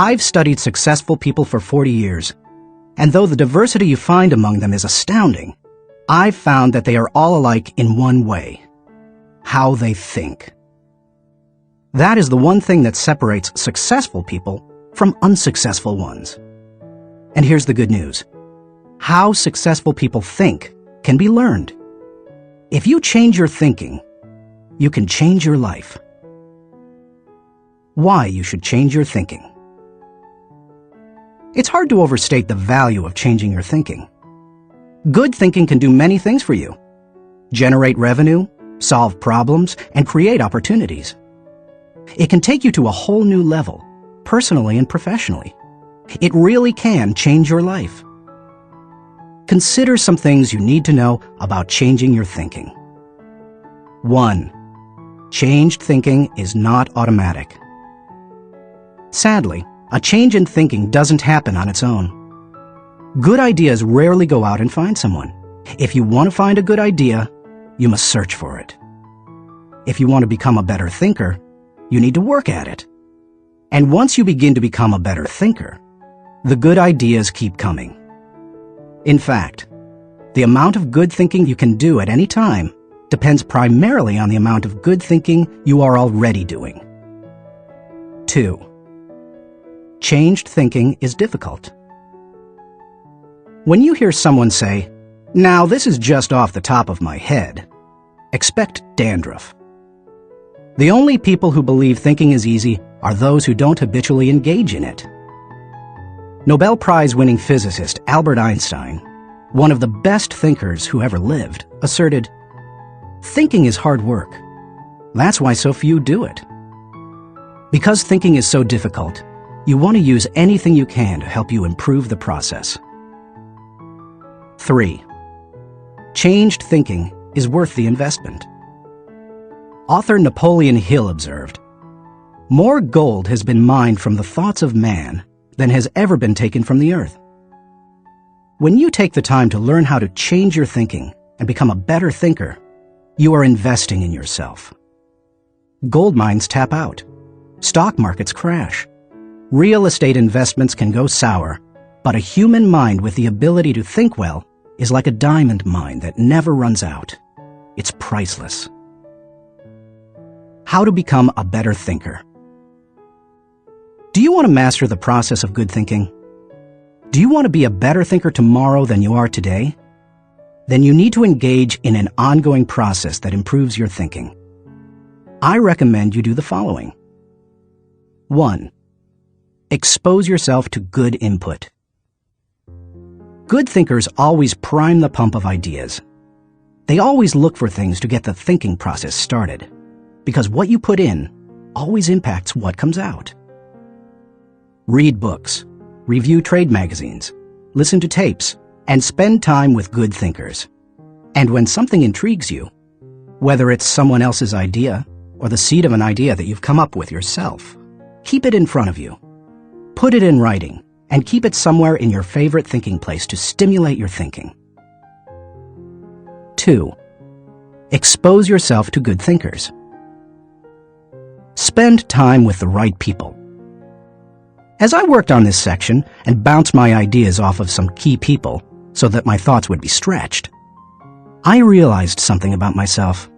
I've studied successful people for 40 years, and though the diversity you find among them is astounding, I've found that they are all alike in one way: how they think. That is the one thing that separates successful people from unsuccessful ones. And here's the good news. How successful people think can be learned. If you change your thinking, you can change your life. Why you should change your thinking. It's hard to overstate the value of changing your thinking. Good thinking can do many things for you: generate revenue, solve problems, and create opportunities. It can take you to a whole new level, personally and professionally. It really can change your life. Consider some things you need to know about changing your thinking. 1. Changed thinking is not automatic. Sadly, a change in thinking doesn't happen on its own. Good ideas rarely go out and find someone. If you want to find a good idea, you must search for it. If you want to become a better thinker, you need to work at it. And once you begin to become a better thinker, the good ideas keep coming. In fact, the amount of good thinking you can do at any time depends primarily on the amount of good thinking you are already doing. 2. Changed thinking is difficult. When you hear someone say, "Now this is just off the top of my head," expect dandruff. The only people who believe thinking is easy are those who don't habitually engage in it. Nobel Prize-winning physicist Albert Einstein, one of the best thinkers who ever lived, asserted, "Thinking is hard work. That's why so few do it." Because thinking is so difficult, you want to use anything you can to help you improve the process. 3. Changed thinking is worth the investment. Author Napoleon Hill observed, "More gold has been mined from the thoughts of man than has ever been taken from the earth." When you take the time to learn how to change your thinking and become a better thinker, you are investing in yourself. Gold mines tap out. Stock markets crash. Real estate investments can go sour, but a human mind with the ability to think well is like a diamond mine that never runs out. It's priceless. How to become a better thinker. Do you want to master the process of good thinking? Do you want to be a better thinker tomorrow than you are today? Then you need to engage in an ongoing process that improves your thinking. I recommend you do the following. 1. Expose yourself to good input. Good thinkers always prime the pump of ideas. They always look for things to get the thinking process started, because what you put in always impacts what comes out. Read books, review trade magazines, listen to tapes, and spend time with good thinkers. And when something intrigues you, whether it's someone else's idea or the seed of an idea that you've come up with yourself, keep it in front of you. Put it in writing and keep it somewhere in your favorite thinking place to stimulate your thinking. 2. Expose yourself to good thinkers. Spend time with the right people. As I worked on this section and bounced my ideas off of some key people so that my thoughts would be stretched, I realized something about myself.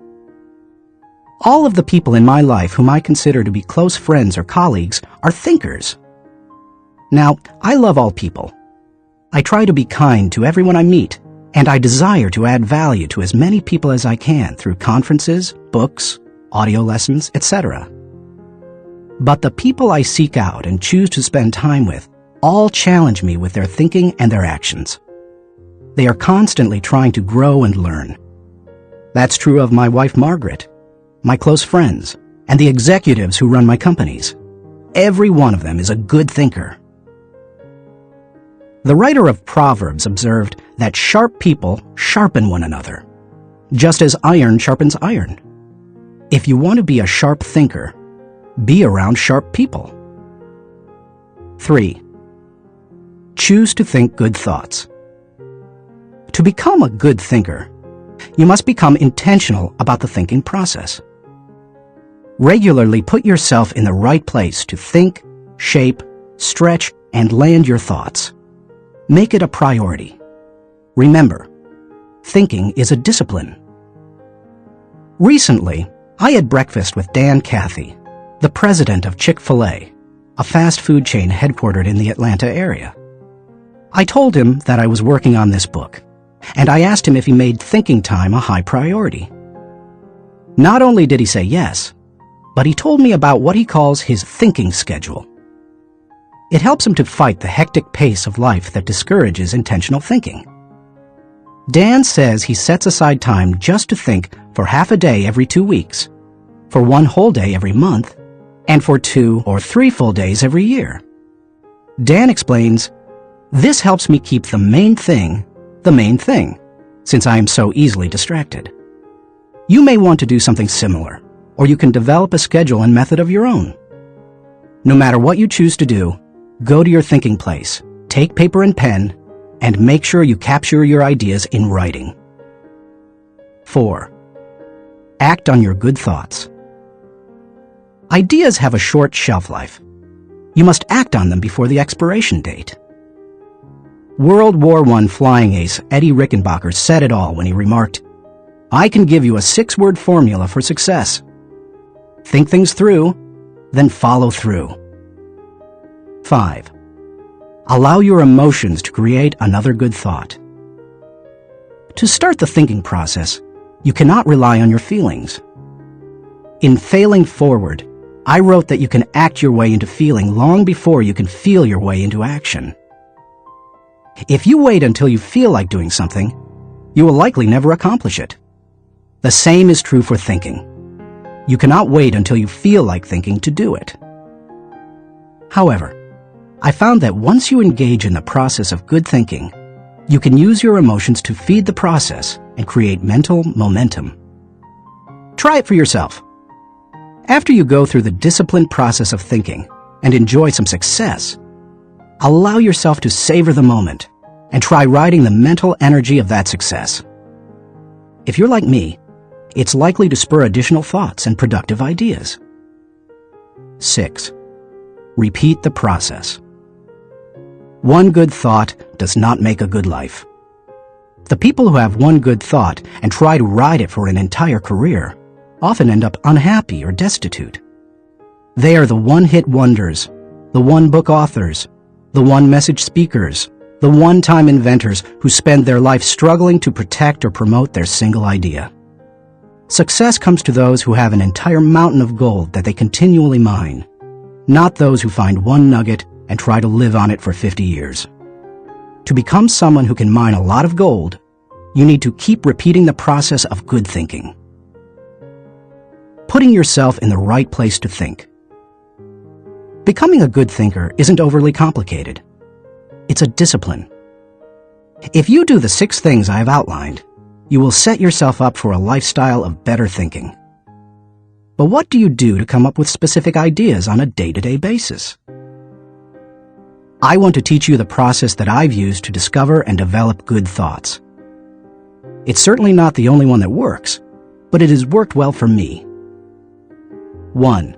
All of the people in my life whom I consider to be close friends or colleagues are thinkers. Now, I love all people. I try to be kind to everyone I meet, and I desire to add value to as many people as I can through conferences, books, audio lessons, etc. But the people I seek out and choose to spend time with all challenge me with their thinking and their actions. They are constantly trying to grow and learn. That's true of my wife Margaret, my close friends, and the executives who run my companies. Every one of them is a good thinker. The writer of Proverbs observed that sharp people sharpen one another, just as iron sharpens iron. If you want to be a sharp thinker, be around sharp people. 3. Choose to think good thoughts. To become a good thinker, you must become intentional about the thinking process. Regularly put yourself in the right place to think, shape, stretch, and land your thoughts. Make it a priority. Remember, thinking is a discipline. Recently, I had breakfast with Dan Cathy, the president of Chick-fil-A, a fast food chain headquartered in the Atlanta area. I told him that I was working on this book, and I asked him if he made thinking time a high priority. Not only did he say yes, but he told me about what he calls his thinking schedule. It helps him to fight the hectic pace of life that discourages intentional thinking. Dan says he sets aside time just to think for half a day every 2 weeks, for 1 whole day every month, and for 2 or 3 full days every year. Dan explains, "This helps me keep the main thing, since I am so easily distracted." You may want to do something similar, or you can develop a schedule and method of your own. No matter what you choose to do, go to your thinking place, take paper and pen, and make sure you capture your ideas in writing. 4. Act on your good thoughts. Ideas have a short shelf life. You must act on them before the expiration date. World War I flying ace Eddie Rickenbacker said it all when he remarked, "I can give you a 6-word formula for success. Think things through, then follow through." 5. Allow your emotions to create another good thought. To start the thinking process, you cannot rely on your feelings. In Failing Forward, I wrote that you can act your way into feeling long before you can feel your way into action. If you wait until you feel like doing something, you will likely never accomplish it. The same is true for thinking. You cannot wait until you feel like thinking to do it. However, I found that once you engage in the process of good thinking, you can use your emotions to feed the process and create mental momentum. Try it for yourself. After you go through the disciplined process of thinking and enjoy some success, allow yourself to savor the moment and try riding the mental energy of that success. If you're like me, it's likely to spur additional thoughts and productive ideas. 6. Repeat the process. One good thought does not make a good life. The people who have one good thought and try to ride it for an entire career often end up unhappy or destitute. They are the one-hit wonders, the one-book authors, the one-message speakers, the one-time inventors who spend their life struggling to protect or promote their single idea. Success comes to those who have an entire mountain of gold that they continually mine, not those who find one nugget and try to live on it for 50 years. To become someone who can mine a lot of gold, you need to keep repeating the process of good thinking. Putting yourself in the right place to think. Becoming a good thinker isn't overly complicated. It's a discipline. If you do the 6 things I have outlined, you will set yourself up for a lifestyle of better thinking. But what do you do to come up with specific ideas on a day-to-day basis? I want to teach you the process that I've used to discover and develop good thoughts. It's certainly not the only one that works, but it has worked well for me. 1.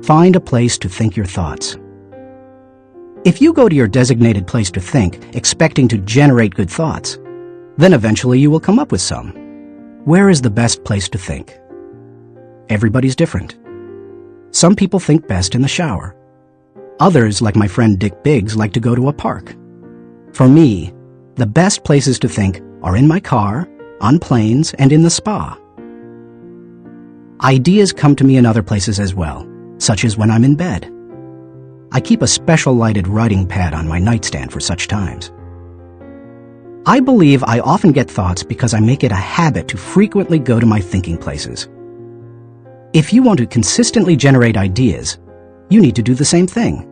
Find a place to think your thoughts. If you go to your designated place to think, expecting to generate good thoughts, then eventually you will come up with some. Where is the best place to think? Everybody's different. Some people think best in the shower. Others, like my friend Dick Biggs, like to go to a park. For me, the best places to think are in my car, on planes, and in the spa. Ideas come to me in other places as well, such as when I'm in bed. I keep a special lighted writing pad on my nightstand for such times. I believe I often get thoughts because I make it a habit to frequently go to my thinking places. If you want to consistently generate ideas, you need to do the same thing.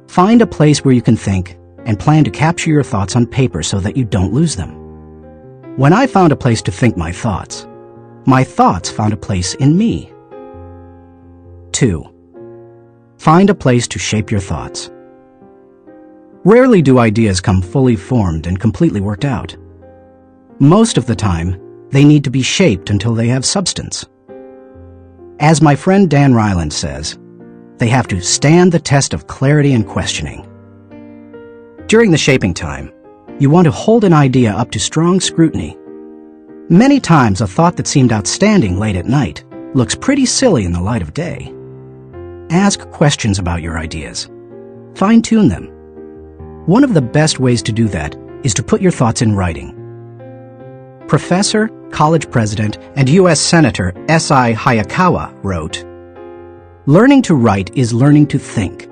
Find a place where you can think and plan to capture your thoughts on paper so that you don't lose them. When I found a place to think my thoughts found a place in me. 2. Find a place to shape your thoughts. Rarely do ideas come fully formed and completely worked out. Most of the time, they need to be shaped until they have substance. As my friend Dan Ryland says, They have to stand the test of clarity and questioning. During the shaping time, you want to hold an idea up to strong scrutiny. Many times, a thought that seemed outstanding late at night looks pretty silly in the light of day. Ask questions about your ideas. Fine-tune them. One of the best ways to do that is to put your thoughts in writing. Professor, college president, and U.S. Senator S.I. Hayakawa wrote, "Learning to write is learning to think.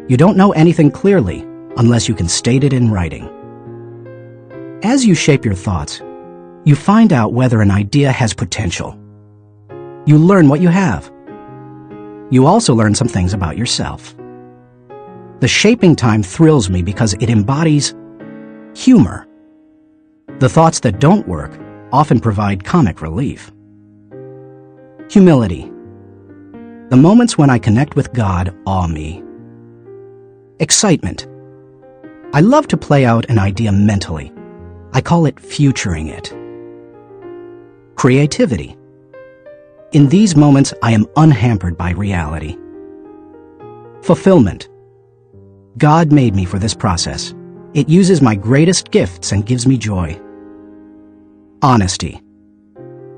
You don't know anything clearly unless you can state it in writing." As you shape your thoughts, you find out whether an idea has potential. You learn what you have. You also learn some things about yourself. The shaping time thrills me because it embodies humor. The thoughts that don't work often provide comic relief. Humility. The moments when I connect with God awe me. Excitement. I love to play out an idea mentally. I call it futuring it. Creativity. In these moments, I am unhampered by reality. Fulfillment. God made me for this process. It uses my greatest gifts and gives me joy. Honesty.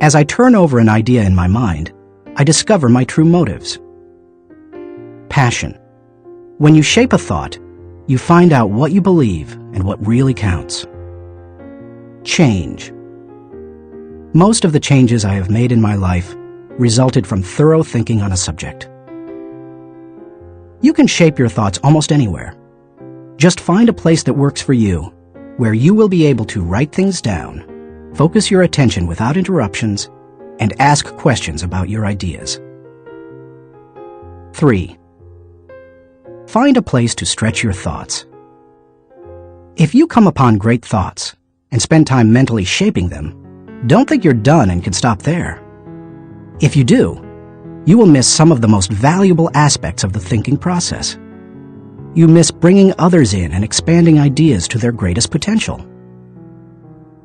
As I turn over an idea in my mind, I discover my true motives. Passion. When you shape a thought, you find out what you believe and what really counts. Change. Most of the changes I have made in my life resulted from thorough thinking on a subject. You can shape your thoughts almost anywhere. Just find a place that works for you, where you will be able to write things down, focus your attention without interruptions, and ask questions about your ideas. 3. Find a place to stretch your thoughts. If you come upon great thoughts and spend time mentally shaping them, don't think you're done and can stop there. If you do, you will miss some of the most valuable aspects of the thinking process. You miss bringing others in and expanding ideas to their greatest potential.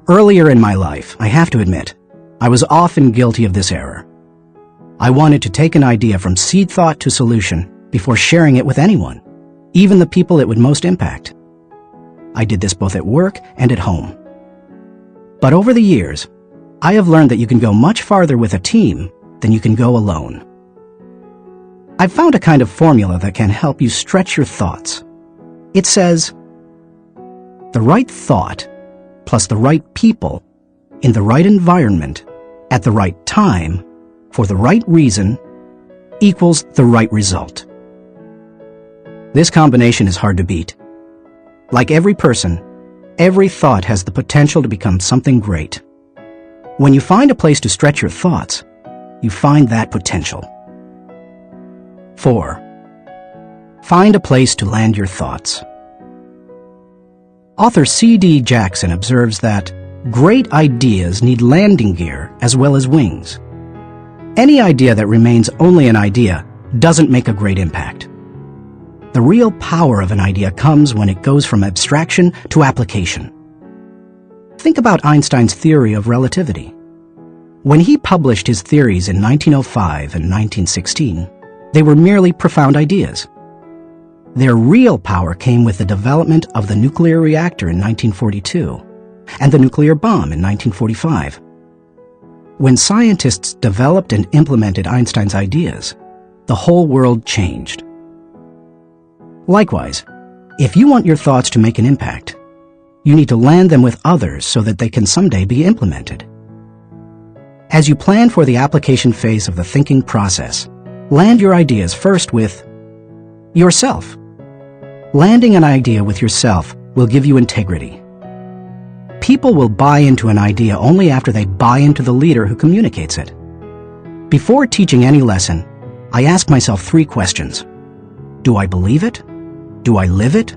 Earlier in my life, I have to admit, I was often guilty of this error. I wanted to take an idea from seed thought to solution before sharing it with anyone, even the people it would most impact. I did this both at work and at home. But over the years, I have learned that you can go much farther with a team than you can go alone. I've found a kind of formula that can help you stretch your thoughts. It says, the right thought plus the right people in the right environment at the right time for the right reason equals the right result. This combination is hard to beat. Like every person, every thought has the potential to become something great. When you find a place to stretch your thoughts, you find that potential. 4. Find a place to land your thoughts. Author C.D. Jackson observes that great ideas need landing gear as well as wings. Any idea that remains only an idea doesn't make a great impact. The real power of an idea comes when it goes from abstraction to application. Think about Einstein's theory of relativity. When he published his theories in 1905 and 1916, they were merely profound ideas. Their real power came with the development of the nuclear reactor in 1942 and the nuclear bomb in 1945. When scientists developed and implemented Einstein's ideas, the whole world changed. Likewise, if you want your thoughts to make an impact, you need to land them with others so that they can someday be implemented. As you plan for the application phase of the thinking process, land your ideas first with yourself. Landing an idea with yourself will give you integrity. People will buy into an idea only after they buy into the leader who communicates it. Before teaching any lesson, I ask myself 3 questions. Do I believe it? Do I live it?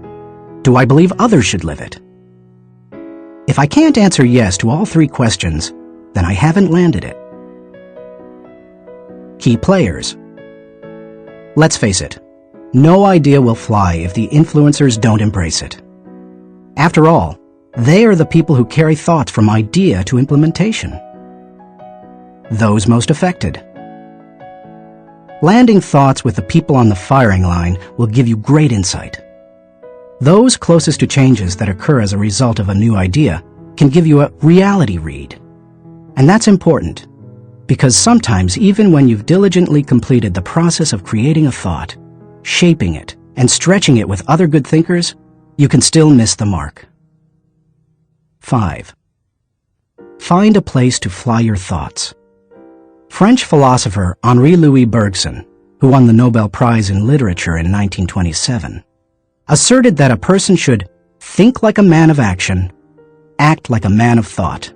Do I believe others should live it? If I can't answer yes to all 3 questions, then I haven't landed it. Key players. Let's face it, no idea will fly if the influencers don't embrace it. After all, they are the people who carry thoughts from idea to implementation. Those most affected. Landing thoughts with the people on the firing line will give you great insight. Those closest to changes that occur as a result of a new idea can give you a reality read. And that's important, because sometimes even when you've diligently completed the process of creating a thought, shaping it, and stretching it with other good thinkers, you can still miss the mark. 5. Find a place to fly your thoughts. French philosopher Henri-Louis Bergson, who won the Nobel Prize in Literature in 1927, asserted that a person should think like a man of action, act like a man of thought.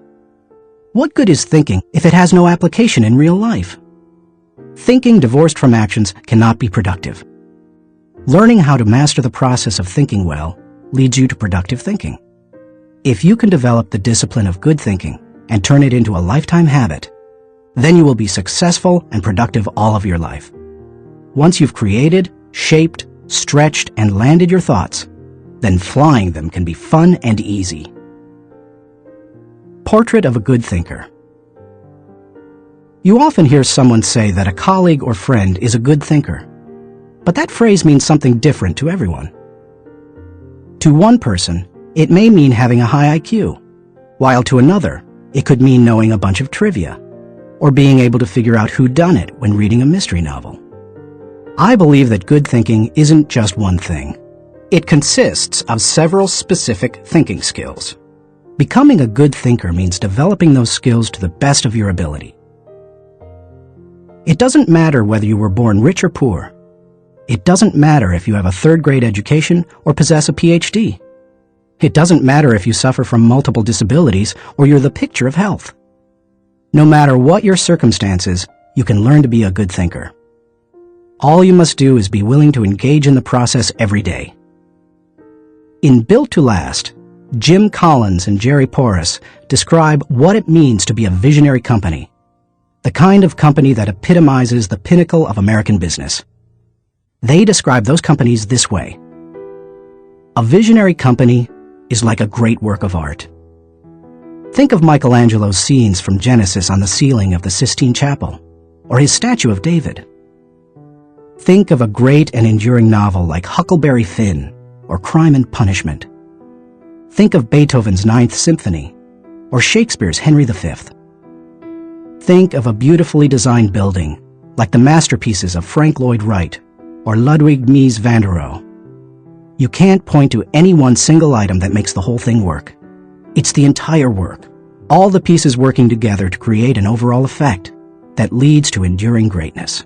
What good is thinking if it has no application in real life? Thinking divorced from actions cannot be productive. Learning how to master the process of thinking well leads you to productive thinking. If you can develop the discipline of good thinking and turn it into a lifetime habit, then you will be successful and productive all of your life. Once you've created, shaped, stretched, and landed your thoughts, then flying them can be fun and easy. Portrait of a good thinker. You often hear someone say that a colleague or friend is a good thinker, but that phrase means something different to everyone. To one person, it may mean having a high IQ, while to another, it could mean knowing a bunch of trivia, or being able to figure out who done it when reading a mystery novel. I believe that good thinking isn't just one thing. It consists of several specific thinking skills. Becoming a good thinker means developing those skills to the best of your ability. It doesn't matter whether you were born rich or poor. It doesn't matter if you have a third-grade education or possess a PhD. It doesn't matter if you suffer from multiple disabilities or you're the picture of health. No matter what your circumstances, you can learn to be a good thinker. All you must do is be willing to engage in the process every day. In Built to Last, Jim Collins and Jerry Porras describe what it means to be a visionary company, the kind of company that epitomizes the pinnacle of American business. They describe those companies this way: a visionary company is like a great work of art. Think of Michelangelo's scenes from Genesis on the ceiling of the Sistine Chapel, or his statue of David. Think of a great and enduring novel like Huckleberry Finn or Crime and Punishment. Think of Beethoven's Ninth Symphony or Shakespeare's Henry V. Think of a beautifully designed building like the masterpieces of Frank Lloyd Wright or Ludwig Mies van der Rohe. You can't point to any one single item that makes the whole thing work. It's the entire work, all the pieces working together to create an overall effect that leads to enduring greatness.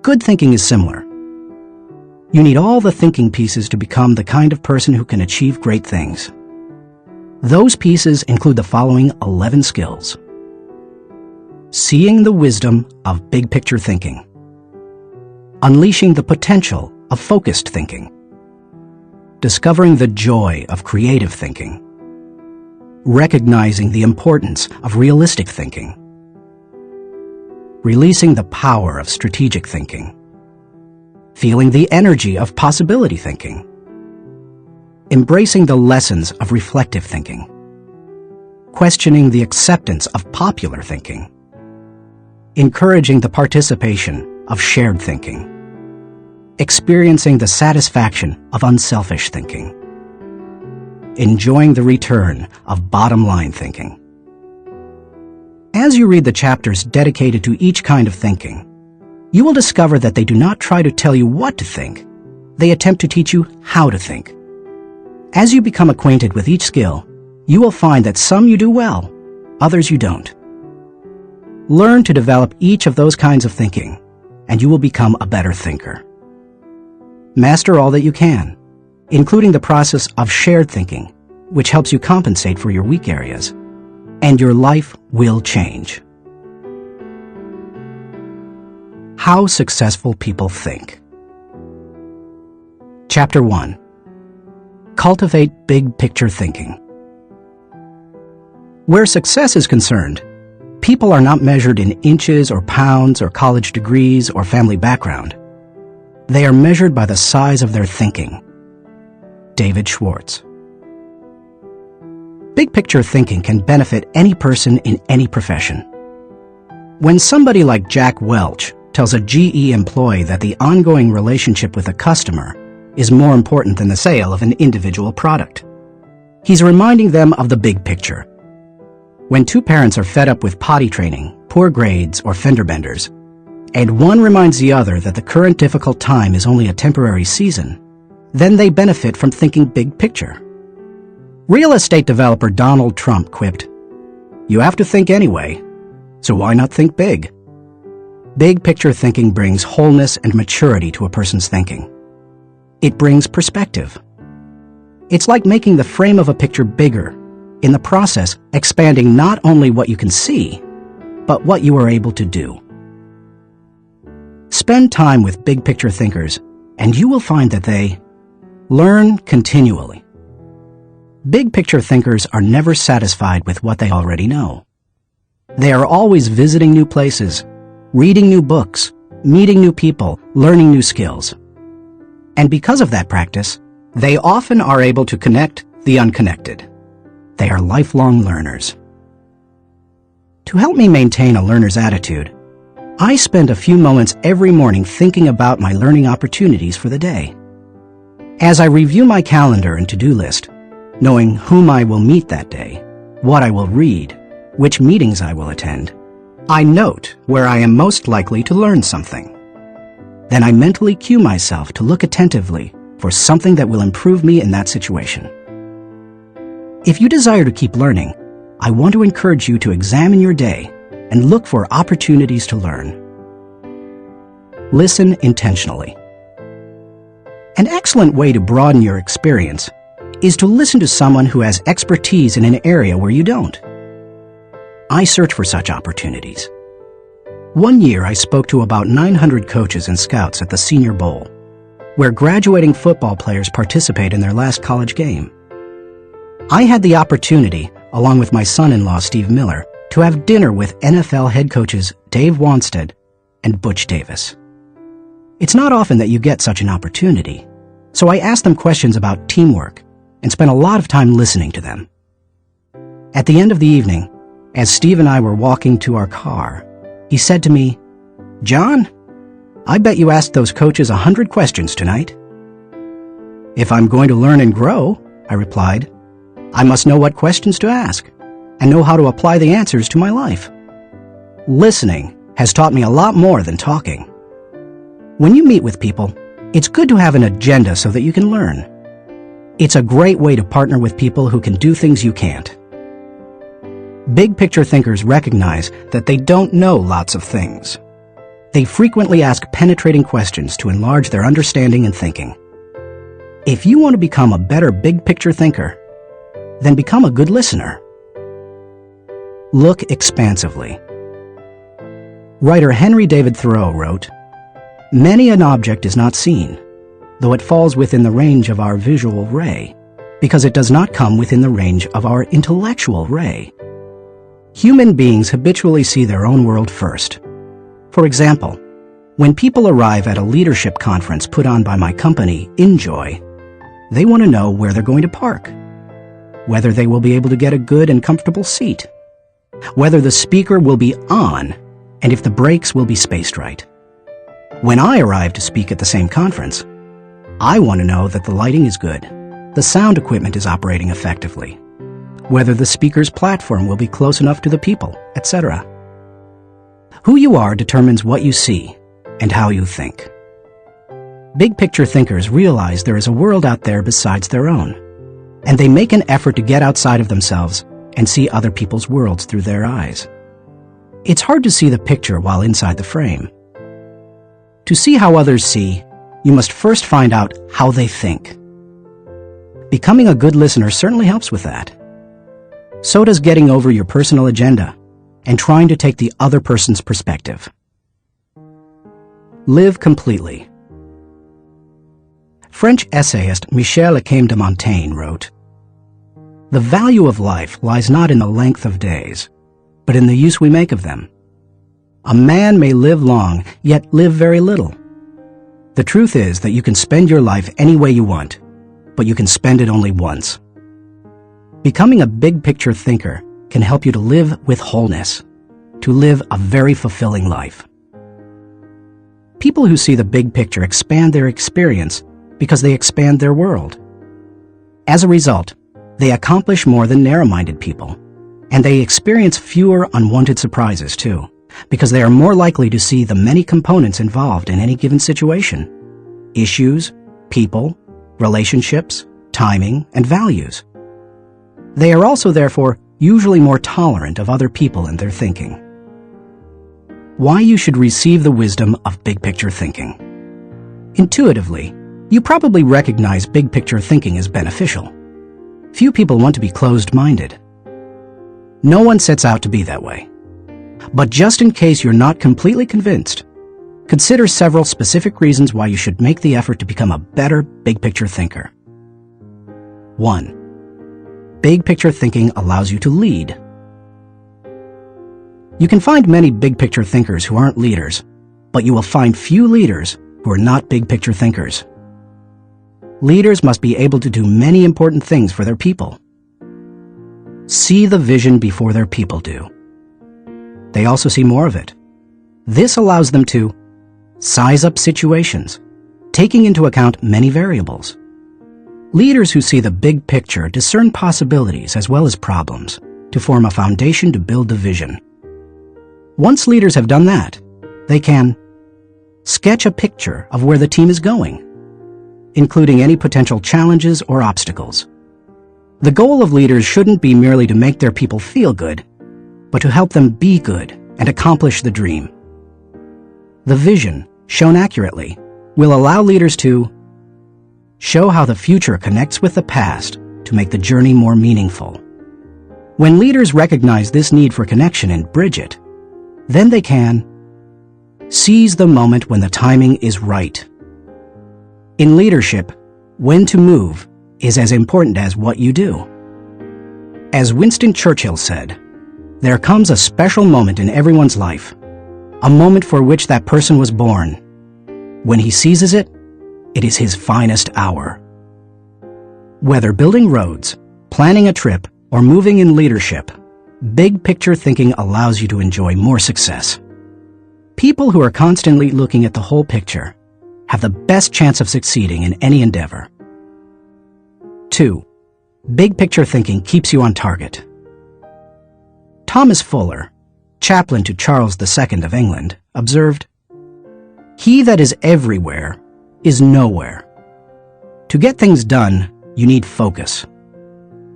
Good thinking is similar. You need all the thinking pieces to become the kind of person who can achieve great things. Those pieces include the following 11 skills. Seeing the wisdom of big picture thinking. Unleashing the potential of focused thinking. Discovering the joy of creative thinking. Recognizing the importance of realistic thinking. Releasing the power of strategic thinking. Feeling the energy of possibility thinking. Embracing the lessons of reflective thinking. Questioning the acceptance of popular thinking. Encouraging the participation of shared thinking. Experiencing the satisfaction of unselfish thinking. Enjoying the return of bottom-line thinking. As you read the chapters dedicated to each kind of thinking, you will discover that they do not try to tell you what to think. They attempt to teach you how to think. As you become acquainted with each skill, you will find that some you do well, others you don't. Learn to develop each of those kinds of thinking, and you will become a better thinker. Master all that you can, including the process of shared thinking, which helps you compensate for your weak areas, and your life will change. How successful people think. Chapter 1. Cultivate big picture thinking. Where success is concerned, people are not measured in inches or pounds or college degrees or family background. They are measured by the size of their thinking. David Schwartz. Big picture thinking can benefit any person in any profession. When somebody like Jack Welch tells a GE employee that the ongoing relationship with a customer is more important than the sale of an individual product, he's reminding them of the big picture. When two parents are fed up with potty training, poor grades, or fender benders, and one reminds the other that the current difficult time is only a temporary season, then they benefit from thinking big picture. Real estate developer Donald Trump quipped, "You have to think anyway, so why not think big?" Big picture thinking brings wholeness and maturity to a person's thinking. It brings perspective. It's like making the frame of a picture bigger, in the process expanding not only what you can see, but what you are able to do. Spend time with big picture thinkers, and you will find that they learn continually. Big picture thinkers are never satisfied with what they already know. They are always visiting new places, reading new books, meeting new people, learning new skills. And because of that practice, they often are able to connect the unconnected. They are lifelong learners. To help me maintain a learner's attitude, I spend a few moments every morning thinking about my learning opportunities for the day. As I review my calendar and to-do list, knowing whom I will meet that day, what I will read, which meetings I will attend, I note where I am most likely to learn something. Then I mentally cue myself to look attentively for something that will improve me in that situation. If you desire to keep learning, I want to encourage you to examine your day and look for opportunities to learn. Listen intentionally. An excellent way to broaden your experience is to listen to someone who has expertise in an area where you don't. I search for such opportunities. One year I spoke to about 900 coaches and scouts at the Senior Bowl, where graduating football players participate in their last college game. I had the opportunity, along with my son-in-law Steve Miller, to have dinner with NFL head coaches Dave Wanstead and Butch Davis. It's not often that you get such an opportunity, so I asked them questions about teamwork and spent a lot of time listening to them. At the end of the evening, as Steve and I were walking to our car, he said to me, "John, I bet you asked those coaches 100 questions tonight." "If I'm going to learn and grow," I replied, "I must know what questions to ask and know how to apply the answers to my life." Listening has taught me a lot more than talking. When you meet with people, it's good to have an agenda so that you can learn. It's a great way to partner with people who can do things you can't. Big picture thinkers recognize that they don't know lots of things. They frequently ask penetrating questions to enlarge their understanding and thinking. If you want to become a better big picture thinker, then become a good listener. Look expansively. Writer Henry David Thoreau wrote, "Many an object is not seen, though it falls within the range of our visual ray, because it does not come within the range of our intellectual ray." Human beings habitually see their own world first. For example, when people arrive at a leadership conference put on by my company, Enjoy, they want to know where they're going to park, whether they will be able to get a good and comfortable seat, whether the speaker will be on, and if the brakes will be spaced right. When I arrive to speak at the same conference, I want to know that the lighting is good, the sound equipment is operating effectively, whether the speaker's platform will be close enough to the people, etc. Who you are determines what you see and how you think. Big picture thinkers realize there is a world out there besides their own, and they make an effort to get outside of themselves and see other people's worlds through their eyes. It's hard to see the picture while inside the frame. To see how others see, you must first find out how they think. Becoming a good listener certainly helps with that. So does getting over your personal agenda and trying to take the other person's perspective. Live completely. French essayist Michel Akim de Montaigne wrote, "The value of life lies not in the length of days, but in the use we make of them. A man may live long, yet live very little. The truth is that you can spend your life any way you want, but you can spend it only once." Becoming a big picture thinker can help you to live with wholeness, to live a very fulfilling life. People who see the big picture expand their experience because they expand their world. As a result, they accomplish more than narrow-minded people, and they experience fewer unwanted surprises too, because they are more likely to see the many components involved in any given situation: issues, people, relationships, timing, and values. They are also, therefore, usually more tolerant of other people and their thinking. Why you should receive the wisdom of big-picture thinking. Intuitively, you probably recognize big-picture thinking as beneficial. Few people want to be closed-minded. No one sets out to be that way. But just in case you're not completely convinced, consider several specific reasons why you should make the effort to become a better big-picture thinker. 1. Big-picture thinking allows you to lead. You can find many big-picture thinkers who aren't leaders, but you will find few leaders who are not big-picture thinkers. Leaders must be able to do many important things for their people. See the vision before their people do. They also see more of it. This allows them to size up situations, taking into account many variables. Leaders who see the big picture discern possibilities as well as problems to form a foundation to build the vision. Once leaders have done that, they can sketch a picture of where the team is going, including any potential challenges or obstacles. The goal of leaders shouldn't be merely to make their people feel good, but to help them be good and accomplish the dream. The vision, shown accurately, will allow leaders to show how the future connects with the past to make the journey more meaningful. When leaders recognize this need for connection and bridge it, then they can seize the moment when the timing is right. In leadership, when to move is as important as what you do. As Winston Churchill said, there comes a special moment in everyone's life, a moment for which that person was born. When he seizes it, it is his finest hour. Whether building roads, planning a trip, or moving in leadership, big picture thinking allows you to enjoy more success. People who are constantly looking at the whole picture have the best chance of succeeding in any endeavor. 2. Big picture thinking keeps you on target. Thomas Fuller, chaplain to Charles II of England, observed, "He that is everywhere is nowhere. To get things done, you need focus.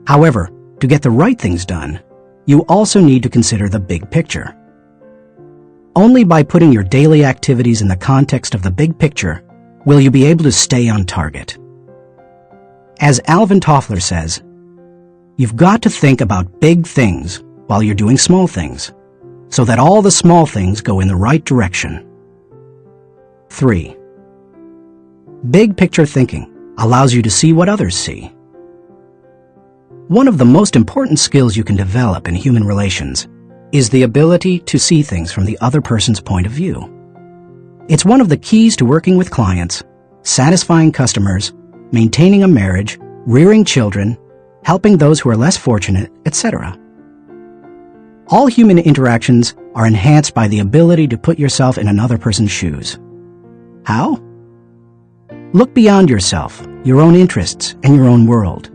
However, to get the right things done, you also need to consider the big picture. Only by putting your daily activities in the context of the big picture will you be able to stay on target." As Alvin Toffler says, you've got to think about big things while you're doing small things, so that all the small things go in the right direction. 3. Big picture thinking allows you to see what others see. One of the most important skills you can develop in human relations is the ability to see things from the other person's point of view. It's one of the keys to working with clients, satisfying customers, maintaining a marriage, rearing children, helping those who are less fortunate, etc. All human interactions are enhanced by the ability to put yourself in another person's shoes. How? Look beyond yourself, your own interests, and your own world.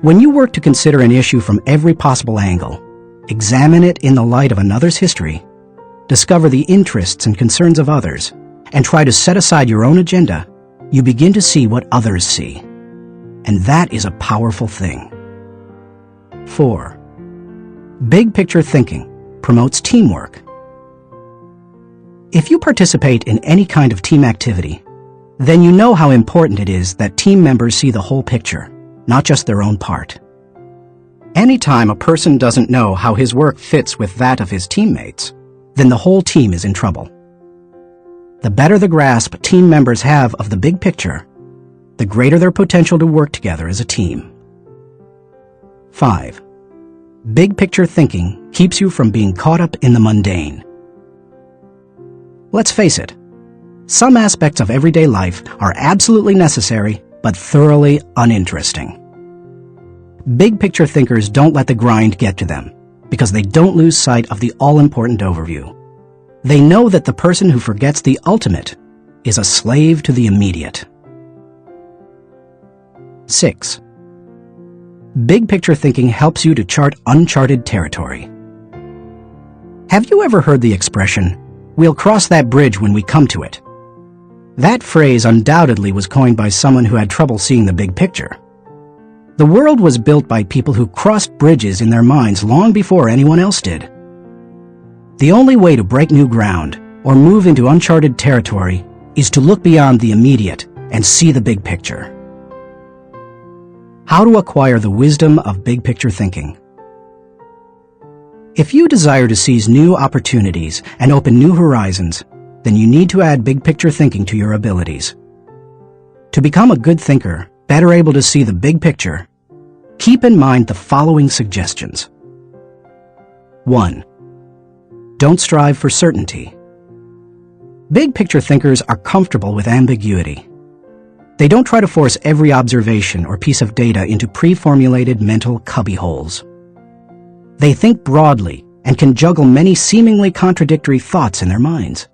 When you work to consider an issue from every possible angle, examine it in the light of another's history, discover the interests and concerns of others, and try to set aside your own agenda, you begin to see what others see. And that is a powerful thing. 4. Big picture thinking promotes teamwork. If you participate in any kind of team activity, then you know how important it is that team members see the whole picture, not just their own part. Anytime a person doesn't know how his work fits with that of his teammates, then the whole team is in trouble. The better the grasp team members have of the big picture, the greater their potential to work together as a team. 5. Big picture thinking keeps you from being caught up in the mundane. Let's face it, some aspects of everyday life are absolutely necessary but thoroughly uninteresting. Big picture thinkers don't let the grind get to them, because they don't lose sight of the all-important overview. They know that the person who forgets the ultimate is a slave to the immediate. 6. Big picture thinking helps you to chart uncharted territory. Have you ever heard the expression, "We'll cross that bridge when we come to it"? That phrase undoubtedly was coined by someone who had trouble seeing the big picture. The world was built by people who crossed bridges in their minds long before anyone else did. The only way to break new ground or move into uncharted territory is to look beyond the immediate and see the big picture. How to acquire the wisdom of big picture thinking. If you desire to seize new opportunities and open new horizons, then you need to add big picture thinking to your abilities. To become a good thinker, better able to see the big picture, keep in mind the following suggestions. 1. Don't strive for certainty. Big picture thinkers are comfortable with ambiguity. They don't try to force every observation or piece of data into pre-formulated mental cubbyholes. They think broadly and can juggle many seemingly contradictory thoughts in their minds.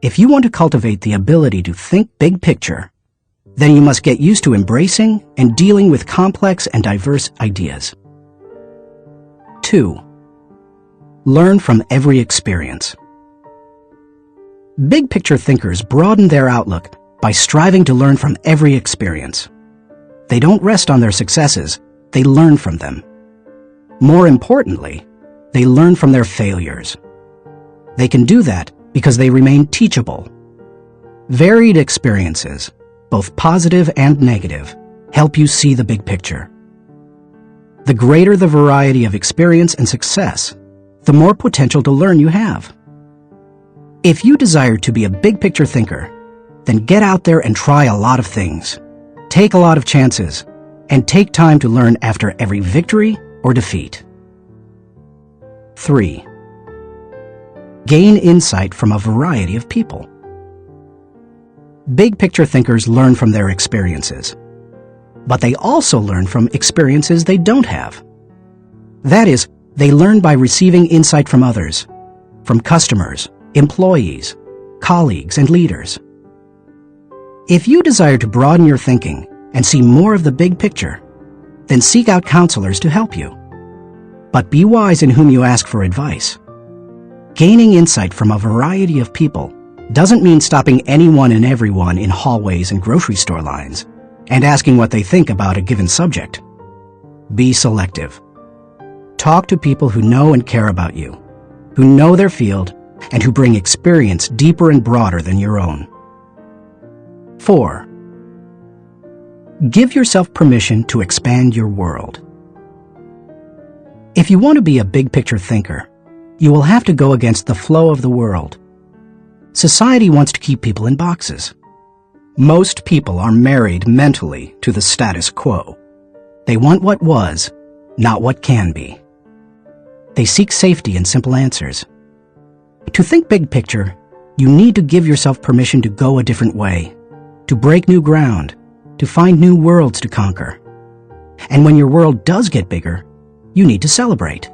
If you want to cultivate the ability to think big picture, then you must get used to embracing and dealing with complex and diverse ideas. 2. Learn from every experience. Big picture thinkers broaden their outlook by striving to learn from every experience. They don't rest on their successes, they learn from them. More importantly, they learn from their failures. They can do that because they remain teachable. Varied experiences, both positive and negative, help you see the big picture. The greater the variety of experience and success, the more potential to learn you have. If you desire to be a big picture thinker, then get out there and try a lot of things. Take a lot of chances, and take time to learn after every victory or defeat. 3. Gain insight from a variety of people. Big picture thinkers learn from their experiences, but they also learn from experiences they don't have. That is, they learn by receiving insight from others, from customers, employees, colleagues, and leaders. If you desire to broaden your thinking and see more of the big picture, then seek out counselors to help you. But be wise in whom you ask for advice. Gaining insight from a variety of people doesn't mean stopping anyone and everyone in hallways and grocery store lines and asking what they think about a given subject. Be selective. Talk to people who know and care about you, who know their field, and who bring experience deeper and broader than your own. 4. Give yourself permission to expand your world. If you want to be a big picture thinker, you will have to go against the flow of the world. Society wants to keep people in boxes. Most people are married mentally to the status quo. They want what was, not what can be. They seek safety and simple answers. To think big picture, you need to give yourself permission to go a different way, to break new ground, to find new worlds to conquer. And when your world does get bigger, you need to celebrate.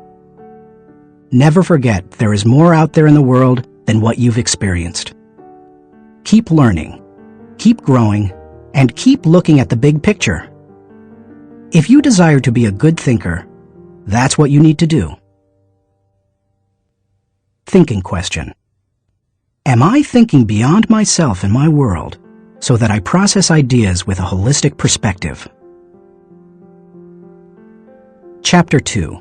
Never forget there is more out there in the world than what you've experienced. Keep learning, keep growing, and keep looking at the big picture. If you desire to be a good thinker, that's what you need to do. Thinking question. Am I thinking beyond myself and my world so that I process ideas with a holistic perspective? Chapter 2.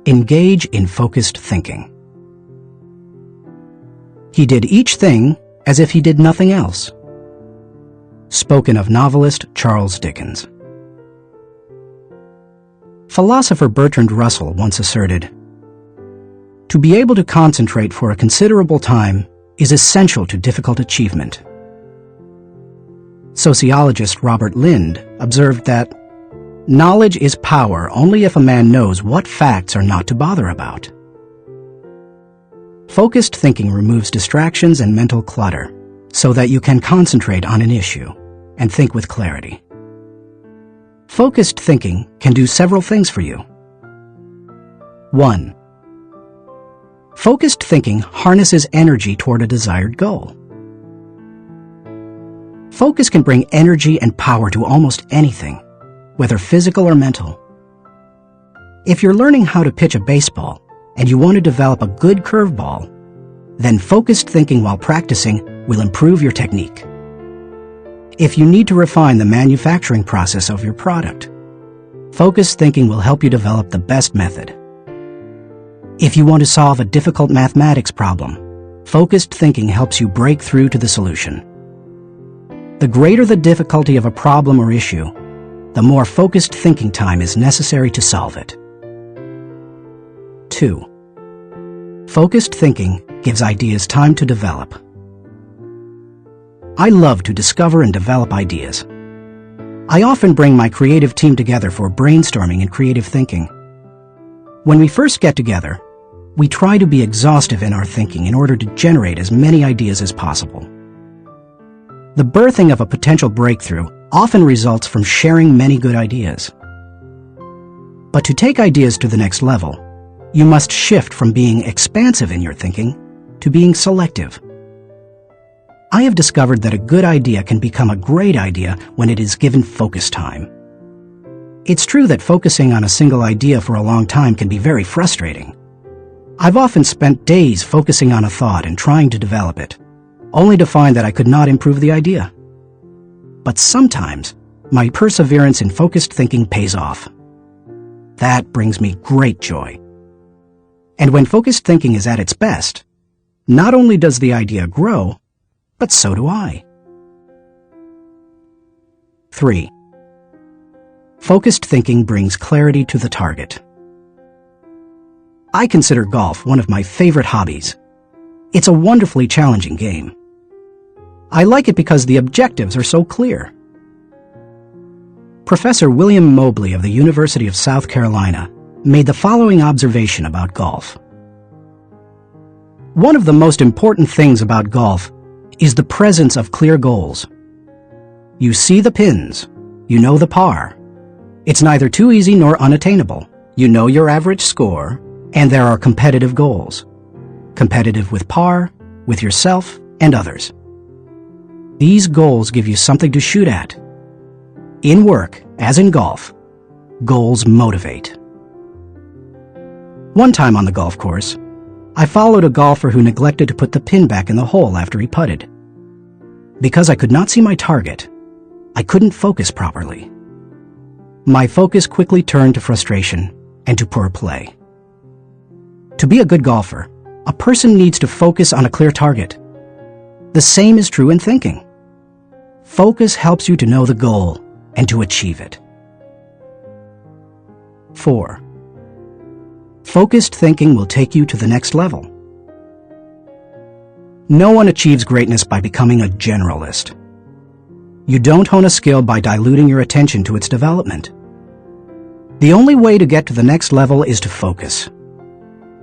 Engage in focused thinking. He did each thing as if he did nothing else. Spoken of novelist Charles Dickens. Philosopher Bertrand Russell once asserted, "To be able to concentrate for a considerable time is essential to difficult achievement." Sociologist Robert Lind observed that knowledge is power only if a man knows what facts are not to bother about. Focused thinking removes distractions and mental clutter so that you can concentrate on an issue and think with clarity. Focused thinking can do several things for you. 1. Focused thinking harnesses energy toward a desired goal. Focus can bring energy and power to almost anything, whether physical or mental. If you're learning how to pitch a baseball and you want to develop a good curveball, then focused thinking while practicing will improve your technique. If you need to refine the manufacturing process of your product, focused thinking will help you develop the best method. If you want to solve a difficult mathematics problem, focused thinking helps you break through to the solution. The greater the difficulty of a problem or issue, the more focused thinking time is necessary to solve it. 2. Focused thinking gives ideas time to develop. I love to discover and develop ideas. I often bring my creative team together for brainstorming and creative thinking. When we first get together, we try to be exhaustive in our thinking in order to generate as many ideas as possible. The birthing of a potential breakthrough often results from sharing many good ideas. But to take ideas to the next level, you must shift from being expansive in your thinking to being selective. I have discovered that a good idea can become a great idea when it is given focus time. It's true that focusing on a single idea for a long time can be very frustrating. I've often spent days focusing on a thought and trying to develop it, only to find that I could not improve the idea. But sometimes, my perseverance in focused thinking pays off. That brings me great joy. And when focused thinking is at its best, not only does the idea grow, but so do I. 3. Focused thinking brings clarity to the target. I consider golf one of my favorite hobbies. It's a wonderfully challenging game. I like it because the objectives are so clear. Professor William Mobley of the University of South Carolina made the following observation about golf. One of the most important things about golf is the presence of clear goals. You see the pins, you know the par. It's neither too easy nor unattainable. You know your average score, and there are competitive goals. Competitive with par, with yourself, and others. These goals give you something to shoot at. In work, as in golf, goals motivate. One time on the golf course, I followed a golfer who neglected to put the pin back in the hole after he putted. Because I could not see my target, I couldn't focus properly. My focus quickly turned to frustration and to poor play. To be a good golfer, a person needs to focus on a clear target. The same is true in thinking. Focus helps you to know the goal and to achieve it. 4. Focused thinking will take you to the next level. No one achieves greatness by becoming a generalist. You don't hone a skill by diluting your attention to its development. The only way to get to the next level is to focus.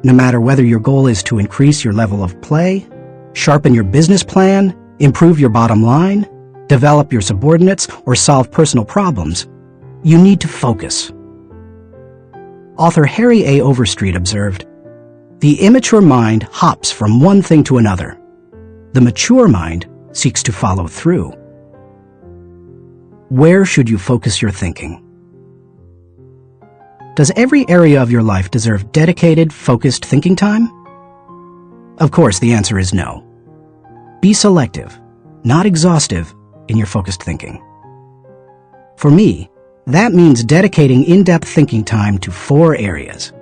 No matter whether your goal is to increase your level of play, sharpen your business plan, improve your bottom line, develop your subordinates, or solve personal problems, you need to focus. Author Harry A. Overstreet observed, "The immature mind hops from one thing to another. The mature mind seeks to follow through." Where should you focus your thinking? Does every area of your life deserve dedicated, focused thinking time? Of course, the answer is no. Be selective, not exhaustive, in your focused thinking. For me, that means dedicating in-depth thinking time to 4 areas: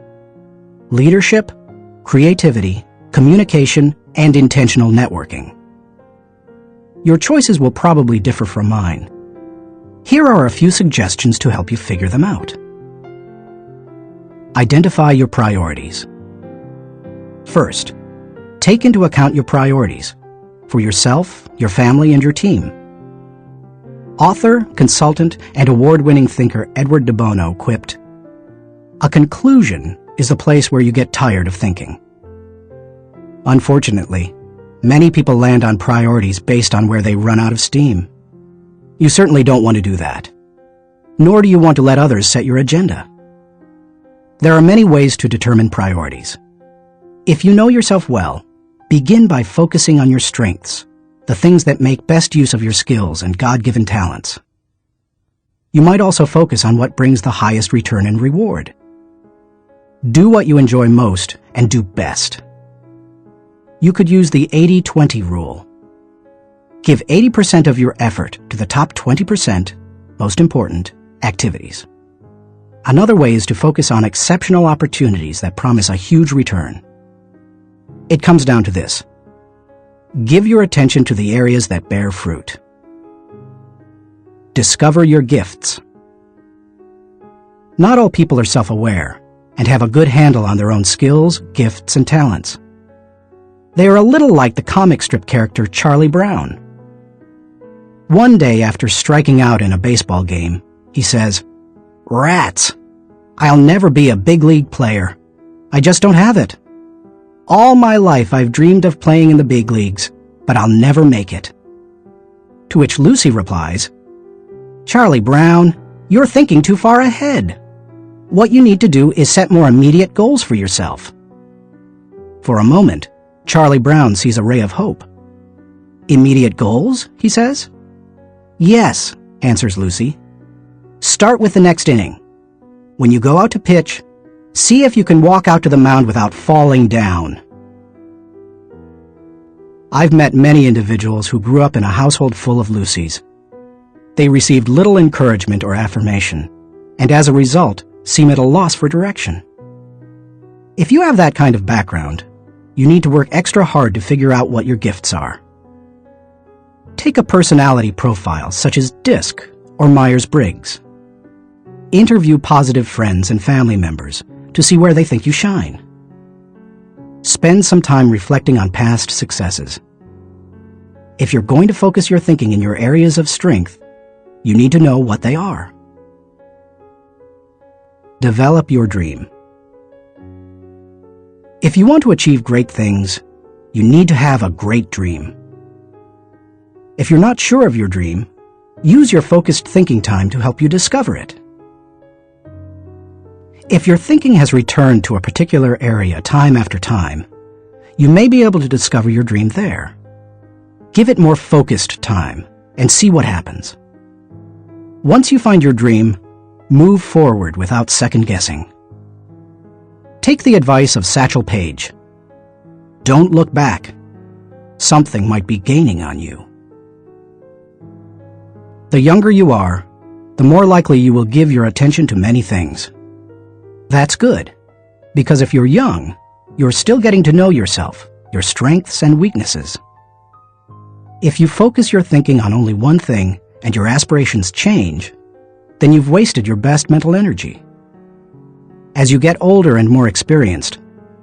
leadership, creativity, communication, and intentional networking. Your choices will probably differ from mine. Here are a few suggestions to help you figure them out. Identify your priorities. First, take into account your priorities for yourself, your family, and your team. Author, consultant, and award-winning thinker Edward de Bono quipped, "A conclusion is the place where you get tired of thinking." Unfortunately, many people land on priorities based on where they run out of steam. You certainly don't want to do that. Nor do you want to let others set your agenda. There are many ways to determine priorities. If you know yourself well, begin by focusing on your strengths, the things that make best use of your skills and God-given talents. You might also focus on what brings the highest return and reward. Do what you enjoy most and do best. You could use the 80-20 rule. Give 80% of your effort to the top 20%, most important, activities. Another way is to focus on exceptional opportunities that promise a huge return. It comes down to this. Give your attention to the areas that bear fruit. Discover your gifts. Not all people are self-aware and have a good handle on their own skills, gifts, and talents. They are a little like the comic strip character Charlie Brown. One day after striking out in a baseball game, he says, "Rats! I'll never be a big league player. I just don't have it. All my life I've dreamed of playing in the big leagues, but I'll never make it." To which Lucy replies, "Charlie Brown, you're thinking too far ahead. What you need to do is set more immediate goals for yourself." For a moment, Charlie Brown sees a ray of hope. "Immediate goals?" he says. "Yes," answers Lucy. "Start with the next inning. When you go out to pitch, see if you can walk out to the mound without falling down." I've met many individuals who grew up in a household full of Lucys. They received little encouragement or affirmation, and as a result, seem at a loss for direction. If you have that kind of background, you need to work extra hard to figure out what your gifts are. Take a personality profile such as DISC or Myers-Briggs. Interview positive friends and family members to see where they think you shine. Spend some time reflecting on past successes. If you're going to focus your thinking in your areas of strength, you need to know what they are. Develop your dream. If you want to achieve great things, you need to have a great dream. If you're not sure of your dream, use your focused thinking time to help you discover it. If your thinking has returned to a particular area time after time, you may be able to discover your dream there. Give it more focused time and see what happens. Once you find your dream, move forward without second-guessing. Take the advice of Satchel Paige. Don't look back. Something might be gaining on you. The younger you are, the more likely you will give your attention to many things. That's good, because if you're young, you're still getting to know yourself, your strengths and weaknesses. If you focus your thinking on only one thing and your aspirations change, then you've wasted your best mental energy. As you get older and more experienced,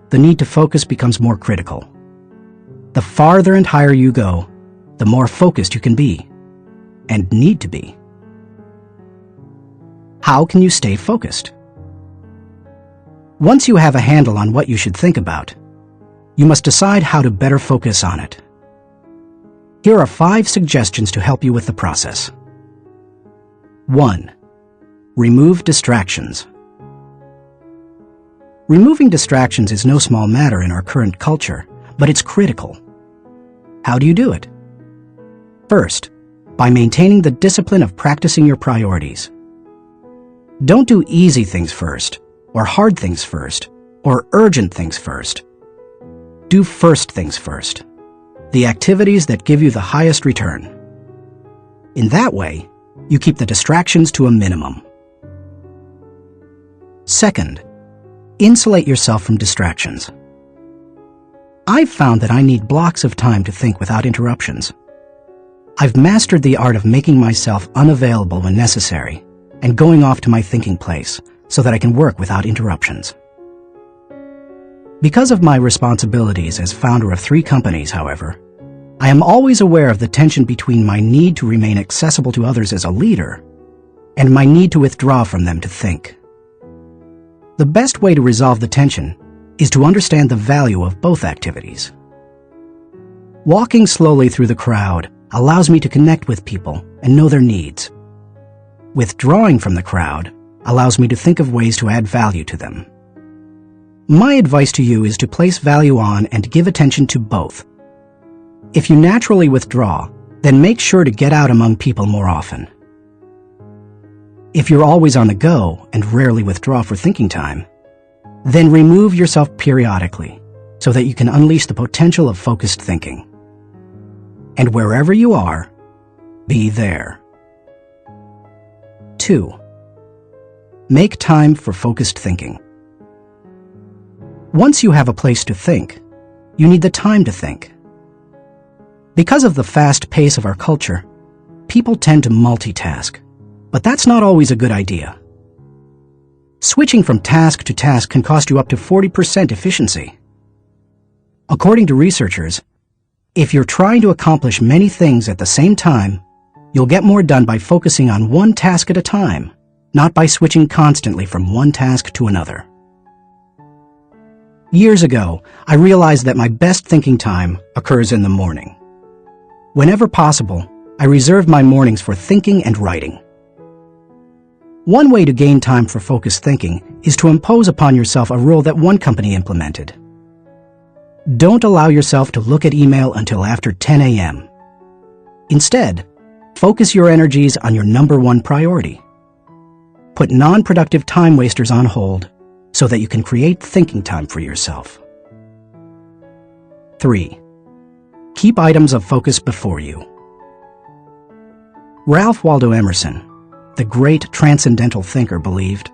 the need to focus becomes more critical. The farther and higher you go, the more focused you can be, and need to be. How can you stay focused? Once you have a handle on what you should think about, you must decide how to better focus on it. Here are 5 suggestions to help you with the process. 1. Remove distractions. Removing distractions is no small matter in our current culture, but it's critical. How do you do it? First, by maintaining the discipline of practicing your priorities. Don't do easy things first, or hard things first, or urgent things first. Do first things first, the activities that give you the highest return. In that way, you keep the distractions to a minimum. Second, insulate yourself from distractions. I've found that I need blocks of time to think without interruptions. I've mastered the art of making myself unavailable when necessary and going off to my thinking place so that I can work without interruptions. Because of my responsibilities as founder of 3 companies, however, I am always aware of the tension between my need to remain accessible to others as a leader and my need to withdraw from them to think. The best way to resolve the tension is to understand the value of both activities. Walking slowly through the crowd allows me to connect with people and know their needs. Withdrawing from the crowd allows me to think of ways to add value to them. My advice to you is to place value on and give attention to both. If you naturally withdraw, then make sure to get out among people more often. If you're always on the go and rarely withdraw for thinking time, then remove yourself periodically so that you can unleash the potential of focused thinking. And wherever you are, be there. 2. Make time for focused thinking. Once you have a place to think, you need the time to think. Because of the fast pace of our culture, people tend to multitask, but that's not always a good idea. Switching from task to task can cost you up to 40% efficiency. According to researchers, if you're trying to accomplish many things at the same time, you'll get more done by focusing on one task at a time, not by switching constantly from one task to another. Years ago, I realized that my best thinking time occurs in the morning. Whenever possible, I reserve my mornings for thinking and writing. One way to gain time for focused thinking is to impose upon yourself a rule that one company implemented. Don't allow yourself to look at email until after 10 a.m. Instead, focus your energies on your number one priority. Put non-productive time wasters on hold so that you can create thinking time for yourself. 3. Keep items of focus before you. Ralph Waldo Emerson, the great transcendental thinker, believed,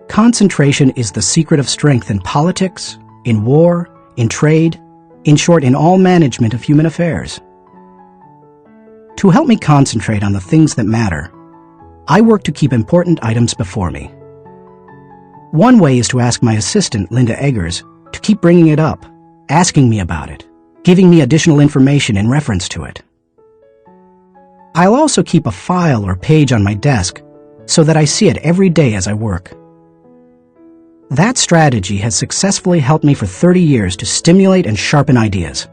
concentration is the secret of strength in politics, in war, in trade, in short, in all management of human affairs. To help me concentrate on the things that matter, I work to keep important items before me. One way is to ask my assistant, Linda Eggers, to keep bringing it up, asking me about it, giving me additional information in reference to it. I'll also keep a file or page on my desk so that I see it every day as I work. That strategy has successfully helped me for 30 years to stimulate and sharpen ideas.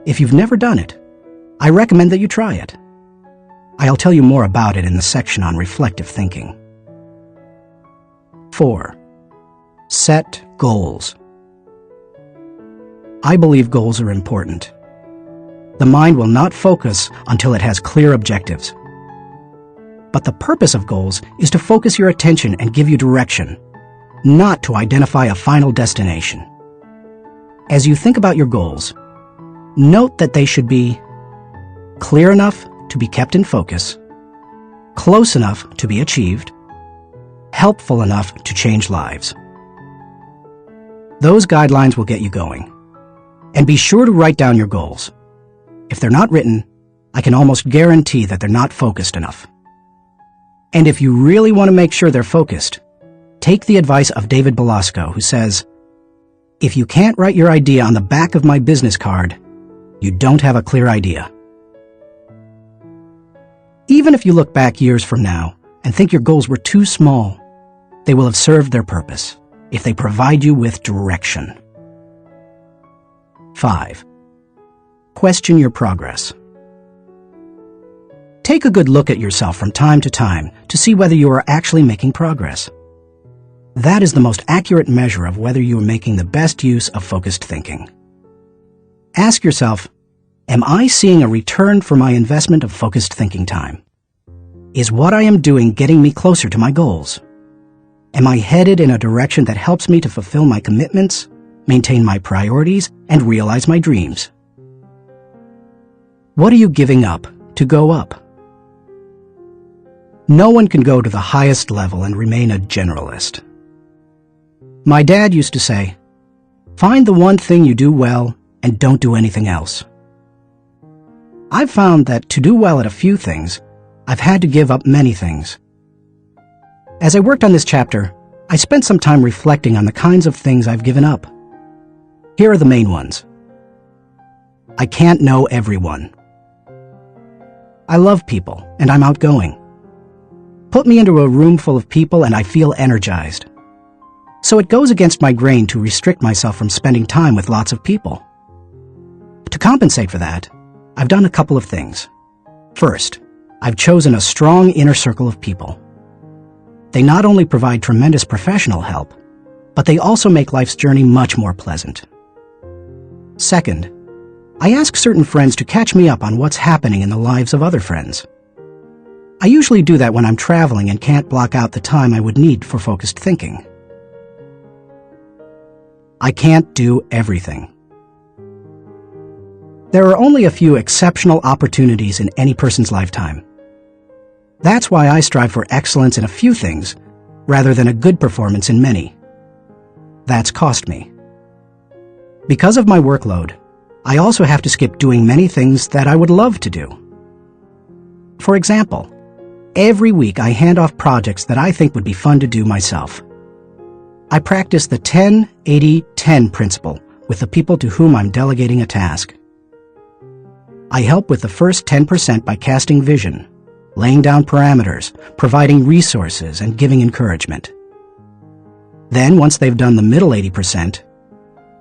If you've never done it, I recommend that you try it. I'll tell you more about it in the section on reflective thinking. 4. Set goals. I believe goals are important. The mind will not focus until it has clear objectives. But the purpose of goals is to focus your attention and give you direction, not to identify a final destination. As you think about your goals, note that they should be clear enough to be kept in focus, close enough to be achieved, helpful enough to change lives. Those guidelines will get you going. And be sure to write down your goals. If they're not written, I can almost guarantee that they're not focused enough. And if you really want to make sure they're focused, take the advice of David Belasco, who says, "If you can't write your idea on the back of my business card, you don't have a clear idea." Even if you look back years from now and think your goals were too small, they will have served their purpose if they provide you with direction. 5. Question your progress. Take a good look at yourself from time to time to see whether you are actually making progress. That is the most accurate measure of whether you are making the best use of focused thinking. Ask yourself, am I seeing a return for my investment of focused thinking time? Is what I am doing getting me closer to my goals? Am I headed in a direction that helps me to fulfill my commitments, maintain my priorities, and realize my dreams? What are you giving up to go up? No one can go to the highest level and remain a generalist. My dad used to say, "Find the one thing you do well and don't do anything else." I've found that to do well at a few things, I've had to give up many things. As I worked on this chapter, I spent some time reflecting on the kinds of things I've given up. Here are the main ones. I can't know everyone. I love people, and I'm outgoing. Put me into a room full of people and I feel energized. So it goes against my grain to restrict myself from spending time with lots of people. To compensate for that, I've done a couple of things. First, I've chosen a strong inner circle of people. They not only provide tremendous professional help, but they also make life's journey much more pleasant. Second, I ask certain friends to catch me up on what's happening in the lives of other friends. I usually do that when I'm traveling and can't block out the time I would need for focused thinking. I can't do everything. There are only a few exceptional opportunities in any person's lifetime. That's why I strive for excellence in a few things rather than a good performance in many. That's cost me. Because of my workload, I also have to skip doing many things that I would love to do. For example, every week I hand off projects that I think would be fun to do myself. I practice the 10-80-10 principle with the people to whom I'm delegating a task. I help with the first 10% by casting vision, laying down parameters, providing resources, and giving encouragement. Then, once they've done the middle 80%,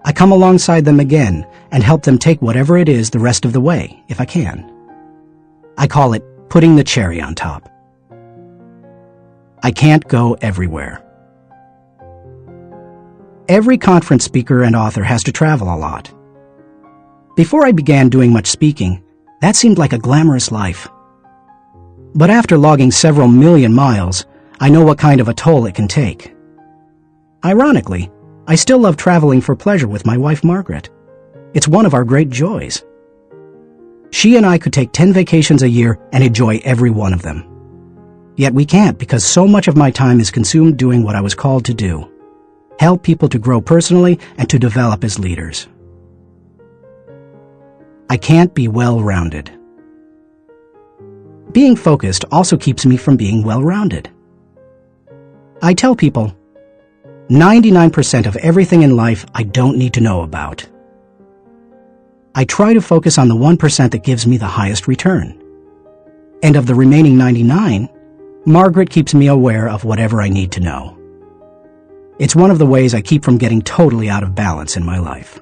I come alongside them again and help them take whatever it is the rest of the way, if I can. I call it putting the cherry on top. I can't go everywhere. Every conference speaker and author has to travel a lot. Before I began doing much speaking, that seemed like a glamorous life. But after logging several million miles, I know what kind of a toll it can take. Ironically, I still love traveling for pleasure with my wife Margaret. It's one of our great joys. She and I could take 10 vacations a year and enjoy every one of them. Yet we can't because so much of my time is consumed doing what I was called to do: help people to grow personally and to develop as leaders. I can't be well-rounded. Being focused also keeps me from being well-rounded. I tell people, 99% of everything in life I don't need to know about. I try to focus on the 1% that gives me the highest return. And of the remaining 99, Margaret keeps me aware of whatever I need to know. It's one of the ways I keep from getting totally out of balance in my life.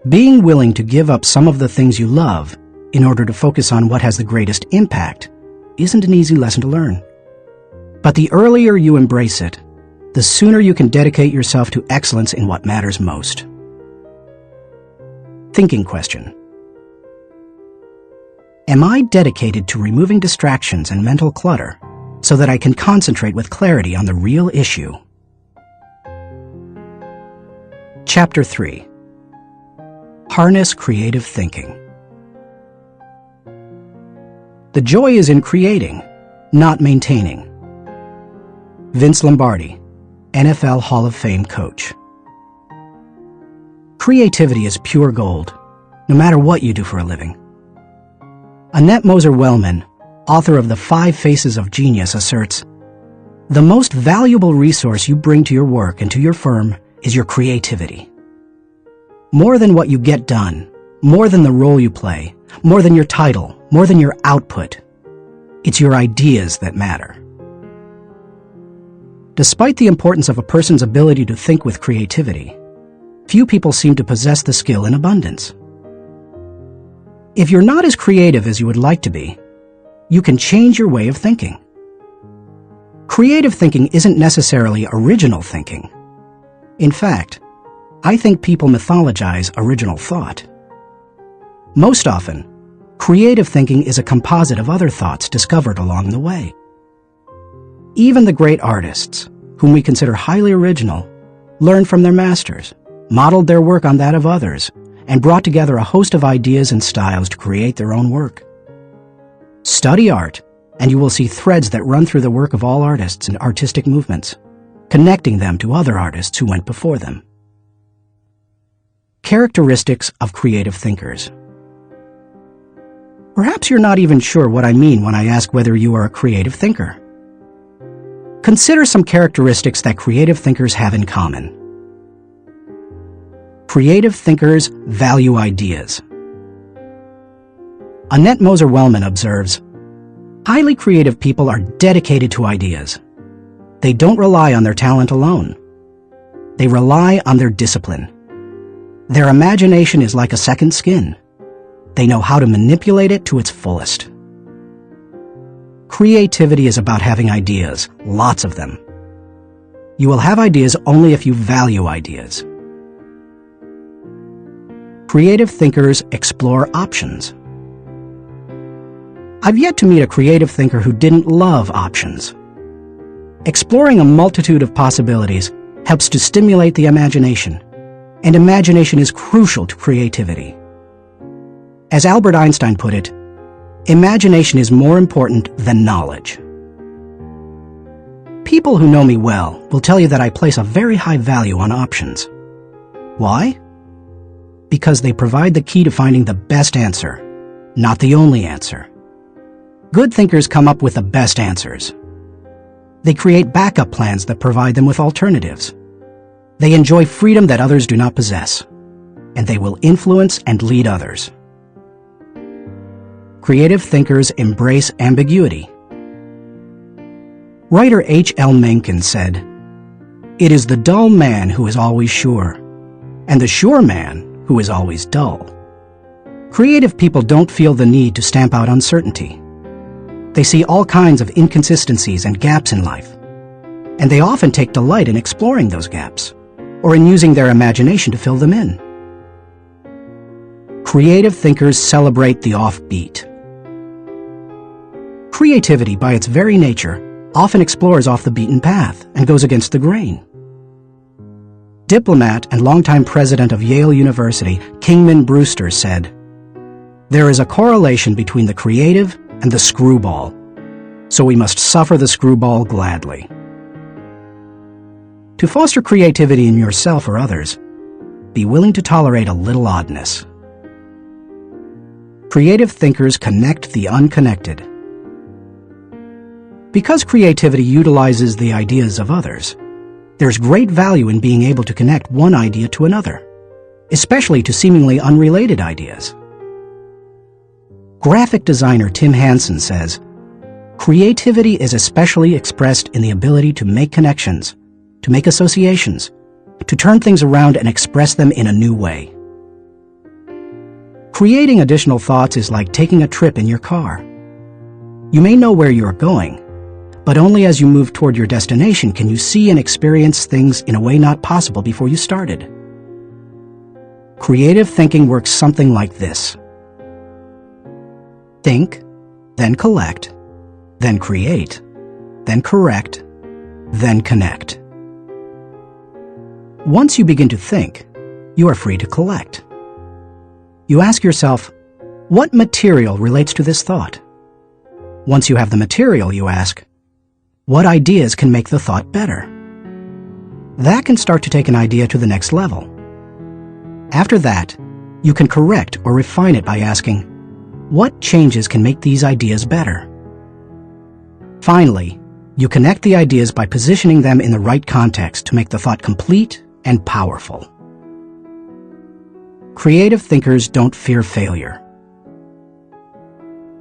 Being willing to give up some of the things you love in order to focus on what has the greatest impact isn't an easy lesson to learn. But the earlier you embrace it, the sooner you can dedicate yourself to excellence in what matters most. Thinking question. Am I dedicated to removing distractions and mental clutter so that I can concentrate with clarity on the real issue? Chapter 3. Harness creative thinking. The joy is in creating, not maintaining. Vince Lombardi, NFL Hall of Fame coach. Creativity is pure gold, no matter what you do for a living. Annette Moser-Wellman, author of The 5 Faces of Genius, asserts, "The most valuable resource you bring to your work and to your firm is your creativity. More than what you get done, more than the role you play, more than your title, more than your output, it's your ideas that matter." Despite the importance of a person's ability to think with creativity, few people seem to possess the skill in abundance. If you're not as creative as you would like to be, you can change your way of thinking. Creative thinking isn't necessarily original thinking. In fact, I think people mythologize original thought. Most often, creative thinking is a composite of other thoughts discovered along the way. Even the great artists, whom we consider highly original, learned from their masters, modeled their work on that of others, and brought together a host of ideas and styles to create their own work. Study art, and you will see threads that run through the work of all artists and artistic movements, connecting them to other artists who went before them. Characteristics of creative thinkers. Perhaps you're not even sure what I mean when I ask whether you are a creative thinker. Consider some characteristics that creative thinkers have in common. Creative thinkers value ideas. Annette Moser-Wellman observes, "Highly creative people are dedicated to ideas. They don't rely on their talent alone. They rely on their discipline. Their imagination is like a second skin. They know how to manipulate it to its fullest." Creativity is about having ideas, lots of them. You will have ideas only if you value ideas. Creative thinkers explore options. I've yet to meet a creative thinker who didn't love options. Exploring a multitude of possibilities helps to stimulate the imagination, and imagination is crucial to creativity. As Albert Einstein put it, imagination is more important than knowledge. People who know me well will tell you that I place a very high value on options. Why? Because they provide the key to finding the best answer, not the only answer. Good thinkers come up with the best answers. They create backup plans that provide them with alternatives. They enjoy freedom that others do not possess, and they will influence and lead others. Creative thinkers embrace ambiguity. Writer H.L. Mencken said, "It is the dull man who is always sure, and the sure man who is always dull." Creative people don't feel the need to stamp out uncertainty. They see all kinds of inconsistencies and gaps in life, and they often take delight in exploring those gaps, or in using their imagination to fill them in. Creative thinkers celebrate the offbeat. Creativity, by its very nature, often explores off the beaten path and goes against the grain. Diplomat and longtime president of Yale University, Kingman Brewster, said, "There is a correlation between the creative and the screwball, so we must suffer the screwball gladly." To foster creativity in yourself or others, be willing to tolerate a little oddness. Creative thinkers connect the unconnected. Because creativity utilizes the ideas of others, there's great value in being able to connect one idea to another, especially to seemingly unrelated ideas. Graphic designer Tim Hansen says, "Creativity is especially expressed in the ability to make connections, to make associations, to turn things around and express them in a new way." Creating additional thoughts is like taking a trip in your car. You may know where you're going, but only as you move toward your destination can you see and experience things in a way not possible before you started. Creative thinking works something like this. Think, then collect, then create, then correct, then connect. Once you begin to think, you are free to collect. You ask yourself, what material relates to this thought? Once you have the material, you ask, what ideas can make the thought better? That can start to take an idea to the next level. After that, you can correct or refine it by asking, what changes can make these ideas better? Finally, you connect the ideas by positioning them in the right context to make the thought complete and powerful. Creative thinkers don't fear failure.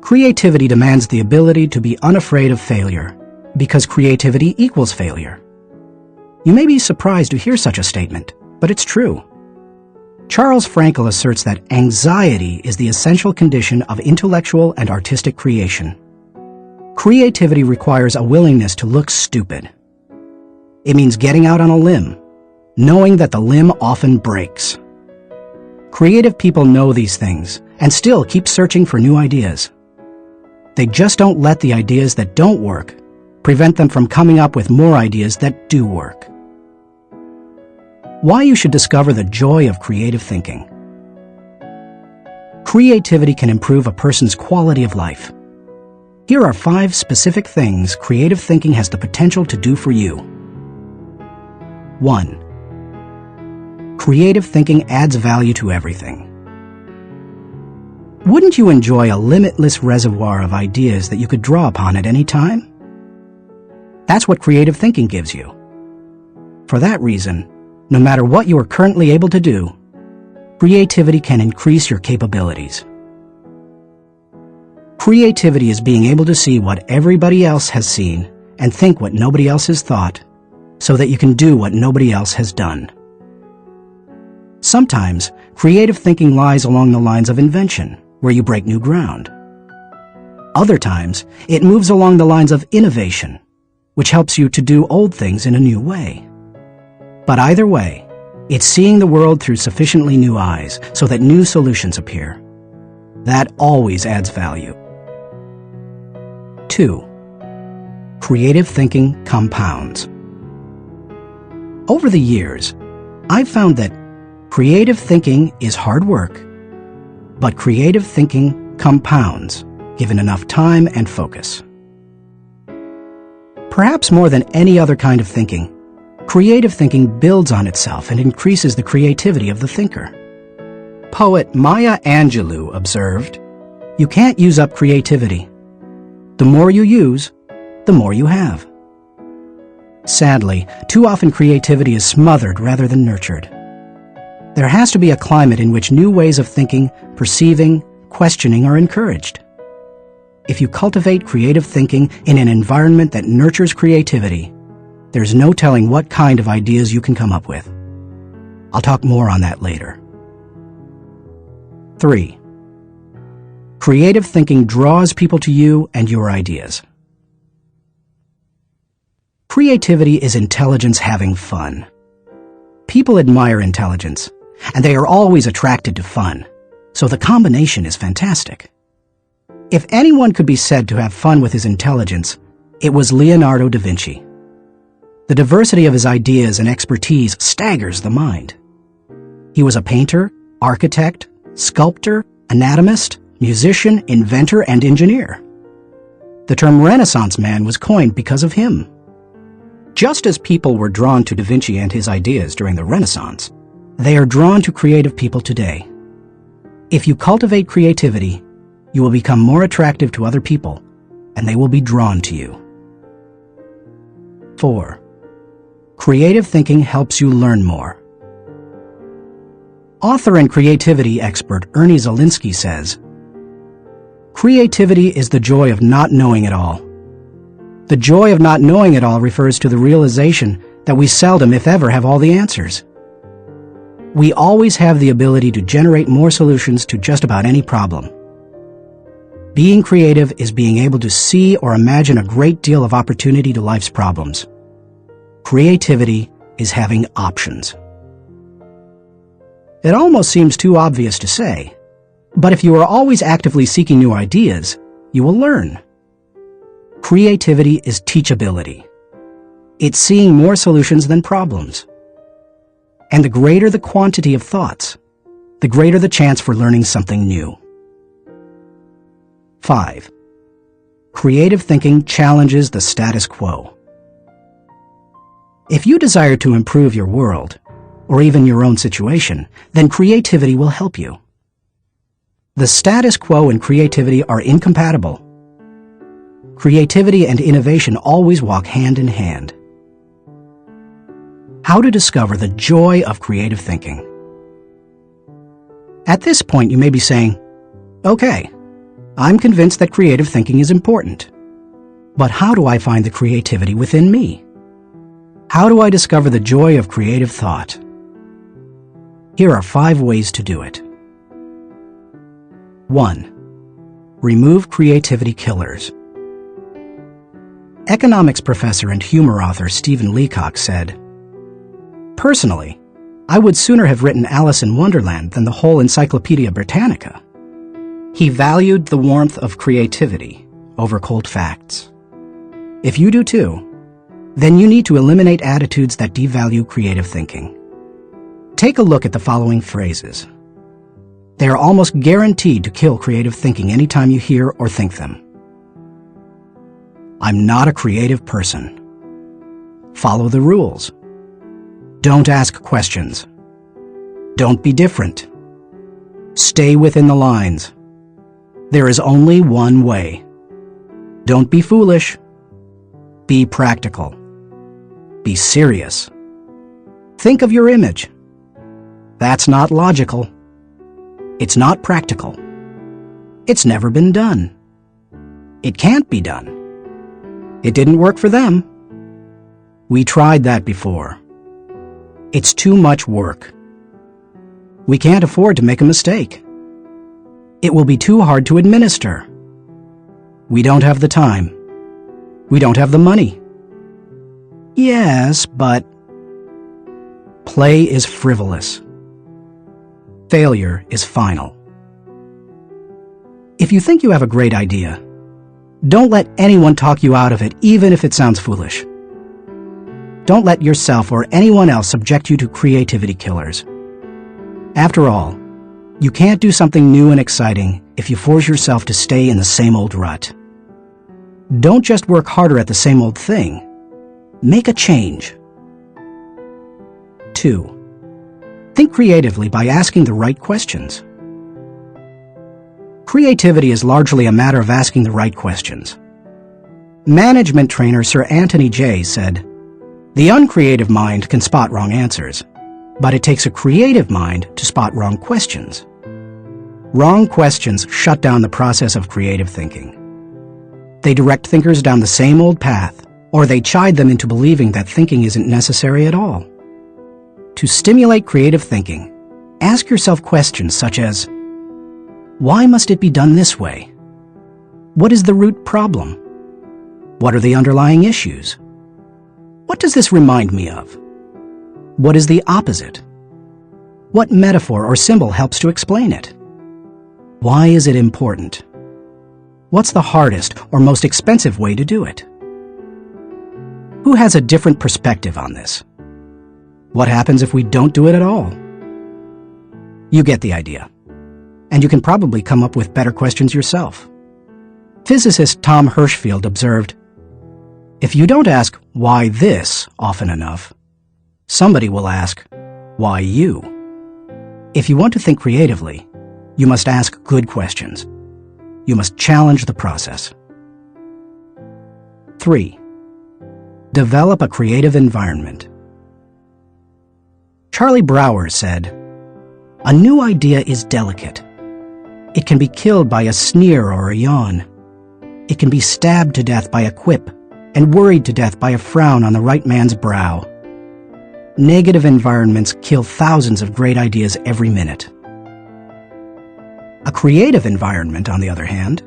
Creativity demands the ability to be unafraid of failure, because creativity equals failure. You may be surprised to hear such a statement, but it's true. Charles Frankel asserts that anxiety is the essential condition of intellectual and artistic creation. Creativity requires a willingness to look stupid. It means getting out on a limb, knowing that the limb often breaks. Creative people know these things and still keep searching for new ideas. They just don't let the ideas that don't work prevent them from coming up with more ideas that do work. Why you should discover the joy of creative thinking. Creativity can improve a person's quality of life. Here are 5 specific things creative thinking has the potential to do for you. 1. Creative thinking adds value to everything. Wouldn't you enjoy a limitless reservoir of ideas that you could draw upon at any time? That's what creative thinking gives you. For that reason, no matter what you are currently able to do, creativity can increase your capabilities. Creativity is being able to see what everybody else has seen and think what nobody else has thought, so that you can do what nobody else has done. Sometimes, creative thinking lies along the lines of invention, where you break new ground. Other times, it moves along the lines of innovation, which helps you to do old things in a new way. But either way, it's seeing the world through sufficiently new eyes so that new solutions appear. That always adds value. 2. Creative thinking compounds. Over the years, I've found that creative thinking is hard work, but creative thinking compounds given enough time and focus. Perhaps more than any other kind of thinking, creative thinking builds on itself and increases the creativity of the thinker. Poet Maya Angelou observed, "You can't use up creativity. The more you use, the more you have." Sadly, too often creativity is smothered rather than nurtured. There has to be a climate in which new ways of thinking, perceiving, questioning are encouraged. If you cultivate creative thinking in an environment that nurtures creativity, there's no telling what kind of ideas you can come up with. I'll talk more on that later. 3. Creative thinking draws people to you and your ideas. Creativity is intelligence having fun. People admire intelligence, and they are always attracted to fun, so the combination is fantastic. If anyone could be said to have fun with his intelligence, it was Leonardo da Vinci. The diversity of his ideas and expertise staggers the mind. He was a painter, architect, sculptor, anatomist, musician, inventor, and engineer. The term Renaissance man was coined because of him. Just as people were drawn to Da Vinci and his ideas during the Renaissance, they are drawn to creative people today. If you cultivate creativity, you will become more attractive to other people, and they will be drawn to you. 4. Creative thinking helps you learn more. Author and creativity expert Ernie Zielinski says, "Creativity is the joy of not knowing it all. The joy of not knowing it all refers to the realization that we seldom, if ever, have all the answers. We always have the ability to generate more solutions to just about any problem. Being creative is being able to see or imagine a great deal of opportunity to life's problems. Creativity is having options." It almost seems too obvious to say, but if you are always actively seeking new ideas, you will learn. Creativity is teachability. It's seeing more solutions than problems. And the greater the quantity of thoughts, the greater the chance for learning something new. 5. Creative thinking challenges the status quo. If you desire to improve your world, or even your own situation, then creativity will help you. The status quo and creativity are incompatible. Creativity and innovation always walk hand in hand. How to discover the joy of creative thinking. At this point, you may be saying, "Okay, I'm convinced that creative thinking is important. But how do I find the creativity within me? How do I discover the joy of creative thought?" Here are 5 ways to do it. 1. Remove creativity killers. Economics professor and humor author Stephen Leacock said, "Personally, I would sooner have written Alice in Wonderland than the whole Encyclopedia Britannica." He valued the warmth of creativity over cold facts. If you do too, then you need to eliminate attitudes that devalue creative thinking. Take a look at the following phrases. They are almost guaranteed to kill creative thinking anytime you hear or think them. "I'm not a creative person." "Follow the rules." "Don't ask questions." "Don't be different." "Stay within the lines." "There is only one way." "Don't be foolish." "Be practical." "Be serious." "Think of your image." "That's not logical." "It's not practical." "It's never been done." "It can't be done." "It didn't work for them." "We tried that before." "It's too much work." "We can't afford to make a mistake." "It will be too hard to administer." "We don't have the time." "We don't have the money." "Yes, but..." Play is frivolous. Failure is final. If you think you have a great idea, don't let anyone talk you out of it, even if it sounds foolish. Don't let yourself or anyone else subject you to creativity killers. After all, you can't do something new and exciting if you force yourself to stay in the same old rut. Don't just work harder at the same old thing. Make a change. 2. Think creatively by asking the right questions. Creativity is largely a matter of asking the right questions. Management trainer Sir Anthony Jay said, "The uncreative mind can spot wrong answers, but it takes a creative mind to spot wrong questions." Wrong questions shut down the process of creative thinking. They direct thinkers down the same old path, or they chide them into believing that thinking isn't necessary at all. To stimulate creative thinking, ask yourself questions such as, why must it be done this way? What is the root problem? What are the underlying issues? What does this remind me of? What is the opposite? What metaphor or symbol helps to explain it? Why is it important? What's the hardest or most expensive way to do it? Who has a different perspective on this? What happens if we don't do it at all? You get the idea. And you can probably come up with better questions yourself. Physicist Tom Hirschfeld observed, "If you don't ask why this often enough, somebody will ask, why you?" If you want to think creatively, you must ask good questions. You must challenge the process. 3. Develop a creative environment. Charlie Brower said, "A new idea is delicate. It can be killed by a sneer or a yawn. It can be stabbed to death by a quip and worried to death by a frown on the right man's brow. Negative environments kill thousands of great ideas every minute." A creative environment, on the other hand,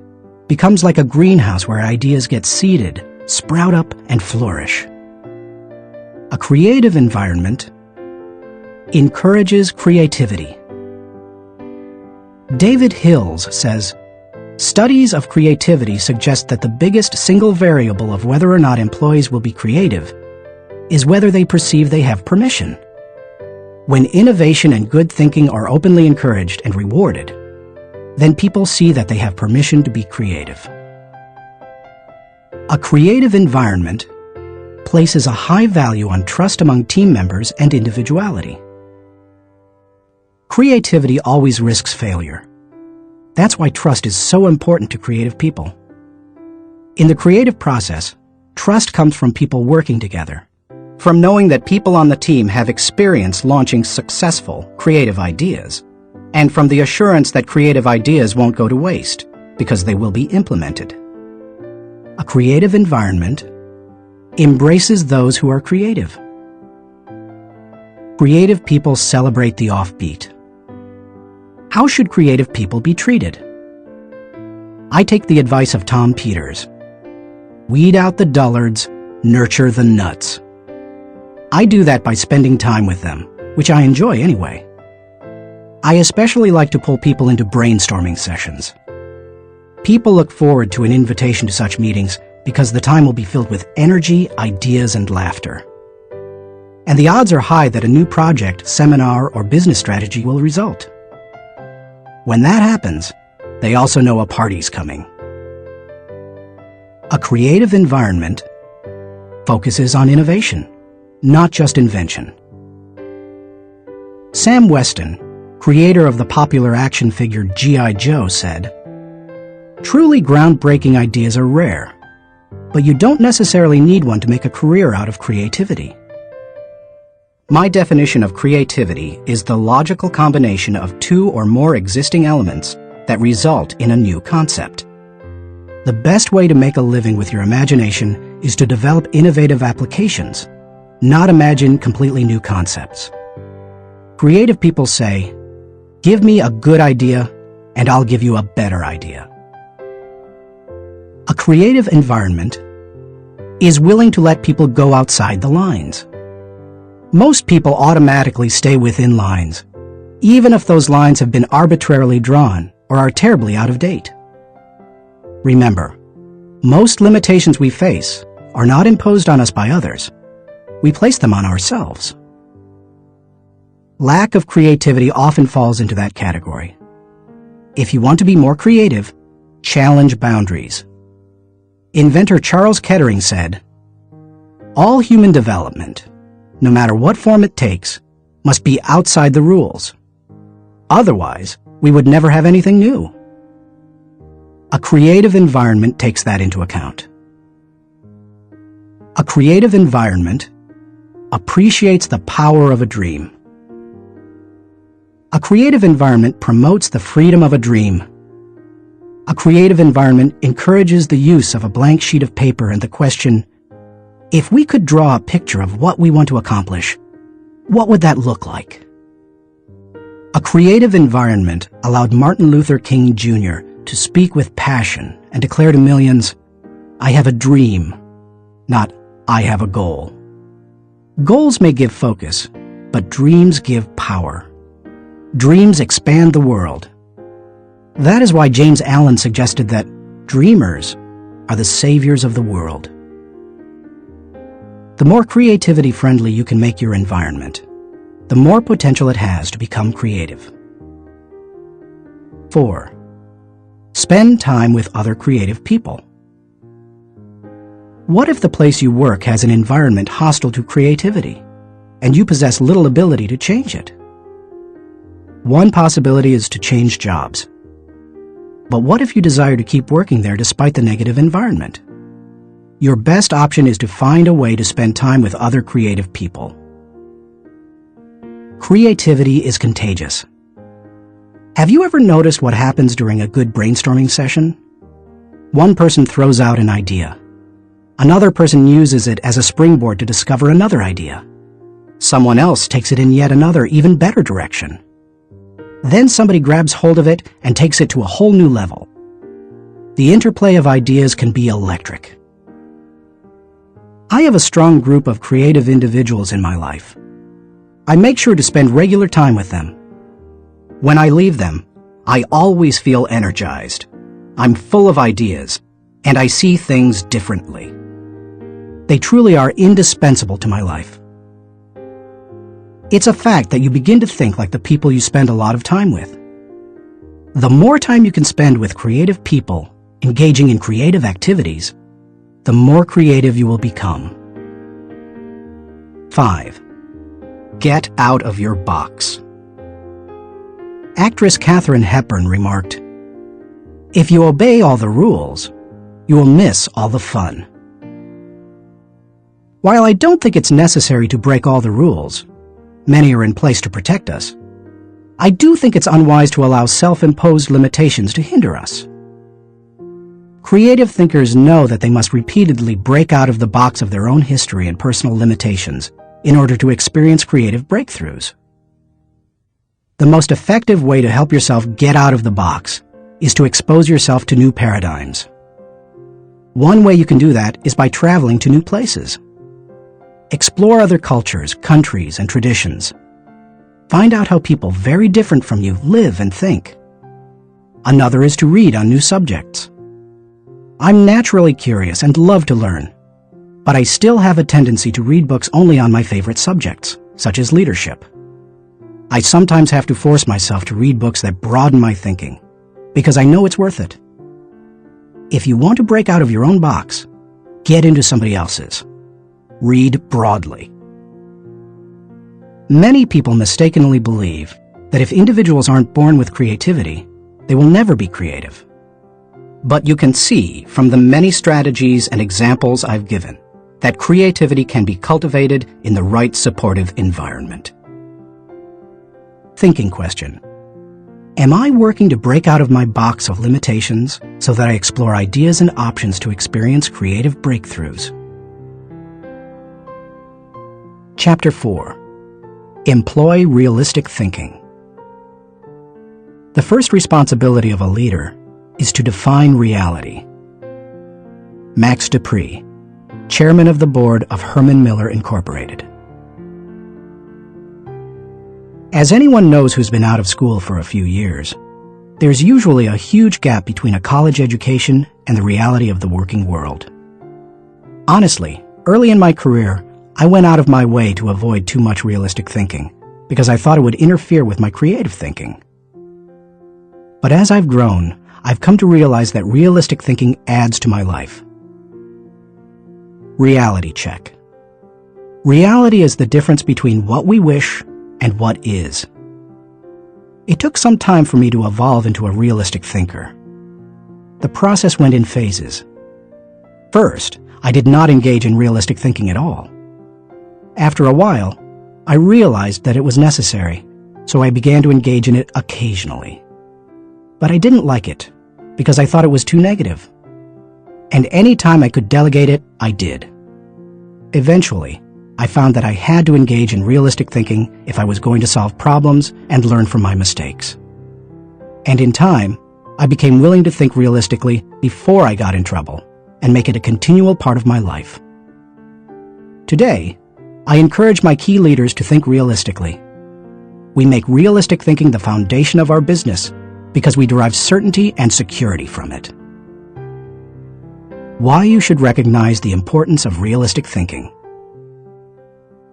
becomes like a greenhouse where ideas get seeded, sprout up, and flourish. A creative environment encourages creativity. David Hills says, "Studies of creativity suggest that the biggest single variable of whether or not employees will be creative is whether they perceive they have permission. When innovation and good thinking are openly encouraged and rewarded, then people see that they have permission to be creative." A creative environment places a high value on trust among team members and individuality. Creativity always risks failure. That's why trust is so important to creative people. In the creative process, trust comes from people working together, from knowing that people on the team have experience launching successful, creative ideas, and from the assurance that creative ideas won't go to waste because they will be implemented. A creative environment embraces those who are creative. Creative people celebrate the offbeat. How should creative people be treated? I take the advice of Tom Peters. Weed out the dullards, nurture the nuts. I do that by spending time with them, which I enjoy anyway. I especially like to pull people into brainstorming sessions. People look forward to an invitation to such meetings because the time will be filled with energy, ideas, and laughter. And the odds are high that a new project, seminar, or business strategy will result. When that happens, they also know a party's coming. A creative environment focuses on innovation, not just invention. Sam Weston, creator of the popular action figure G.I. Joe, said, "Truly groundbreaking ideas are rare, but you don't necessarily need one to make a career out of creativity." My definition of creativity is the logical combination of two or more existing elements that result in a new concept. The best way to make a living with your imagination is to develop innovative applications, not imagine completely new concepts. Creative people say, "Give me a good idea, and I'll give you a better idea." A creative environment is willing to let people go outside the lines. Most people automatically stay within lines, even if those lines have been arbitrarily drawn or are terribly out of date. Remember, most limitations we face are not imposed on us by others. We place them on ourselves. Lack of creativity often falls into that category. If you want to be more creative, challenge boundaries. Inventor Charles Kettering said, "All human development, no matter what form it takes, must be outside the rules. Otherwise, we would never have anything new." A creative environment takes that into account. A creative environment appreciates the power of a dream. A creative environment promotes the freedom of a dream. A creative environment encourages the use of a blank sheet of paper and the question, if we could draw a picture of what we want to accomplish, what would that look like? A creative environment allowed Martin Luther King Jr. to speak with passion and declare to millions, "I have a dream," not "I have a goal." Goals may give focus, but dreams give power. Dreams expand the world. That is why James Allen suggested that dreamers are the saviors of the world. The more creativity-friendly you can make your environment, the more potential it has to become creative. 4. Spend time with other creative people. What if the place you work has an environment hostile to creativity, and you possess little ability to change it? One possibility is to change jobs. But what if you desire to keep working there despite the negative environment? Your best option is to find a way to spend time with other creative people. Creativity is contagious. Have you ever noticed what happens during a good brainstorming session? One person throws out an idea. Another person uses it as a springboard to discover another idea. Someone else takes it in yet another, even better direction. Then somebody grabs hold of it and takes it to a whole new level. The interplay of ideas can be electric. I have a strong group of creative individuals in my life. I make sure to spend regular time with them. When I leave them, I always feel energized. I'm full of ideas, and I see things differently. They truly are indispensable to my life. It's a fact that you begin to think like the people you spend a lot of time with. The more time you can spend with creative people, engaging in creative activities, the more creative you will become. 5. Get out of your box. Actress Katharine Hepburn remarked, "If you obey all the rules, you will miss all the fun." While I don't think it's necessary to break all the rules, many are in place to protect us, I do think it's unwise to allow self-imposed limitations to hinder us. Creative thinkers know that they must repeatedly break out of the box of their own history and personal limitations in order to experience creative breakthroughs. The most effective way to help yourself get out of the box is to expose yourself to new paradigms. One way you can do that is by traveling to new places. Explore other cultures, countries, and traditions. Find out how people very different from you live and think. Another is to read on new subjects. I'm naturally curious and love to learn, but I still have a tendency to read books only on my favorite subjects, such as leadership. I sometimes have to force myself to read books that broaden my thinking, because I know it's worth it. If you want to break out of your own box, get into somebody else's. Read broadly. Many people mistakenly believe that if individuals aren't born with creativity, they will never be creative. But you can see from the many strategies and examples I've given that creativity can be cultivated in the right supportive environment. Thinking question. Am I working to break out of my box of limitations so that I explore ideas and options to experience creative breakthroughs? Chapter 4. Employ realistic thinking. The first responsibility of a leader is to define reality. Max Dupree, Chairman of the Board of Herman Miller Incorporated. As anyone knows who's been out of school for a few years, there's usually a huge gap between a college education and the reality of the working world. Honestly, early in my career, I went out of my way to avoid too much realistic thinking because I thought it would interfere with my creative thinking. But as I've grown, I've come to realize that realistic thinking adds to my life. Reality check. Reality is the difference between what we wish and what is. It took some time for me to evolve into a realistic thinker. The process went in phases. First, I did not engage in realistic thinking at all. After a while, I realized that it was necessary, so I began to engage in it occasionally. But I didn't like it, because I thought it was too negative. And any time I could delegate it, I did. Eventually, I found that I had to engage in realistic thinking if I was going to solve problems and learn from my mistakes. And in time, I became willing to think realistically before I got in trouble and make it a continual part of my life. Today, I encourage my key leaders to think realistically. We make realistic thinking the foundation of our business because we derive certainty and security from it. Why you should recognize the importance of realistic thinking.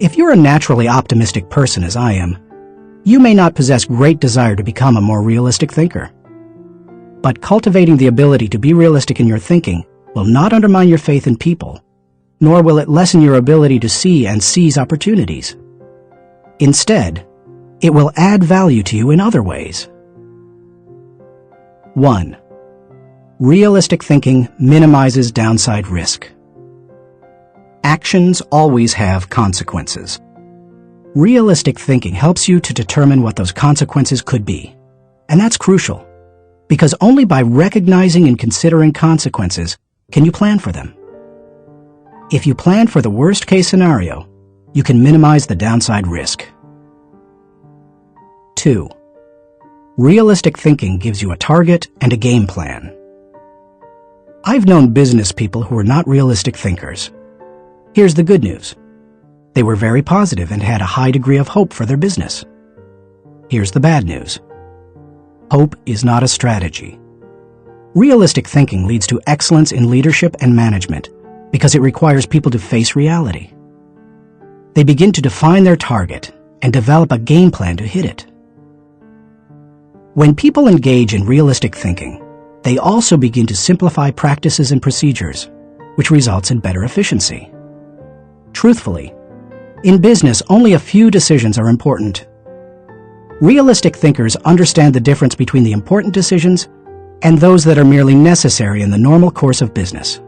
If you're a naturally optimistic person as I am, you may not possess great desire to become a more realistic thinker. But cultivating the ability to be realistic in your thinking will not undermine your faith in people, nor will it lessen your ability to see and seize opportunities. Instead, it will add value to you in other ways. 1. Realistic thinking minimizes downside risk. Actions always have consequences. Realistic thinking helps you to determine what those consequences could be. And that's crucial, because only by recognizing and considering consequences can you plan for them. If you plan for the worst-case scenario, you can minimize the downside risk. 2. Realistic thinking gives you a target and a game plan. I've known business people who are not realistic thinkers. Here's the good news. They were very positive and had a high degree of hope for their business. Here's the bad news. Hope is not a strategy. Realistic thinking leads to excellence in leadership and management because it requires people to face reality. They begin to define their target and develop a game plan to hit it. When people engage in realistic thinking, they also begin to simplify practices and procedures, which results in better efficiency. Truthfully, in business, only a few decisions are important. Realistic thinkers understand the difference between the important decisions and those that are merely necessary in the normal course of business.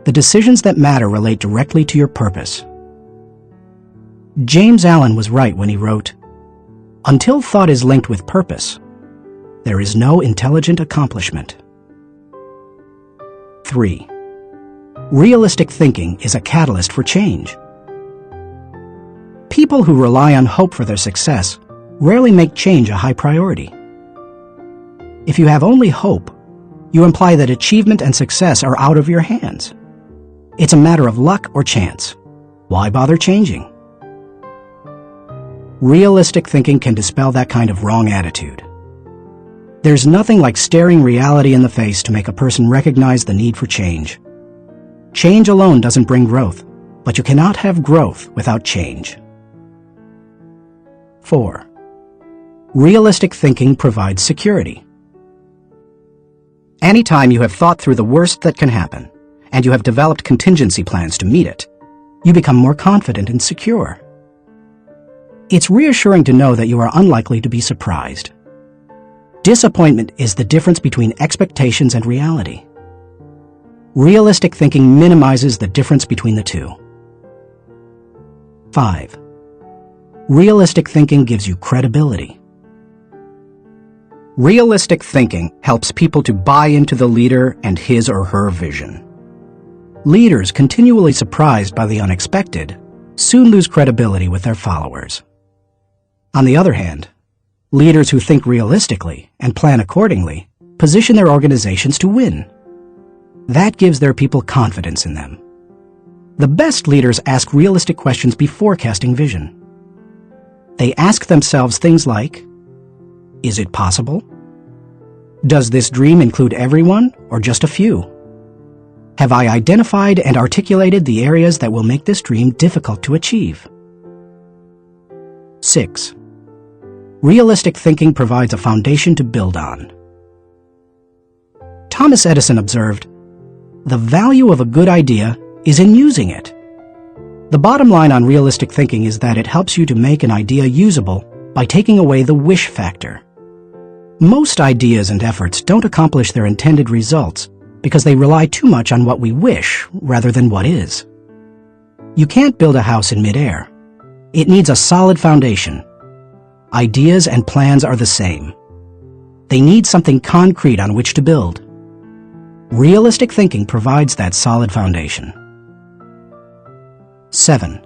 The decisions that matter relate directly to your purpose. James Allen was right when he wrote, "Until thought is linked with purpose, there is no intelligent accomplishment." 3. Realistic thinking is a catalyst for change. People who rely on hope for their success rarely make change a high priority. If you have only hope, you imply that achievement and success are out of your hands. It's a matter of luck or chance. Why bother changing? Realistic thinking can dispel that kind of wrong attitude. There's nothing like staring reality in the face to make a person recognize the need for change. Change alone doesn't bring growth, but you cannot have growth without change. 4. Realistic thinking provides security. Anytime you have thought through the worst that can happen, and you have developed contingency plans to meet it, you become more confident and secure. It's reassuring to know that you are unlikely to be surprised. Disappointment is the difference between expectations and reality. Realistic thinking minimizes the difference between the two. 5. Realistic thinking gives you credibility. Realistic thinking helps people to buy into the leader and his or her vision. Leaders continually surprised by the unexpected soon lose credibility with their followers. On the other hand, leaders who think realistically and plan accordingly position their organizations to win. That gives their people confidence in them. The best leaders ask realistic questions before casting vision. They ask themselves things like, is it possible? Does this dream include everyone or just a few? Have I identified and articulated the areas that will make this dream difficult to achieve? 6. Realistic thinking provides a foundation to build on. Thomas Edison observed, "The value of a good idea is in using it." The bottom line on realistic thinking is that it helps you to make an idea usable by taking away the wish factor. Most ideas and efforts don't accomplish their intended results because they rely too much on what we wish rather than what is. You can't build a house in midair. It needs a solid foundation. Ideas and plans are the same. They need something concrete on which to build. Realistic thinking provides that solid foundation. 7.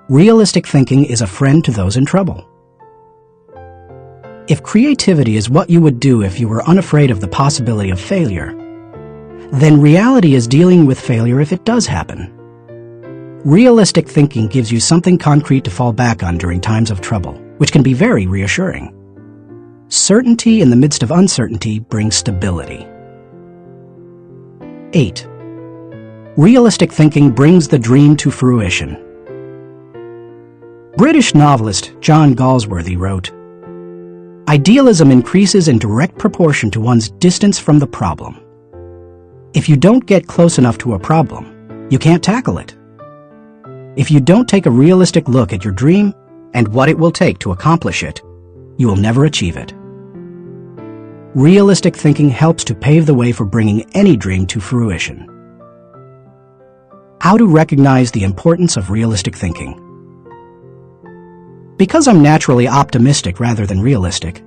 Realistic thinking is a friend to those in trouble. If creativity is what you would do if you were unafraid of the possibility of failure, then reality is dealing with failure if it does happen. Realistic thinking gives you something concrete to fall back on during times of trouble, which can be very reassuring. Certainty in the midst of uncertainty brings stability. 8. Realistic thinking brings the dream to fruition. British novelist John Galsworthy wrote, "Idealism increases in direct proportion to one's distance from the problem. If you don't get close enough to a problem, you can't tackle it. If you don't take a realistic look at your dream and what it will take to accomplish it, you will never achieve it." Realistic thinking helps to pave the way for bringing any dream to fruition. How to recognize the importance of realistic thinking. Because I'm naturally optimistic rather than realistic,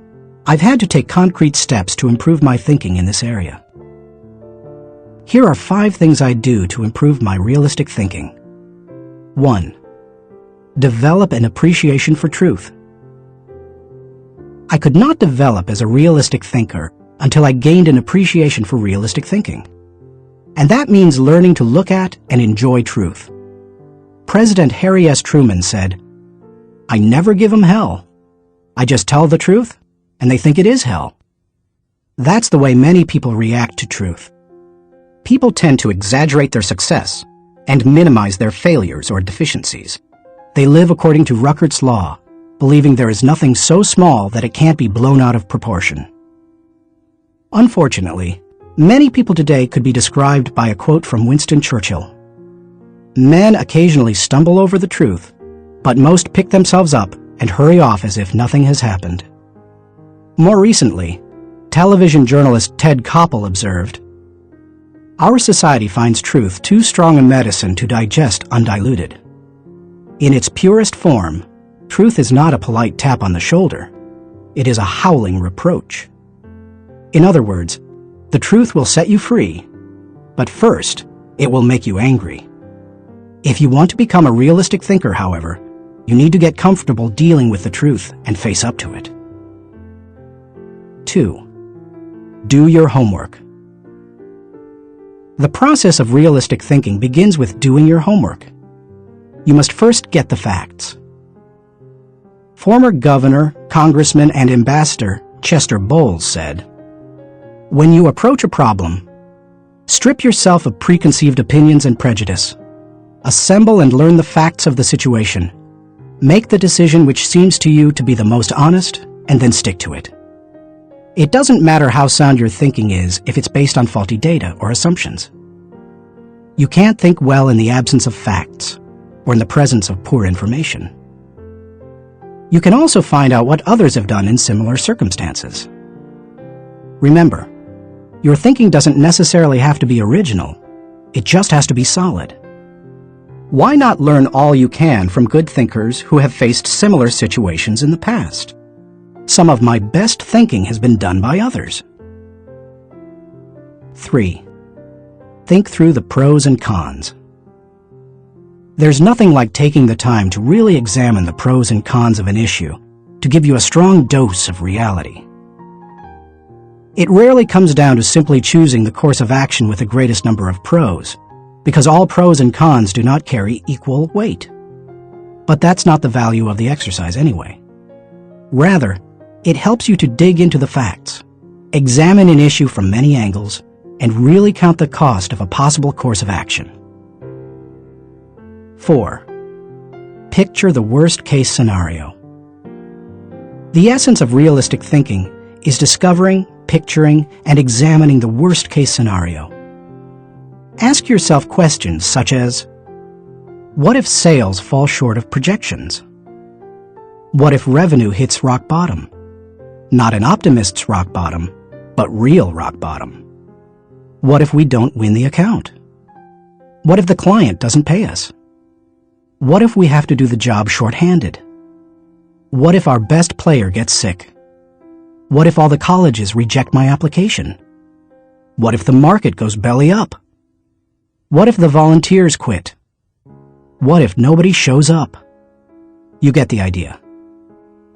I've had to take concrete steps to improve my thinking in this area. Here are 5 things I do to improve my realistic thinking. 1. Develop an appreciation for truth. I could not develop as a realistic thinker until I gained an appreciation for realistic thinking. And that means learning to look at and enjoy truth. President Harry S. Truman said, "I never give them hell. I just tell the truth, and they think it is hell." That's the way many people react to truth. People tend to exaggerate their success and minimize their failures or deficiencies. They live according to Ruckert's law, believing there is nothing so small that it can't be blown out of proportion. Unfortunately, many people today could be described by a quote from Winston Churchill. "Men occasionally stumble over the truth, but most pick themselves up and hurry off as if nothing has happened." More recently, television journalist Ted Koppel observed, "Our society finds truth too strong a medicine to digest undiluted. In its purest form, truth is not a polite tap on the shoulder. It is a howling reproach." In other words, the truth will set you free, but first, it will make you angry. If you want to become a realistic thinker, however, you need to get comfortable dealing with the truth and face up to it. 2. Do your homework. The process of realistic thinking begins with doing your homework. You must first get the facts. Former governor, congressman, and ambassador Chester Bowles said, "When you approach a problem, strip yourself of preconceived opinions and prejudice. Assemble and learn the facts of the situation. Make the decision which seems to you to be the most honest, and then stick to it." It doesn't matter how sound your thinking is if it's based on faulty data or assumptions. You can't think well in the absence of facts or in the presence of poor information. You can also find out what others have done in similar circumstances. Remember, your thinking doesn't necessarily have to be original. It just has to be solid. Why not learn all you can from good thinkers who have faced similar situations in the past? Some of my best thinking has been done by others. 3. Think through the pros and cons. There's nothing like taking the time to really examine the pros and cons of an issue to give you a strong dose of reality. It rarely comes down to simply choosing the course of action with the greatest number of pros, because all pros and cons do not carry equal weight. But that's not the value of the exercise anyway. Rather, it helps you to dig into the facts, examine an issue from many angles, and really count the cost of a possible course of action. 4. Picture the worst-case scenario. The essence of realistic thinking is discovering, picturing, and examining the worst-case scenario. Ask yourself questions such as, what if sales fall short of projections? What if revenue hits rock bottom? Not an optimist's rock bottom, but real rock bottom. What if we don't win the account? What if the client doesn't pay us? What if we have to do the job shorthanded? What if our best player gets sick? What if all the colleges reject my application? What if the market goes belly up? What if the volunteers quit? What if nobody shows up? You get the idea.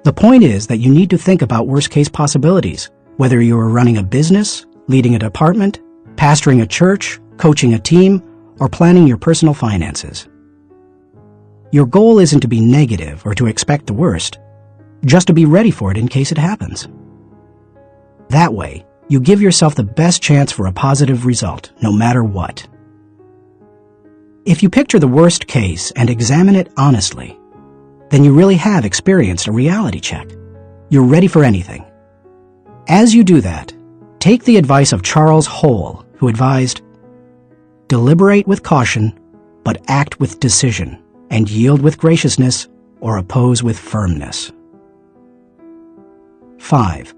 The point is that you need to think about worst-case possibilities, whether you are running a business, leading a department, pastoring a church, coaching a team, or planning your personal finances. Your goal isn't to be negative or to expect the worst, just to be ready for it in case it happens. That way, you give yourself the best chance for a positive result, no matter what. If you picture the worst case and examine it honestly, then you really have experienced a reality check. You're ready for anything. As you do that, take the advice of Charles Hole, who advised, "Deliberate with caution, but act with decision, and yield with graciousness, or oppose with firmness." 5.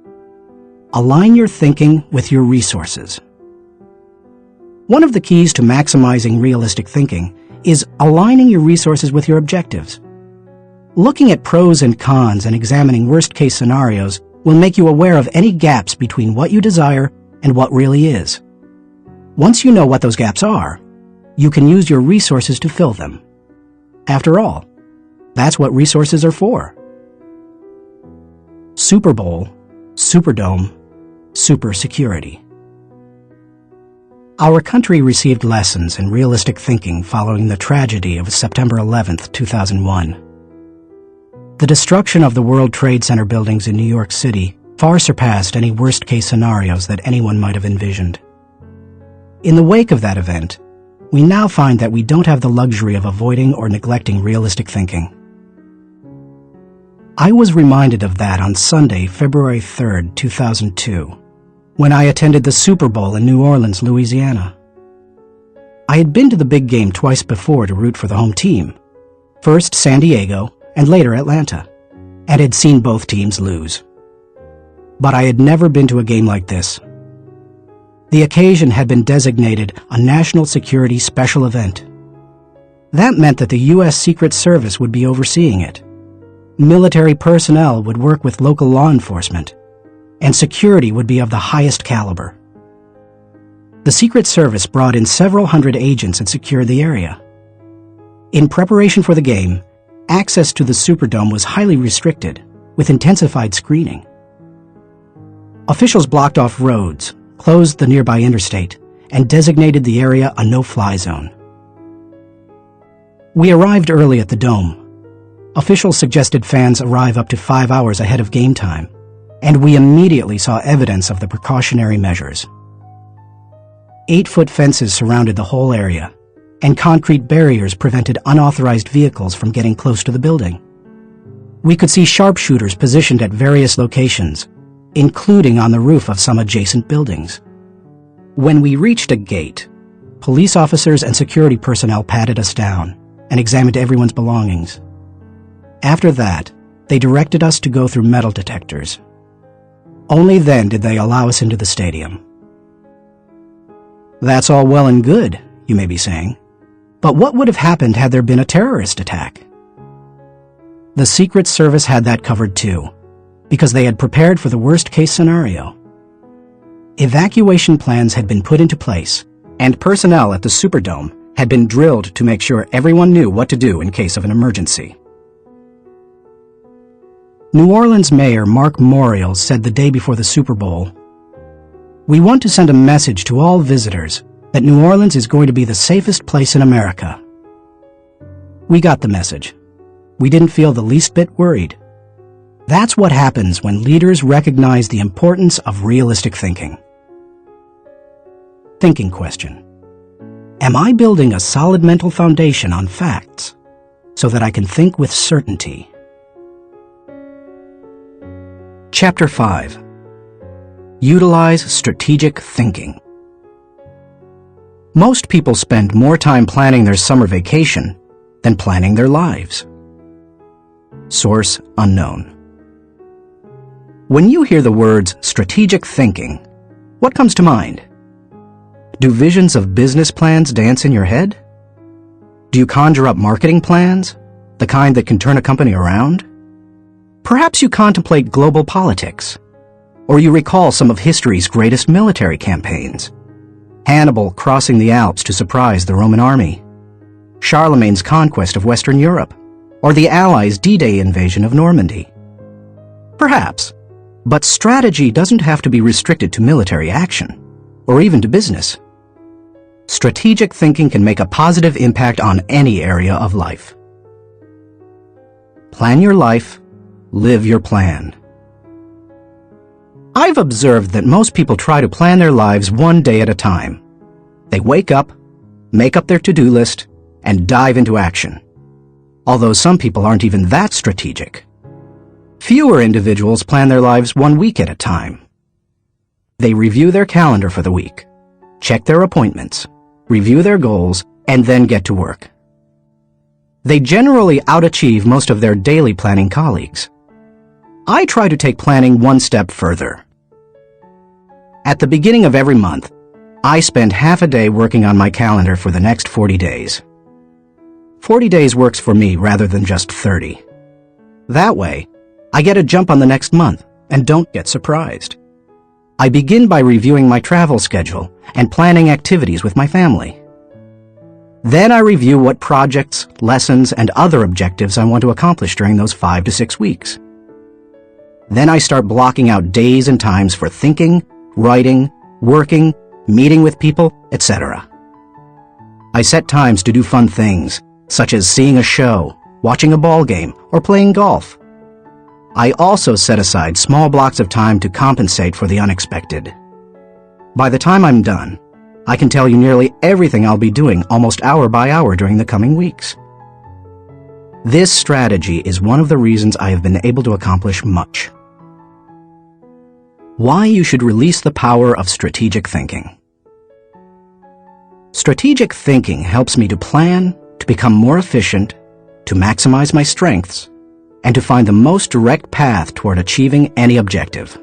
Align your thinking with your resources. One of the keys to maximizing realistic thinking is aligning your resources with your objectives. Looking at pros and cons and examining worst-case scenarios will make you aware of any gaps between what you desire and what really is. Once you know what those gaps are, you can use your resources to fill them. After all, that's what resources are for. Super Bowl, Superdome, Super Security. Our country received lessons in realistic thinking following the tragedy of September 11, 2001. The destruction of the World Trade Center buildings in New York City far surpassed any worst-case scenarios that anyone might have envisioned. In the wake of that event, we now find that we don't have the luxury of avoiding or neglecting realistic thinking. I was reminded of that on Sunday, February 3, 2002, when I attended the Super Bowl in New Orleans, Louisiana. I had been to the big game twice before to root for the home team, first San Diego and later Atlanta, and had seen both teams lose. But I had never been to a game like this. The occasion had been designated a national security special event. That meant that the U.S. Secret Service would be overseeing it. Military personnel would work with local law enforcement, and security would be of the highest caliber. The Secret Service brought in several hundred agents and secured the area. In preparation for the game, access to the Superdome was highly restricted, with intensified screening. Officials blocked off roads, closed the nearby interstate, and designated the area a no-fly zone. We arrived early at the Dome. Officials suggested fans arrive up to 5 hours ahead of game time, and we immediately saw evidence of the precautionary measures. 8-foot fences surrounded the whole area, and concrete barriers prevented unauthorized vehicles from getting close to the building. We could see sharpshooters positioned at various locations, including on the roof of some adjacent buildings. When we reached a gate, police officers and security personnel patted us down and examined everyone's belongings. After that, they directed us to go through metal detectors. Only then did they allow us into the stadium. That's all well and good, you may be saying. But what would have happened had there been a terrorist attack? The Secret Service had that covered too, because they had prepared for the worst-case scenario. Evacuation plans had been put into place, and personnel at the Superdome had been drilled to make sure everyone knew what to do in case of an emergency. New Orleans Mayor Mark Morial said the day before the Super Bowl, "We want to send a message to all visitors that New Orleans is going to be the safest place in America." We got the message, we didn't feel the least bit worried. That's what happens when leaders recognize the importance of realistic thinking. Thinking question. Am I building a solid mental foundation on facts so that I can think with certainty? Chapter 5. Utilize strategic thinking. Most people spend more time planning their summer vacation than planning their lives. Source unknown. When you hear the words strategic thinking, what comes to mind? Do visions of business plans dance in your head? Do you conjure up marketing plans, the kind that can turn a company around? Perhaps you contemplate global politics, or you recall some of history's greatest military campaigns. Hannibal crossing the Alps to surprise the Roman army, Charlemagne's conquest of Western Europe, or the Allies' D-Day invasion of Normandy. Perhaps, but strategy doesn't have to be restricted to military action, or even to business. Strategic thinking can make a positive impact on any area of life. Plan your life, live your plan. I've observed that most people try to plan their lives one day at a time. They wake up, make up their to-do list, and dive into action. Although some people aren't even that strategic. Fewer individuals plan their lives 1 week at a time. They review their calendar for the week, check their appointments, review their goals, and then get to work. They generally outachieve most of their daily planning colleagues. I try to take planning one step further. At the beginning of every month, I spend half a day working on my calendar for the next 40 days. 40 days works for me rather than just 30. That way, I get a jump on the next month and don't get surprised. I begin by reviewing my travel schedule and planning activities with my family. Then I review what projects, lessons, and other objectives I want to accomplish during those 5 to 6 weeks. Then I start blocking out days and times for thinking, writing, working, meeting with people, etc. I set times to do fun things, such as seeing a show, watching a ball game, or playing golf. I also set aside small blocks of time to compensate for the unexpected. By the time I'm done, I can tell you nearly everything I'll be doing almost hour by hour during the coming weeks. This strategy is one of the reasons I have been able to accomplish much. Why you should release the power of strategic thinking. Strategic thinking helps me to plan, to become more efficient, to maximize my strengths, and to find the most direct path toward achieving any objective.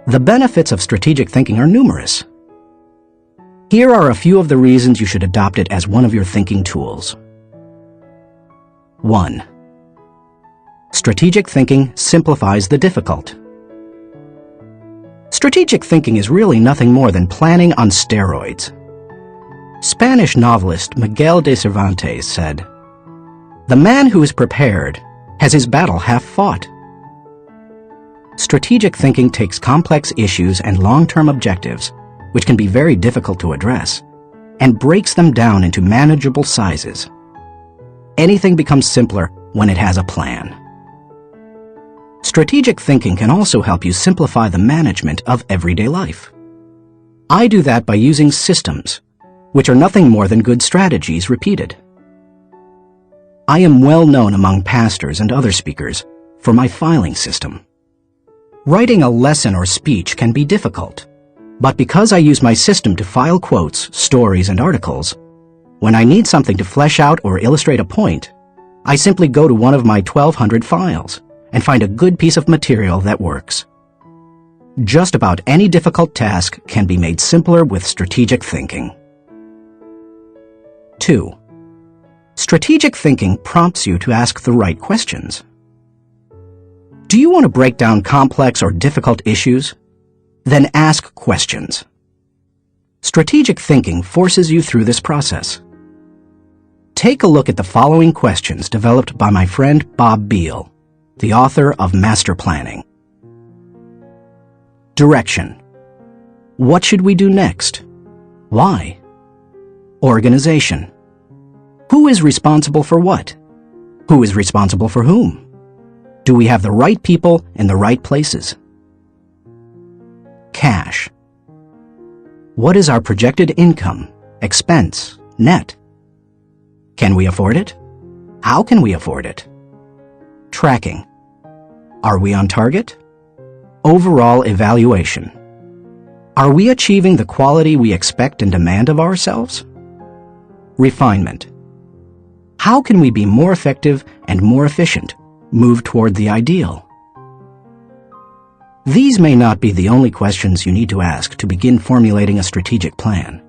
The benefits of strategic thinking are numerous. Here are a few of the reasons you should adopt it as one of your thinking tools. 1. Strategic thinking simplifies the difficult. Strategic thinking is really nothing more than planning on steroids. Spanish novelist Miguel de Cervantes said, "The man who is prepared has his battle half fought." Strategic thinking takes complex issues and long-term objectives, which can be very difficult to address, and breaks them down into manageable sizes. Anything becomes simpler when it has a plan. Strategic thinking can also help you simplify the management of everyday life. I do that by using systems, which are nothing more than good strategies repeated. I am well known among pastors and other speakers for my filing system. Writing a lesson or speech can be difficult, but because I use my system to file quotes, stories, and articles, when I need something to flesh out or illustrate a point, I simply go to one of my 1,200 files and find a good piece of material that works. Just about any difficult task can be made simpler with strategic thinking. 2. Strategic thinking prompts you to ask the right questions. Do you want to break down complex or difficult issues? Then ask questions. Strategic thinking forces you through this process. Take a look at the following questions developed by my friend Bob Beal, the author of Master Planning. Direction. What should we do next? Why? Organization. Who is responsible for what? Who is responsible for whom? Do we have the right people in the right places? Cash. What is our projected income, expense, net? Can we afford it? How can we afford it? Tracking. Are we on target? Overall evaluation. Are we achieving the quality we expect and demand of ourselves? Refinement. How can we be more effective and more efficient, move toward the ideal? These may not be the only questions you need to ask to begin formulating a strategic plan,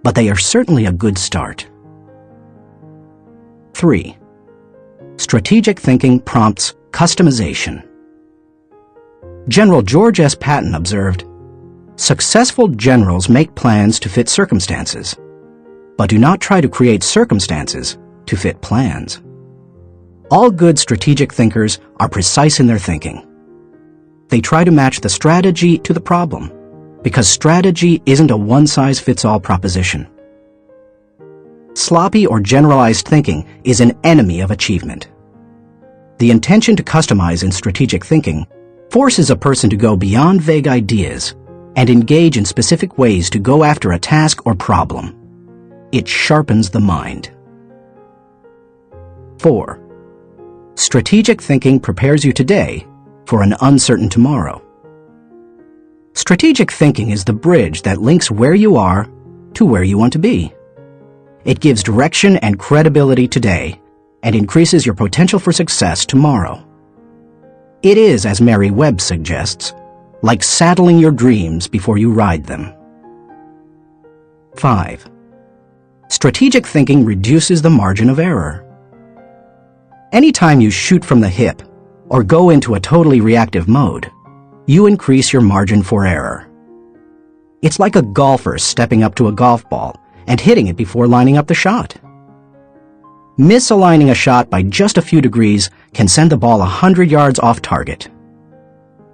but they are certainly a good start. 3. Strategic thinking prompts customization. General George S. Patton observed, "Successful generals make plans to fit circumstances, but do not try to create circumstances to fit plans." All good strategic thinkers are precise in their thinking. They try to match the strategy to the problem, because strategy isn't a one-size-fits-all proposition. Sloppy or generalized thinking is an enemy of achievement. The intention to customize in strategic thinking forces a person to go beyond vague ideas and engage in specific ways to go after a task or problem. It sharpens the mind. 4. Strategic thinking prepares you today for an uncertain tomorrow. Strategic thinking is the bridge that links where you are to where you want to be. It gives direction and credibility today and increases your potential for success tomorrow. It is, as Mary Webb suggests, like saddling your dreams before you ride them. 5. Strategic thinking reduces the margin of error. Anytime you shoot from the hip or go into a totally reactive mode, you increase your margin for error. It's like a golfer stepping up to a golf ball and hitting it before lining up the shot. Misaligning a shot by just a few degrees can send the ball 100 yards off target.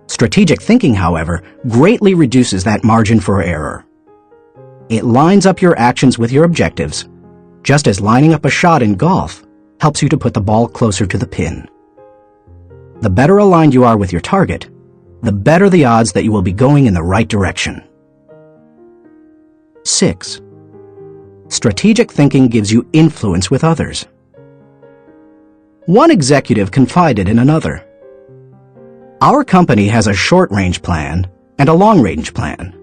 Strategic thinking, however, greatly reduces that margin for error. It lines up your actions with your objectives, just as lining up a shot in golf helps you to put the ball closer to the pin. The better aligned you are with your target, the better the odds that you will be going in the right direction. 6. Strategic thinking gives you influence with others. One executive confided in another, "Our company has a short-range plan and a long-range plan.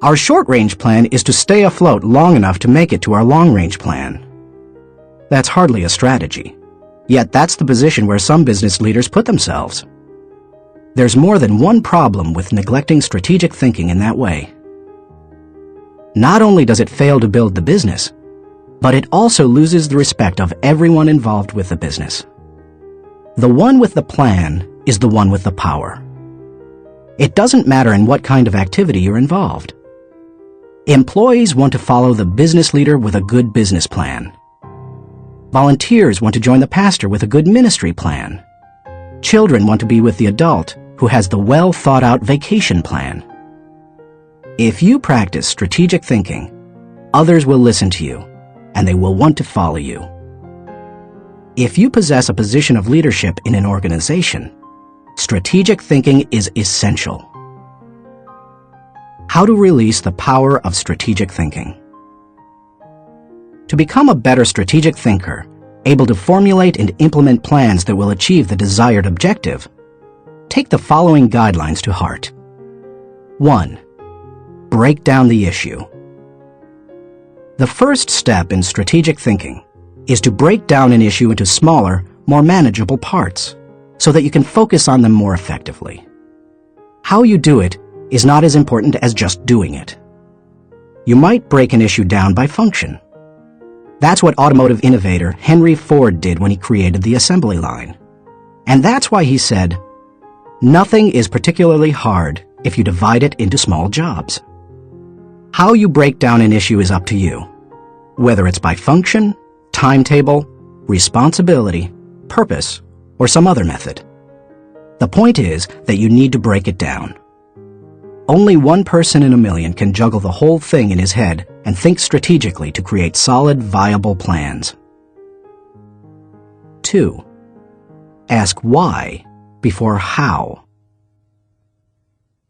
Our short-range plan is to stay afloat long enough to make it to our long-range plan." That's hardly a strategy, yet that's the position where some business leaders put themselves. There's more than one problem with neglecting strategic thinking in that way. Not only does it fail to build the business, but it also loses the respect of everyone involved with the business. The one with the plan is the one with the power. It doesn't matter in what kind of activity you're involved. Employees want to follow the business leader with a good business plan. Volunteers want to join the pastor with a good ministry plan. Children want to be with the adult who has the well-thought-out vacation plan. If you practice strategic thinking, others will listen to you, and they will want to follow you. If you possess a position of leadership in an organization, strategic thinking is essential. How to release the power of strategic thinking. To become a better strategic thinker, able to formulate and implement plans that will achieve the desired objective, take the following guidelines to heart. 1. Break down the issue. The first step in strategic thinking is to break down an issue into smaller, more manageable parts so that you can focus on them more effectively. How you do it is not as important as just doing it. You might break an issue down by function. That's what automotive innovator Henry Ford did when he created the assembly line. And that's why he said, "Nothing is particularly hard if you divide it into small jobs." How you break down an issue is up to you, whether it's by function, timetable, responsibility, purpose, or some other method. The point is that you need to break it down. Only one person in a million can juggle the whole thing in his head and think strategically to create solid, viable plans. 2. Ask why before how.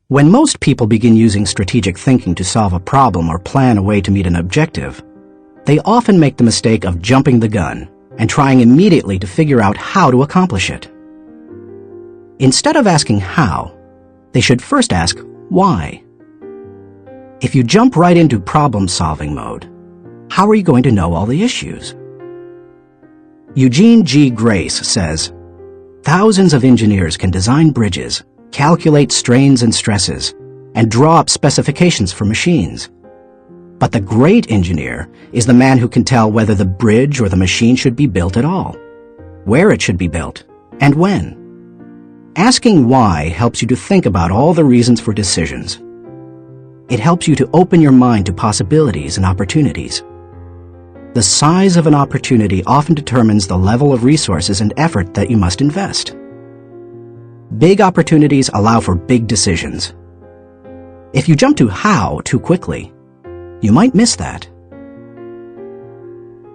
When most people begin using strategic thinking to solve a problem or plan a way to meet an objective, they often make the mistake of jumping the gun and trying immediately to figure out how to accomplish it. Instead of asking how, they should first ask why. If you jump right into problem-solving mode, how are you going to know all the issues? Eugene G. Grace says, "Thousands of engineers can design bridges, calculate strains and stresses, and draw up specifications for machines. But the great engineer is the man who can tell whether the bridge or the machine should be built at all, where it should be built, and when." Asking why helps you to think about all the reasons for decisions. It helps you to open your mind to possibilities and opportunities. The size of an opportunity often determines the level of resources and effort that you must invest. Big opportunities allow for big decisions. If you jump to how too quickly, you might miss that.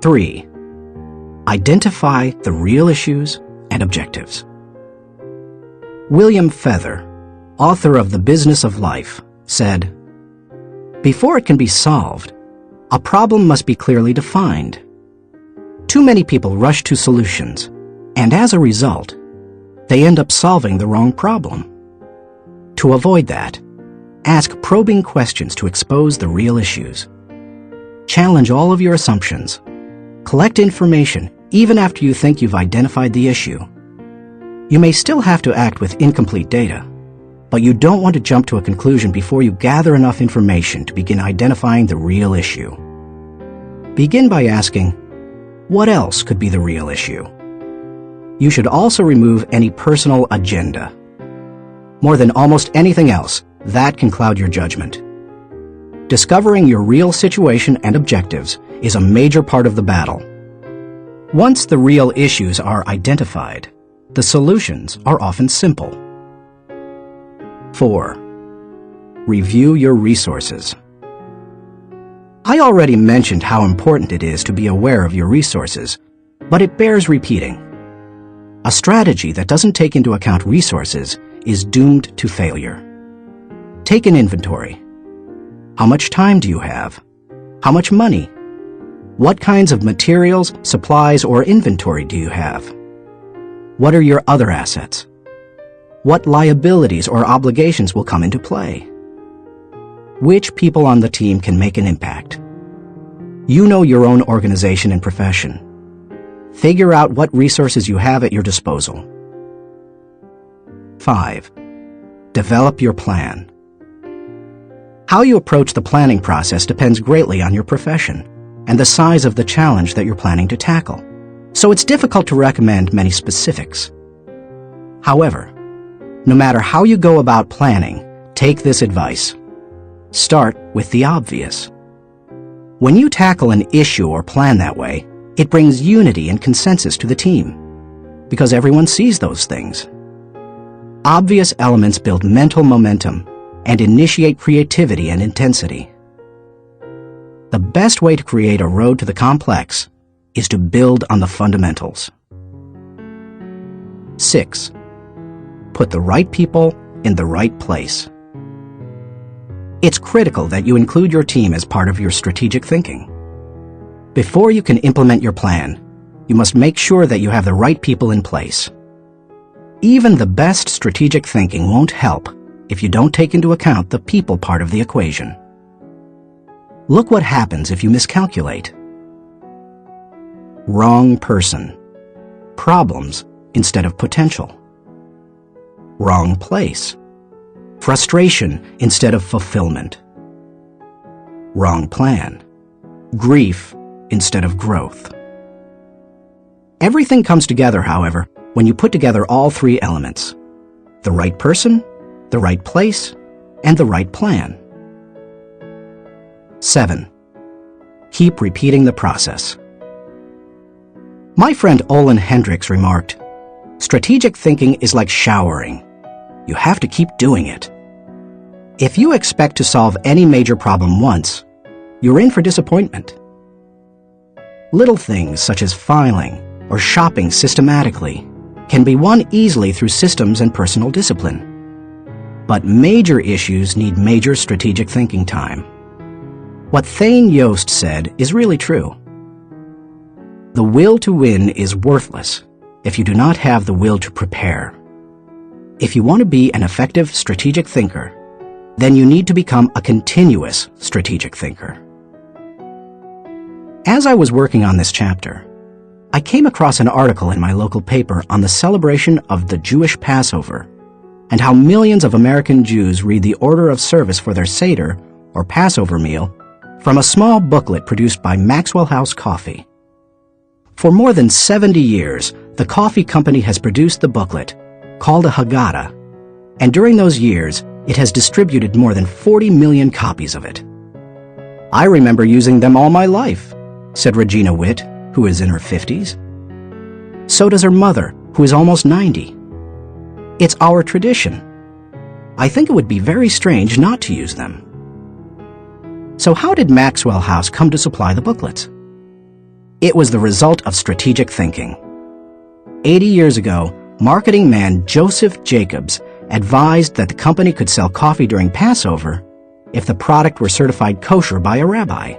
3. Identify the real issues and objectives. William Feather, author of The Business of Life, said, "Before it can be solved, a problem must be clearly defined. Too many people rush to solutions, and as a result, they end up solving the wrong problem. To avoid that, ask probing questions to expose the real issues. Challenge all of your assumptions. Collect information even after you think you've identified the issue. You may still have to act with incomplete data, but you don't want to jump to a conclusion before you gather enough information to begin identifying the real issue. Begin by asking, what else could be the real issue? You should also remove any personal agenda. More than almost anything else, that can cloud your judgment. Discovering your real situation and objectives is a major part of the battle. Once the real issues are identified, the solutions are often simple. 4. Review your resources. I already mentioned how important it is to be aware of your resources, but it bears repeating. A strategy that doesn't take into account resources is doomed to failure. Take an inventory. How much time do you have? How much money? What kinds of materials, supplies, or inventory do you have? What are your other assets? What liabilities or obligations will come into play? Which people on the team can make an impact? You know your own organization and profession. Figure out what resources you have at your disposal. 5. Develop your plan. How you approach the planning process depends greatly on your profession and the size of the challenge that you're planning to tackle, so it's difficult to recommend many specifics. However, no matter how you go about planning, take this advice. Start with the obvious. When you tackle an issue or plan that way, it brings unity and consensus to the team, because everyone sees those things. Obvious elements build mental momentum and initiate creativity and intensity. The best way to create a road to the complex is to build on the fundamentals. 6. Put the right people in the right place. It's critical that you include your team as part of your strategic thinking. Before you can implement your plan, you must make sure that you have the right people in place. Even the best strategic thinking won't help if you don't take into account the people part of the equation. Look what happens if you miscalculate. Wrong person. Problems instead of potential. Wrong place. Frustration instead of fulfillment. Wrong plan. Grief instead of growth. Everything comes together, however, when you put together all three elements: the right person, the right place, and the right plan. 7. Keep repeating the process. My friend Olin Hendricks remarked, "Strategic thinking is like showering. You have to keep doing it. If you expect to solve any major problem once, you're in for disappointment." Little things such as filing, or shopping systematically can be won easily through systems and personal discipline. But major issues need major strategic thinking time. What Thane Yost said is really true. The will to win is worthless if you do not have the will to prepare. If you want to be an effective strategic thinker, then you need to become a continuous strategic thinker. As I was working on this chapter, I came across an article in my local paper on the celebration of the Jewish Passover and how millions of American Jews read the order of service for their Seder, or Passover meal, from a small booklet produced by Maxwell House Coffee. For more than 70 years, the coffee company has produced the booklet, called a Haggadah, and during those years, it has distributed more than 40 million copies of it. I remember using them all my life, said Regina Witt, who is in her 50s. So does her mother, who is almost 90. It's our tradition. I think it would be very strange not to use them. So how did Maxwell House come to supply the booklets? It was the result of strategic thinking. 80 years ago, marketing man Joseph Jacobs advised that the company could sell coffee during Passover if the product were certified kosher by a rabbi.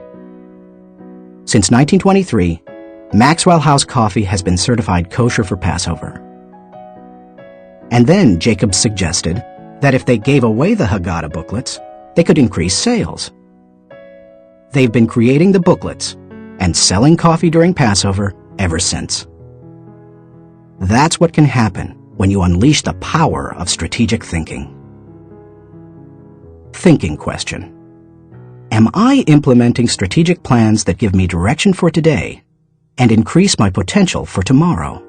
Since 1923, Maxwell House Coffee has been certified kosher for Passover. And then Jacobs suggested that if they gave away the Haggadah booklets, they could increase sales. They've been creating the booklets and selling coffee during Passover ever since. That's what can happen when you unleash the power of strategic thinking. Thinking question. Am I implementing strategic plans that give me direction for today and increase my potential for tomorrow?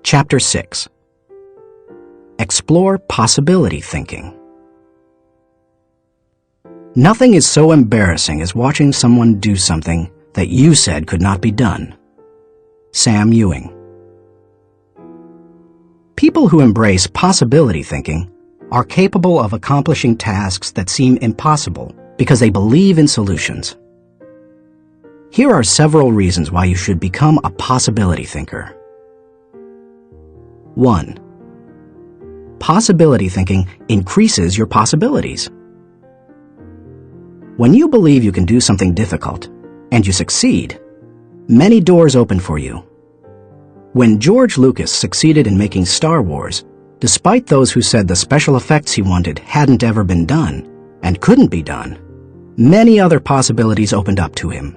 Chapter 6. Explore possibility thinking. Nothing is so embarrassing as watching someone do something that you said could not be done. Sam Ewing. People who embrace possibility thinking are capable of accomplishing tasks that seem impossible because they believe in solutions. Here are several reasons why you should become a possibility thinker. 1. Possibility thinking increases your possibilities. When you believe you can do something difficult, and you succeed, many doors open for you. When George Lucas succeeded in making Star Wars, despite those who said the special effects he wanted hadn't ever been done, and couldn't be done, many other possibilities opened up to him.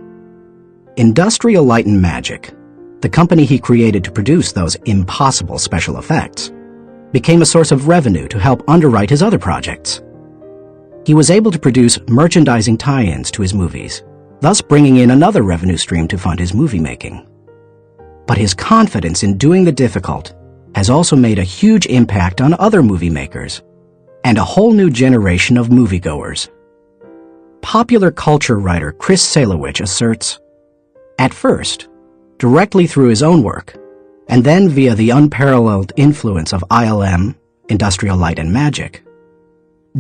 Industrial Light and Magic, the company he created to produce those impossible special effects, became a source of revenue to help underwrite his other projects. He was able to produce merchandising tie-ins to his movies, thus bringing in another revenue stream to fund his movie making. But his confidence in doing the difficult has also made a huge impact on other movie makers and a whole new generation of moviegoers. Popular culture writer Chris Salewicz asserts, at first, directly through his own work, and then via the unparalleled influence of ILM, Industrial Light and Magic,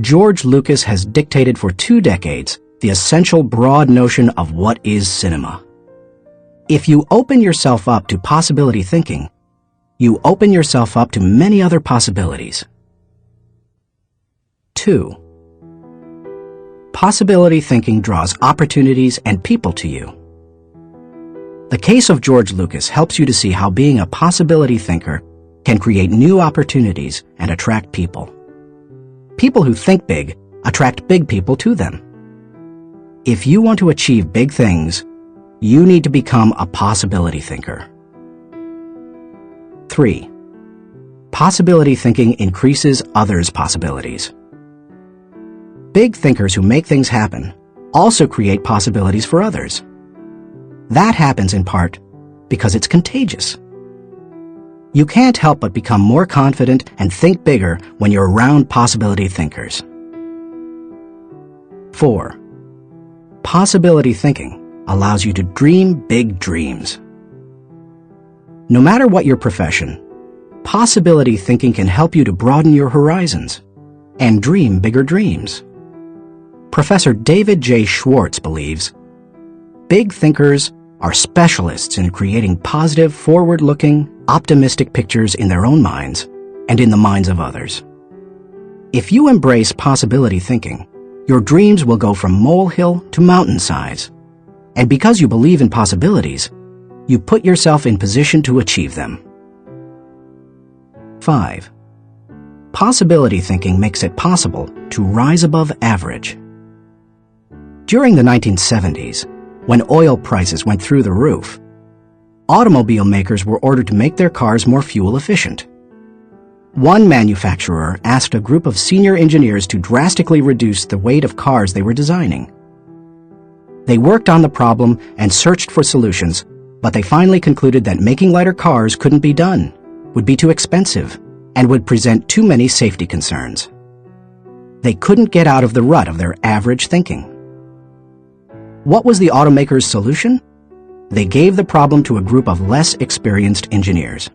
George Lucas has dictated for 2 decades the essential broad notion of what is cinema. If you open yourself up to possibility thinking, you open yourself up to many other possibilities. 2. Possibility thinking draws opportunities and people to you. The case of George Lucas helps you to see how being a possibility thinker can create new opportunities and attract people. People who think big attract big people to them. If you want to achieve big things, you need to become a possibility thinker. 3. Possibility thinking increases others' possibilities. Big thinkers who make things happen also create possibilities for others. That happens in part because it's contagious. You can't help but become more confident and think bigger when you're around possibility thinkers. 4. Possibility thinking allows you to dream big dreams. No matter what your profession, possibility thinking can help you to broaden your horizons and dream bigger dreams. Professor David J. Schwartz believes, big thinkers are specialists in creating positive, forward-looking, optimistic pictures in their own minds and in the minds of others. If you embrace possibility thinking, your dreams will go from molehill to mountain size. And because you believe in possibilities, you put yourself in position to achieve them. 5. Possibility thinking makes it possible to rise above average. During the 1970s, when oil prices went through the roof, automobile makers were ordered to make their cars more fuel efficient. One manufacturer asked a group of senior engineers to drastically reduce the weight of cars they were designing. They worked on the problem and searched for solutions, but they finally concluded that making lighter cars couldn't be done, would be too expensive, and would present too many safety concerns. They couldn't get out of the rut of their average thinking. What was the automaker's solution? They gave the problem to a group of less experienced engineers.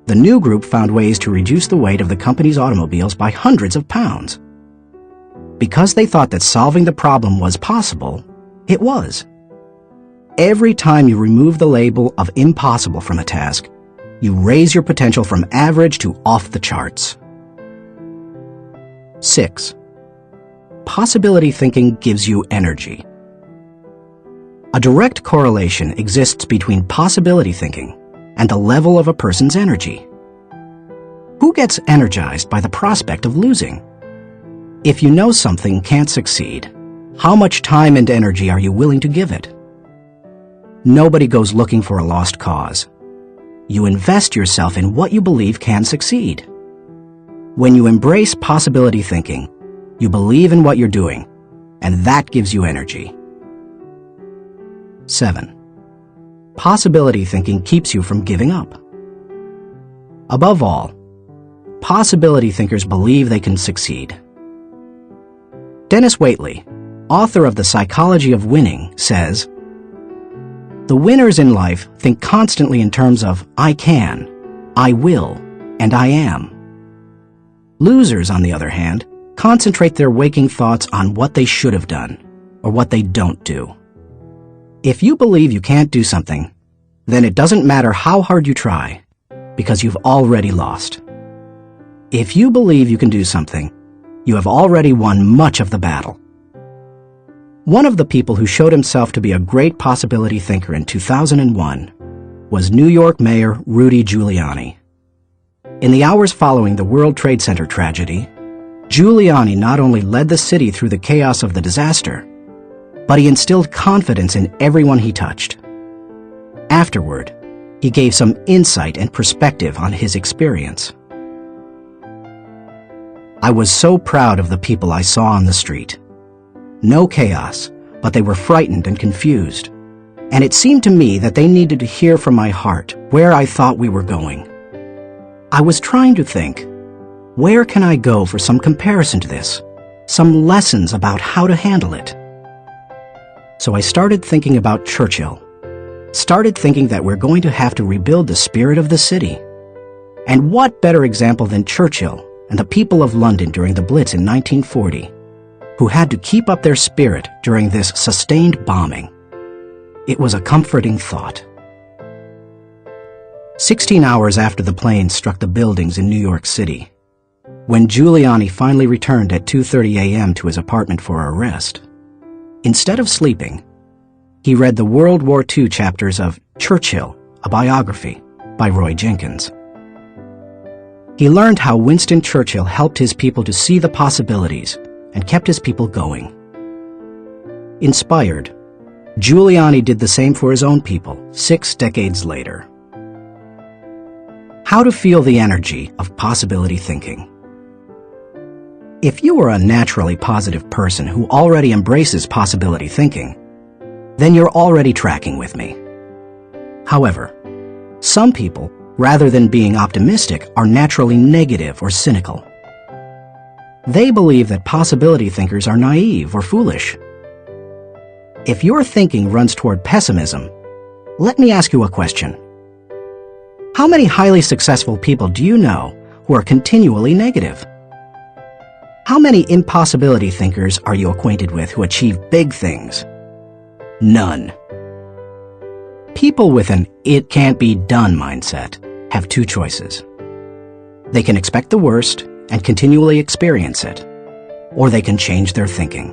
The new group found ways to reduce the weight of the company's automobiles by hundreds of pounds. Because they thought that solving the problem was possible, it was. Every time you remove the label of impossible from a task, you raise your potential from average to off the charts. 6. Possibility thinking gives you energy. A direct correlation exists between possibility thinking and the level of a person's energy. Who gets energized by the prospect of losing? If you know something can't succeed, how much time and energy are you willing to give it? Nobody goes looking for a lost cause. You invest yourself in what you believe can succeed. When you embrace possibility thinking, you believe in what you're doing, and that gives you energy. 7. Possibility thinking keeps you from giving up. Above all, possibility thinkers believe they can succeed. Dennis Waitley, author of The Psychology of Winning, says, "The winners in life think constantly in terms of I can, I will, and I am. Losers, on the other hand, concentrate their waking thoughts on what they should have done or what they don't do. If you believe you can't do something, then it doesn't matter how hard you try, because you've already lost. If you believe you can do something, you have already won much of the battle." One of the people who showed himself to be a great possibility thinker in 2001 was New York Mayor Rudy Giuliani. In the hours following the World Trade Center tragedy, Giuliani not only led the city through the chaos of the disaster, but he instilled confidence in everyone he touched. Afterward, he gave some insight and perspective on his experience. "I was so proud of the people I saw on the street. No chaos, but they were frightened and confused. And it seemed to me that they needed to hear from my heart where I thought we were going. I was trying to think, where can I go for some comparison to this? Some lessons about how to handle it? So I started thinking about Churchill. Started thinking that we're going to have to rebuild the spirit of the city. And what better example than Churchill and the people of London during the Blitz in 1940, who had to keep up their spirit during this sustained bombing. It was a comforting thought." 16 hours after the plane struck the buildings in New York City, when Giuliani finally returned at 2:30 a.m. to his apartment for a rest, instead of sleeping, he read the World War II chapters of Churchill, a Biography by Roy Jenkins. He learned how Winston Churchill helped his people to see the possibilities and kept his people going. Inspired, Giuliani did the same for his own people 6 decades later. How to feel the energy of possibility thinking. If you are a naturally positive person who already embraces possibility thinking, then you're already tracking with me. However, some people, rather than being optimistic, are naturally negative or cynical. They believe that possibility thinkers are naive or foolish. If your thinking runs toward pessimism, let me ask you a question. How many highly successful people do you know who are continually negative? How many impossibility thinkers are you acquainted with who achieve big things? None. People with an "it can't be done" mindset have two choices. They can expect the worst and continually experience it, or they can change their thinking.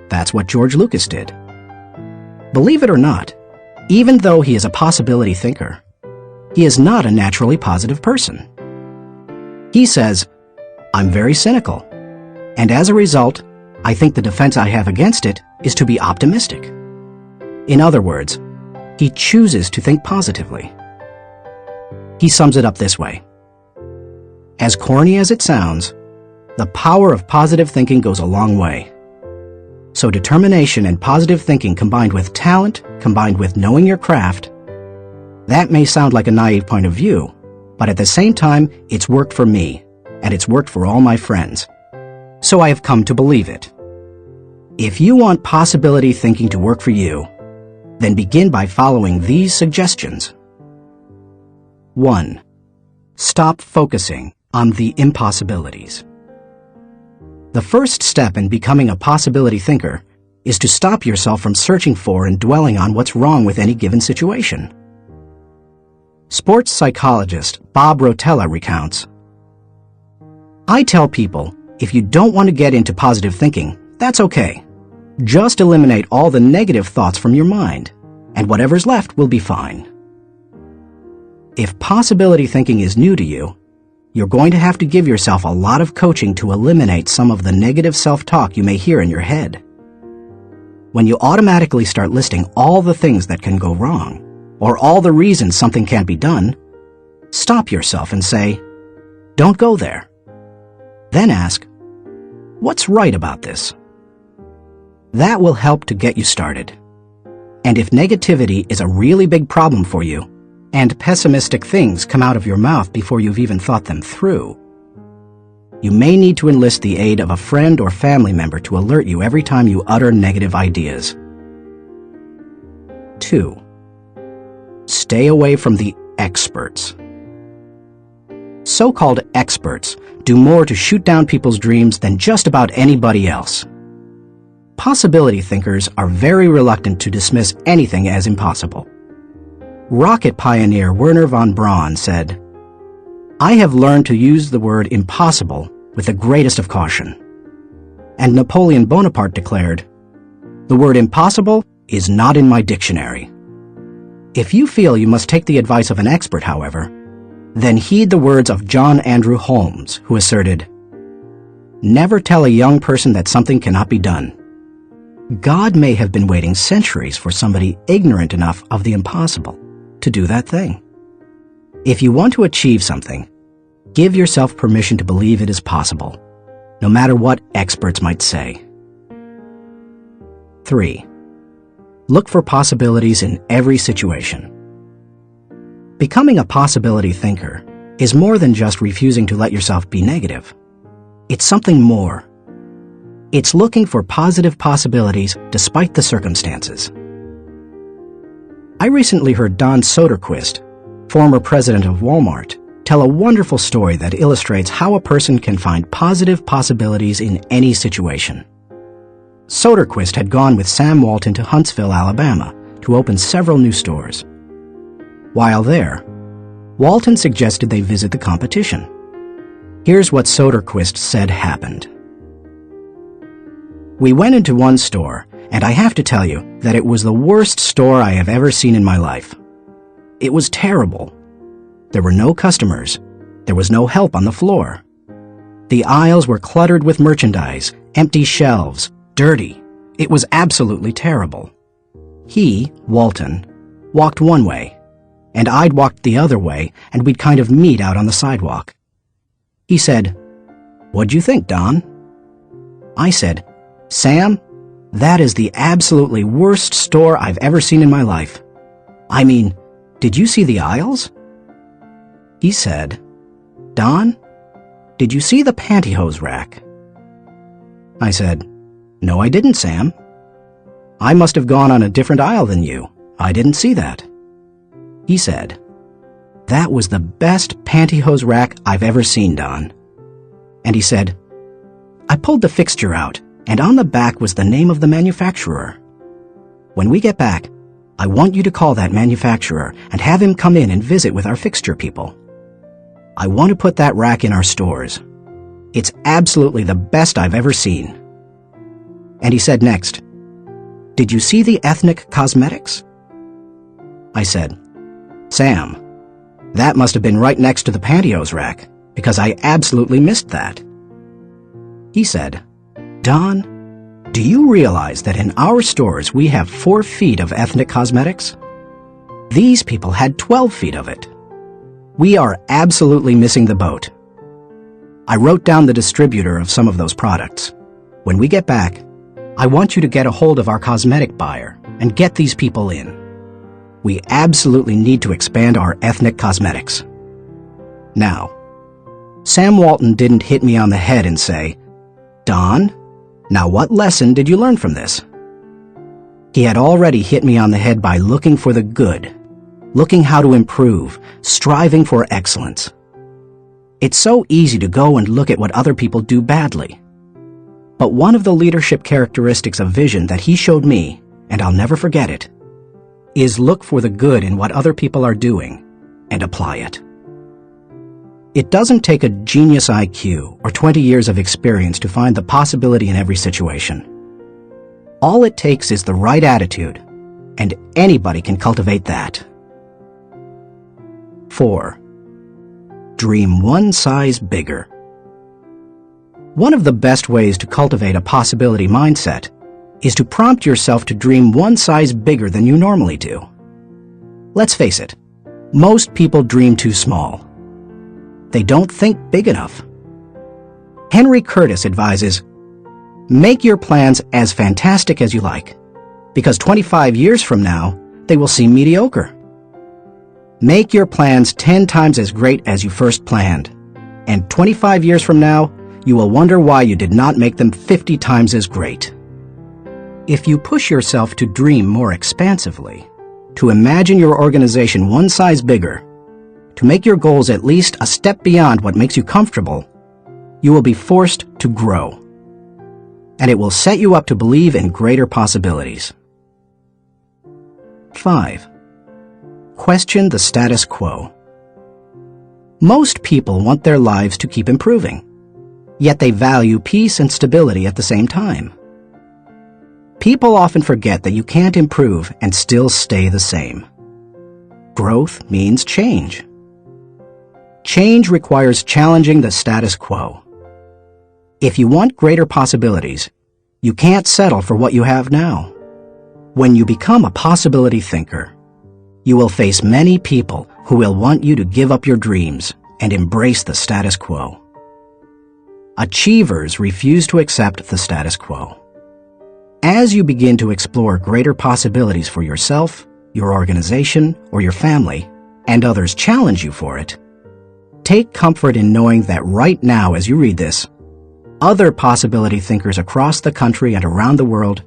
That's what George Lucas did. Believe it or not, even though he is a possibility thinker, he is not a naturally positive person. He says, "I'm very cynical, and as a result, I think the defense I have against it is to be optimistic." In other words, he chooses to think positively. He sums it up this way: as corny as it sounds, the power of positive thinking goes a long way. So determination and positive thinking combined with talent, combined with knowing your craft, that may sound like a naive point of view, but at the same time, it's worked for me, and it's worked for all my friends. So I have come to believe it. If you want possibility thinking to work for you, then begin by following these suggestions. 1. Stop focusing on the impossibilities. The first step in becoming a possibility thinker is to stop yourself from searching for and dwelling on what's wrong with any given situation. Sports psychologist Bob Rotella recounts, "I tell people, if you don't want to get into positive thinking, that's okay. Just eliminate all the negative thoughts from your mind, and whatever's left will be fine." If possibility thinking is new to you, you're going to have to give yourself a lot of coaching to eliminate some of the negative self-talk you may hear in your head. When you automatically start listing all the things that can go wrong, or all the reasons something can't be done, stop yourself and say, "Don't go there." Then ask, "What's right about this?" That will help to get you started. And if negativity is a really big problem for you, and pessimistic things come out of your mouth before you've even thought them through, you may need to enlist the aid of a friend or family member to alert you every time you utter negative ideas. 2. Stay away from the experts. So-called experts do more to shoot down people's dreams than just about anybody else. Possibility thinkers are very reluctant to dismiss anything as impossible. Rocket pioneer Wernher von Braun said, "I have learned to use the word impossible with the greatest of caution." And Napoleon Bonaparte declared, "The word impossible is not in my dictionary." If you feel you must take the advice of an expert, however, then heed the words of John Andrew Holmes, who asserted, "Never tell a young person that something cannot be done." God may have been waiting centuries for somebody ignorant enough of the impossible to do that thing. If you want to achieve something, give yourself permission to believe it is possible, no matter what experts might say. 3. Look for possibilities in every situation. Becoming a possibility thinker is more than just refusing to let yourself be negative. It's something more. It's looking for positive possibilities despite the circumstances. I recently heard Don Soderquist, former president of Walmart, tell a wonderful story that illustrates how a person can find positive possibilities in any situation. Soderquist had gone with Sam Walton to Huntsville, Alabama, to open several new stores. While there, Walton suggested they visit the competition. Here's what Soderquist said happened. "We went into one store, and I have to tell you that it was the worst store I have ever seen in my life. It was terrible. There were no customers. There was no help on the floor. The aisles were cluttered with merchandise, empty shelves, dirty. It was absolutely terrible." He, Walton, walked one way, and I'd walked the other way, and we'd kind of meet out on the sidewalk. He said, "What'd you think, Don?" I said, "Sam, that is the absolutely worst store I've ever seen in my life. I mean, did you see the aisles?" He said, "Don, did you see the pantyhose rack?" I said, "No, I didn't, Sam. I must have gone on a different aisle than you. I didn't see that." He said, "That was the best pantyhose rack I've ever seen, Don." And he said, "I pulled the fixture out, and on the back was the name of the manufacturer. When we get back, I want you to call that manufacturer and have him come in and visit with our fixture people. I want to put that rack in our stores. It's absolutely the best I've ever seen." And he said next, "Did you see the ethnic cosmetics?" I said, "Sam, that must have been right next to the pantyhose rack, because I absolutely missed that." He said, "Don, do you realize that in our stores we have 4 feet of ethnic cosmetics? These people had 12 feet of it. We are absolutely missing the boat." I wrote down the distributor of some of those products. When we get back, I want you to get a hold of our cosmetic buyer and get these people in. We absolutely need to expand our ethnic cosmetics. Now, Sam Walton didn't hit me on the head and say, "Don, now what lesson did you learn from this?" He had already hit me on the head by looking for the good, looking how to improve, striving for excellence. It's so easy to go and look at what other people do badly. But one of the leadership characteristics of vision that he showed me, and I'll never forget it, is look for the good in what other people are doing and apply it. It doesn't take a genius IQ or 20 years of experience to find the possibility in every situation. All it takes is the right attitude, and anybody can cultivate that. 4. Dream one size bigger. One of the best ways to cultivate a possibility mindset is to prompt yourself to dream one size bigger than you normally do. Let's face it, most people dream too small. They don't think big enough. Henry Curtis advises, "Make your plans as fantastic as you like, because 25 years from now, they will seem mediocre. Make your plans 10 times as great as you first planned, and 25 years from now, you will wonder why you did not make them 50 times as great." If you push yourself to dream more expansively, to imagine your organization one size bigger, to make your goals at least a step beyond what makes you comfortable, you will be forced to grow. And it will set you up to believe in greater possibilities. 5. Question the status quo. Most people want their lives to keep improving, yet they value peace and stability at the same time. People often forget that you can't improve and still stay the same. Growth means change. Change requires challenging the status quo. If you want greater possibilities, you can't settle for what you have now. When you become a possibility thinker, you will face many people who will want you to give up your dreams and embrace the status quo. Achievers refuse to accept the status quo. As you begin to explore greater possibilities for yourself, your organization, or your family, and others challenge you for it, take comfort in knowing that right now as you read this, other possibility thinkers across the country and around the world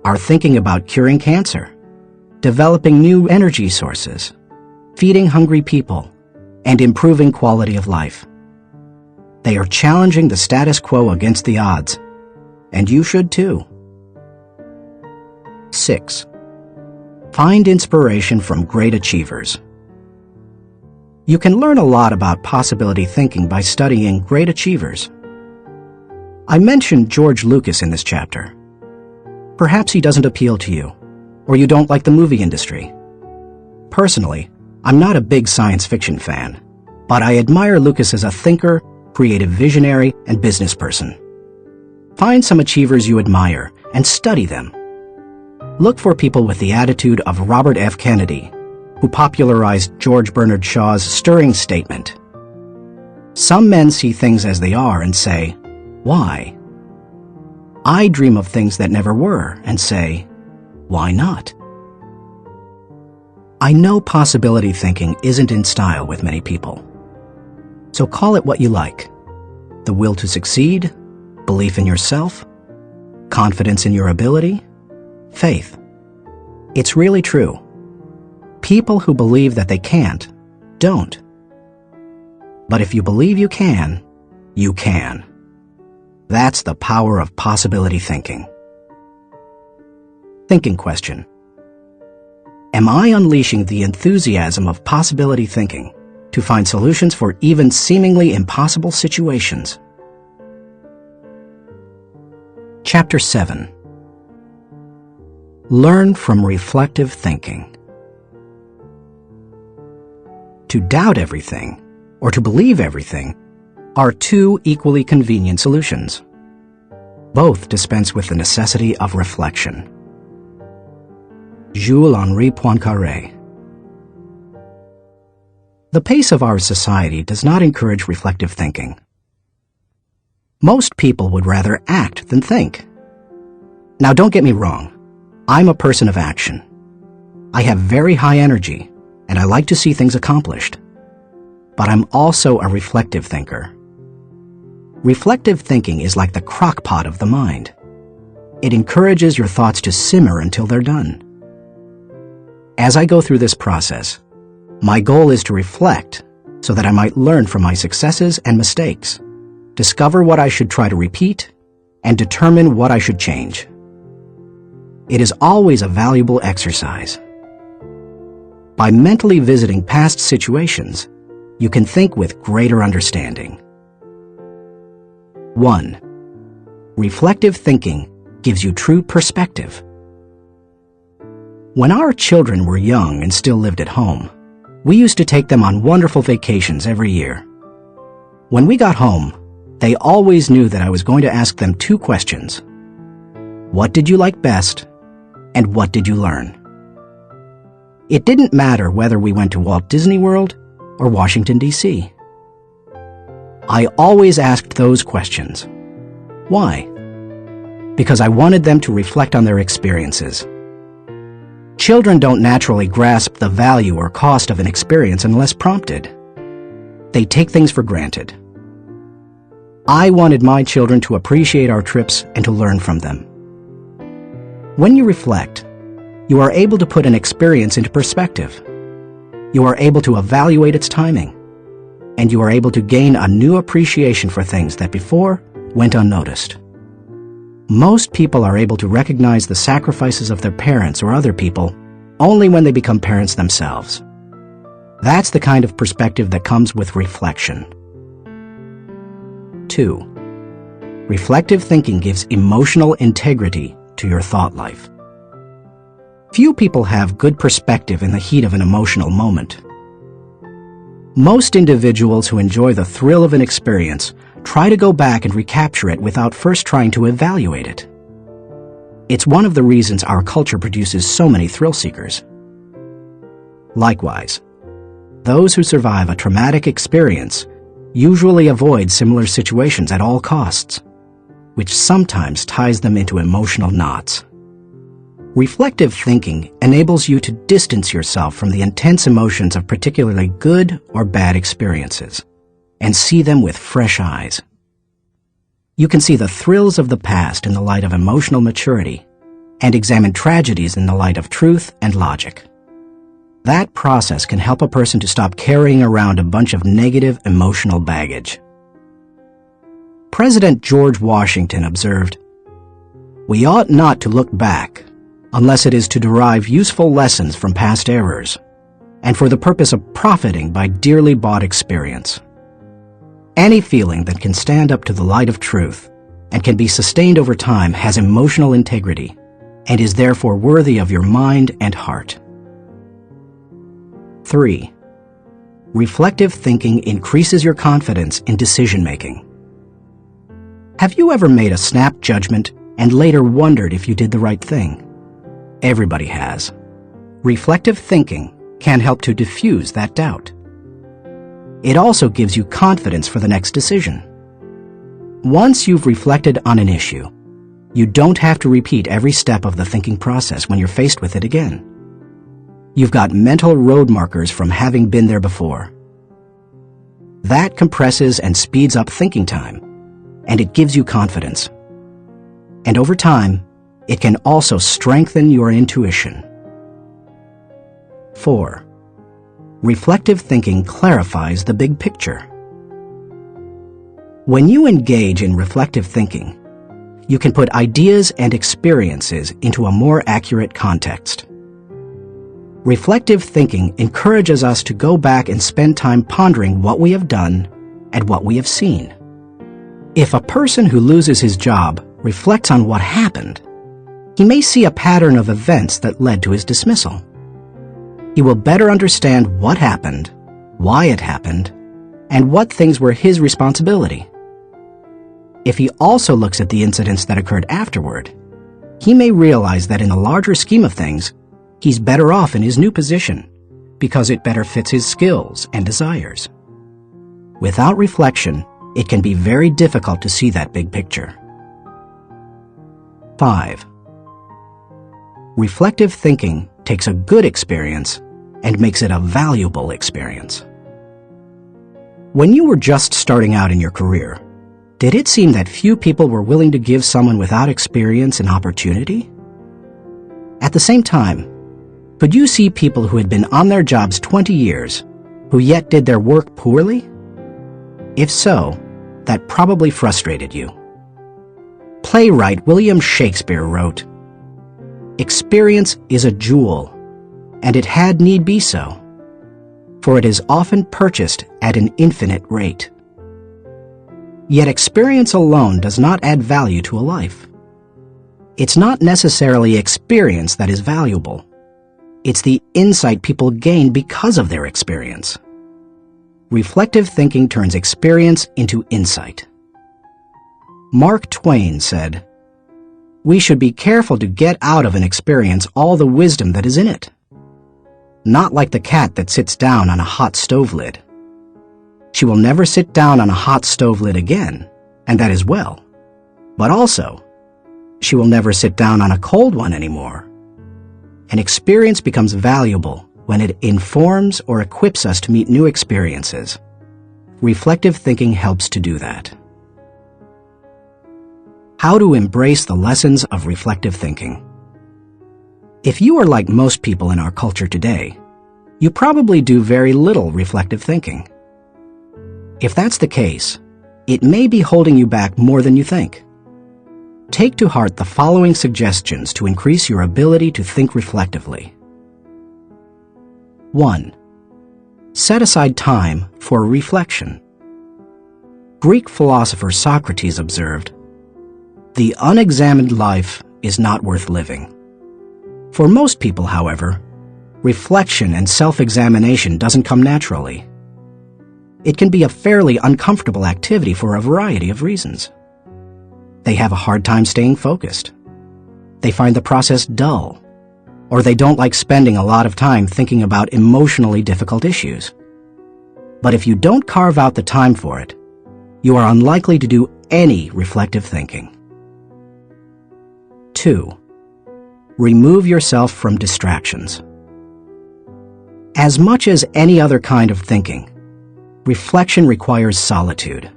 are thinking about curing cancer, developing new energy sources, feeding hungry people, and improving quality of life. They are challenging the status quo against the odds, and you should too. 6. Find inspiration from great achievers. You can learn a lot about possibility thinking by studying great achievers. I mentioned George Lucas in this chapter. Perhaps he doesn't appeal to you, or you don't like the movie industry. Personally, I'm not a big science fiction fan, but I admire Lucas as a thinker, creative visionary, and business person. Find some achievers you admire and study them. Look for people with the attitude of Robert F. Kennedy, who popularized George Bernard Shaw's stirring statement. Some men see things as they are and say, "Why?" I dream of things that never were and say, "Why not?" I know possibility thinking isn't in style with many people. So call it what you like. The will to succeed, belief in yourself, confidence in your ability, faith. It's really true. People who believe that they can't, don't. But if you believe you can, you can. That's the power of possibility thinking. Thinking question. Am I unleashing the enthusiasm of possibility thinking to find solutions for even seemingly impossible situations? Chapter 7. Learn from reflective thinking. To doubt everything, or to believe everything, are two equally convenient solutions. Both dispense with the necessity of reflection. Jules-Henri Poincaré. The pace of our society does not encourage reflective thinking. Most people would rather act than think. Now, don't get me wrong. I'm a person of action. I have very high energy, and I like to see things accomplished. But I'm also a reflective thinker. Reflective thinking is like the crock pot of the mind. It encourages your thoughts to simmer until they're done. As I go through this process, my goal is to reflect so that I might learn from my successes and mistakes, discover what I should try to repeat, and determine what I should change. It is always a valuable exercise. By mentally visiting past situations, you can think with greater understanding. 1. Reflective thinking gives you true perspective. When our children were young and still lived at home, we used to take them on wonderful vacations every year. When we got home, they always knew that I was going to ask them two questions. What did you like best? And what did you learn? It didn't matter whether we went to Walt Disney World or Washington, D.C. I always asked those questions. Why? Because I wanted them to reflect on their experiences. Children don't naturally grasp the value or cost of an experience unless prompted. They take things for granted. I wanted my children to appreciate our trips and to learn from them. When you reflect, you are able to put an experience into perspective. You are able to evaluate its timing, and you are able to gain a new appreciation for things that before went unnoticed. Most people are able to recognize the sacrifices of their parents or other people only when they become parents themselves. That's the kind of perspective that comes with reflection. 2. Reflective thinking gives emotional integrity to your thought life. Few people have good perspective in the heat of an emotional moment. Most individuals who enjoy the thrill of an experience try to go back and recapture it without first trying to evaluate it. It's one of the reasons our culture produces so many thrill seekers. Likewise, those who survive a traumatic experience usually avoid similar situations at all costs, which sometimes ties them into emotional knots. Reflective thinking enables you to distance yourself from the intense emotions of particularly good or bad experiences and see them with fresh eyes. You can see the thrills of the past in the light of emotional maturity and examine tragedies in the light of truth and logic. That process can help a person to stop carrying around a bunch of negative emotional baggage. President George Washington observed, "We ought not to look back unless it is to derive useful lessons from past errors and for the purpose of profiting by dearly bought experience. Any feeling that can stand up to the light of truth and can be sustained over time has emotional integrity and is therefore worthy of your mind and heart." 3. Reflective thinking increases your confidence in decision-making. Have you ever made a snap judgment and later wondered if you did the right thing? Everybody has. Reflective thinking can help to diffuse that doubt. It also gives you confidence for the next decision. Once you've reflected on an issue, you don't have to repeat every step of the thinking process when you're faced with it again. You've got mental road markers from having been there before. That compresses and speeds up thinking time, and it gives you confidence. And over time, it can also strengthen your intuition. 4. Reflective thinking clarifies the big picture. When you engage in reflective thinking, you can put ideas and experiences into a more accurate context. Reflective thinking encourages us to go back and spend time pondering what we have done and what we have seen. If a person who loses his job reflects on what happened, he may see a pattern of events that led to his dismissal. He will better understand what happened, why it happened, and what things were his responsibility. If he also looks at the incidents that occurred afterward, he may realize that in the larger scheme of things, he's better off in his new position because it better fits his skills and desires. Without reflection, it can be very difficult to see that big picture. 5. Reflective thinking takes a good experience and makes it a valuable experience. When you were just starting out in your career, did it seem that few people were willing to give someone without experience an opportunity? At the same time, could you see people who had been on their jobs 20 years who yet did their work poorly? If so, that probably frustrated you. Playwright William Shakespeare wrote, "Experience is a jewel, and it had need be so, for it is often purchased at an infinite rate." Yet experience alone does not add value to a life. It's not necessarily experience that is valuable. It's the insight people gain because of their experience. Reflective thinking turns experience into insight. Mark Twain said, "We should be careful to get out of an experience all the wisdom that is in it. Not like the cat that sits down on a hot stove lid. She will never sit down on a hot stove lid again, and that is well. But also, she will never sit down on a cold one anymore." An experience becomes valuable when it informs or equips us to meet new experiences. Reflective thinking helps to do that. How to embrace the lessons of reflective thinking. If you are like most people in our culture today, you probably do very little reflective thinking. If that's the case, it may be holding you back more than you think. Take to heart the following suggestions to increase your ability to think reflectively. 1. Set aside time for reflection. Greek philosopher Socrates observed, "The unexamined life is not worth living." For most people, however, reflection and self-examination doesn't come naturally. It can be a fairly uncomfortable activity for a variety of reasons. They have a hard time staying focused. They find the process dull, or they don't like spending a lot of time thinking about emotionally difficult issues. But if you don't carve out the time for it, you are unlikely to do any reflective thinking. 2. Remove yourself from distractions. As much as any other kind of thinking, reflection requires solitude.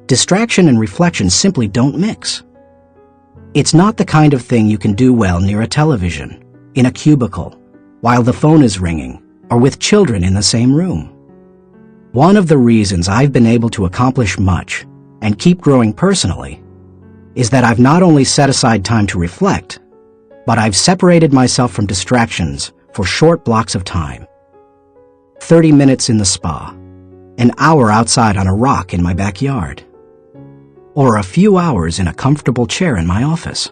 Distraction and reflection simply don't mix. It's not the kind of thing you can do well near a television, in a cubicle, while the phone is ringing, or with children in the same room. One of the reasons I've been able to accomplish much and keep growing personally is that I've not only set aside time to reflect, but I've separated myself from distractions for short blocks of time. 30 minutes in the spa, an hour outside on a rock in my backyard, or a few hours in a comfortable chair in my office.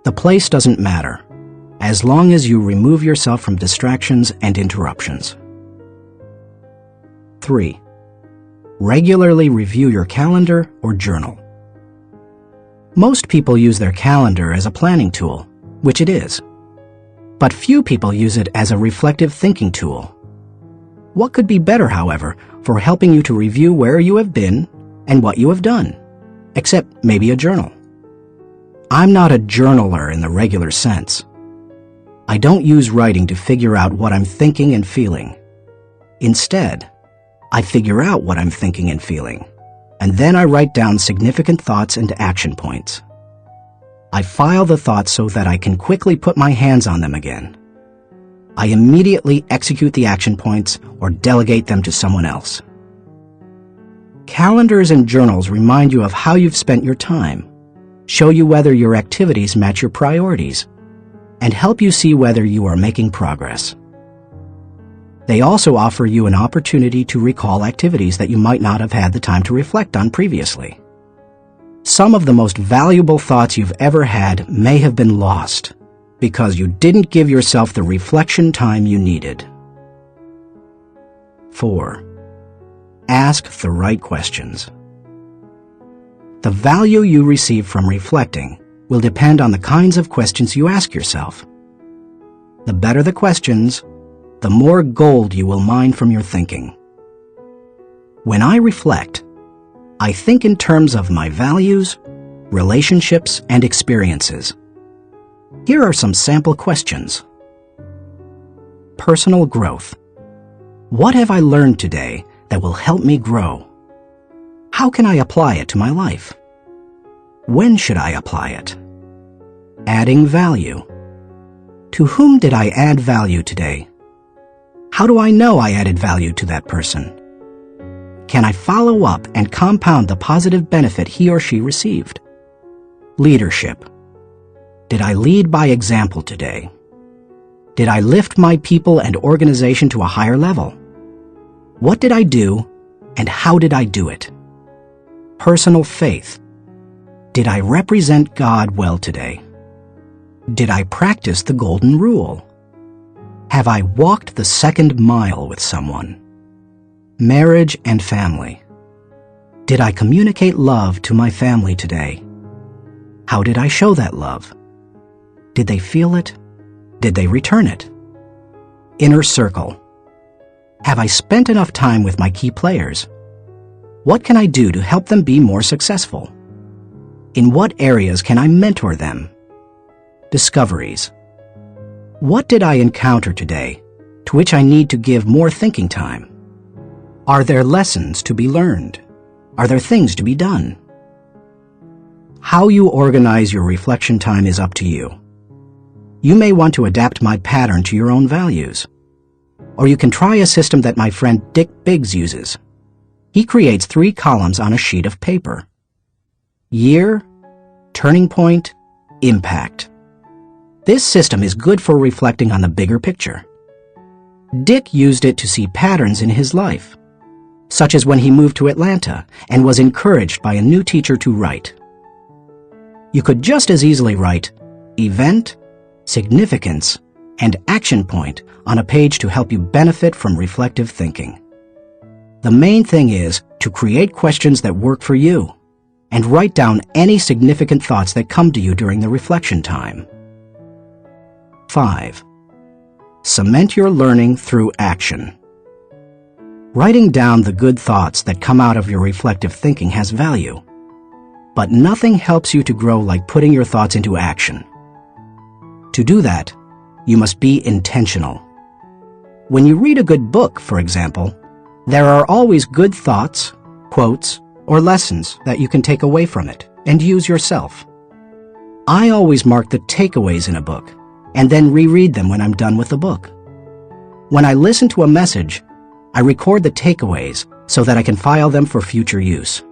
The place doesn't matter, as long as you remove yourself from distractions and interruptions. 3. Regularly review your calendar or journal. Most people use their calendar as a planning tool, which it is. But few people use it as a reflective thinking tool. What could be better, however, for helping you to review where you have been and what you have done, except maybe a journal? I'm not a journaler in the regular sense. I don't use writing to figure out what I'm thinking and feeling. Instead, I figure out what I'm thinking and feeling, and then I write down significant thoughts and action points. I file the thoughts so that I can quickly put my hands on them again. I immediately execute the action points or delegate them to someone else. Calendars and journals remind you of how you've spent your time, show you whether your activities match your priorities, and help you see whether you are making progress. They also offer you an opportunity to recall activities that you might not have had the time to reflect on previously. Some of the most valuable thoughts you've ever had may have been lost because you didn't give yourself the reflection time you needed. 4. Ask the right questions. The value you receive from reflecting will depend on the kinds of questions you ask yourself. The better the questions, the more gold you will mine from your thinking. When I reflect, I think in terms of my values, relationships, and experiences. Here are some sample questions. Personal growth. What have I learned today that will help me grow? How can I apply it to my life? When should I apply it? Adding value. To whom did I add value today? How do I know I added value to that person? Can I follow up and compound the positive benefit he or she received? Leadership. Did I lead by example today? Did I lift my people and organization to a higher level? What did I do, and how did I do it? Personal faith. Did I represent God well today? Did I practice the golden rule? Have I walked the second mile with someone? Marriage and family. Did I communicate love to my family today? How did I show that love? Did they feel it? Did they return it? Inner circle. Have I spent enough time with my key players? What can I do to help them be more successful? In what areas can I mentor them? Discoveries. What did I encounter today to which I need to give more thinking time? Are there lessons to be learned? Are there things to be done? How you organize your reflection time is up to you. You may want to adapt my pattern to your own values. Or you can try a system that my friend Dick Biggs uses. He creates 3 columns on a sheet of paper. Year, turning point, impact. This system is good for reflecting on the bigger picture. Dick used it to see patterns in his life, such as when he moved to Atlanta and was encouraged by a new teacher to write. You could just as easily write event, significance, and action point on a page to help you benefit from reflective thinking. The main thing is to create questions that work for you and write down any significant thoughts that come to you during the reflection time. 5. Cement your learning through action. Writing down the good thoughts that come out of your reflective thinking has value, but nothing helps you to grow like putting your thoughts into action. To do that, you must be intentional. When you read a good book, for example, there are always good thoughts, quotes, or lessons that you can take away from it and use yourself. I always mark the takeaways in a book and then reread them when I'm done with the book. When I listen to a message, I record the takeaways so that I can file them for future use.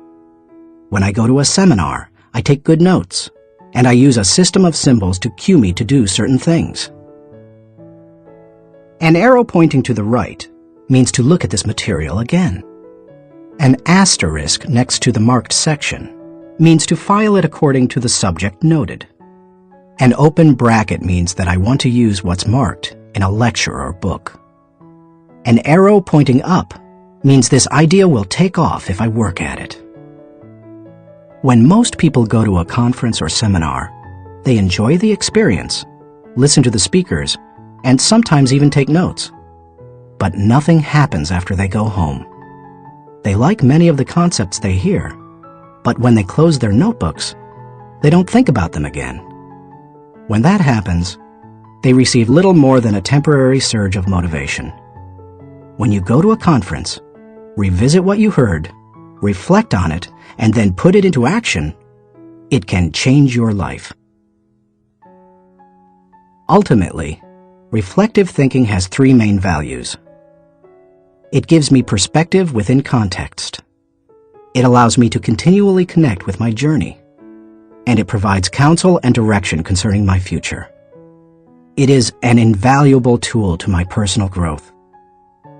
When I go to a seminar, I take good notes, and I use a system of symbols to cue me to do certain things. An arrow pointing to the right means to look at this material again. An asterisk next to the marked section means to file it according to the subject noted. An open bracket means that I want to use what's marked in a lecture or book. An arrow pointing up means this idea will take off if I work at it. When most people go to a conference or seminar, they enjoy the experience, listen to the speakers, and sometimes even take notes. But nothing happens after they go home. They like many of the concepts they hear, but when they close their notebooks, they don't think about them again. When that happens, they receive little more than a temporary surge of motivation. When you go to a conference, revisit what you heard, reflect on it, and then put it into action, it can change your life. Ultimately, reflective thinking has 3 main values. It gives me perspective within context. It allows me to continually connect with my journey. And it provides counsel and direction concerning my future. It is an invaluable tool to my personal growth.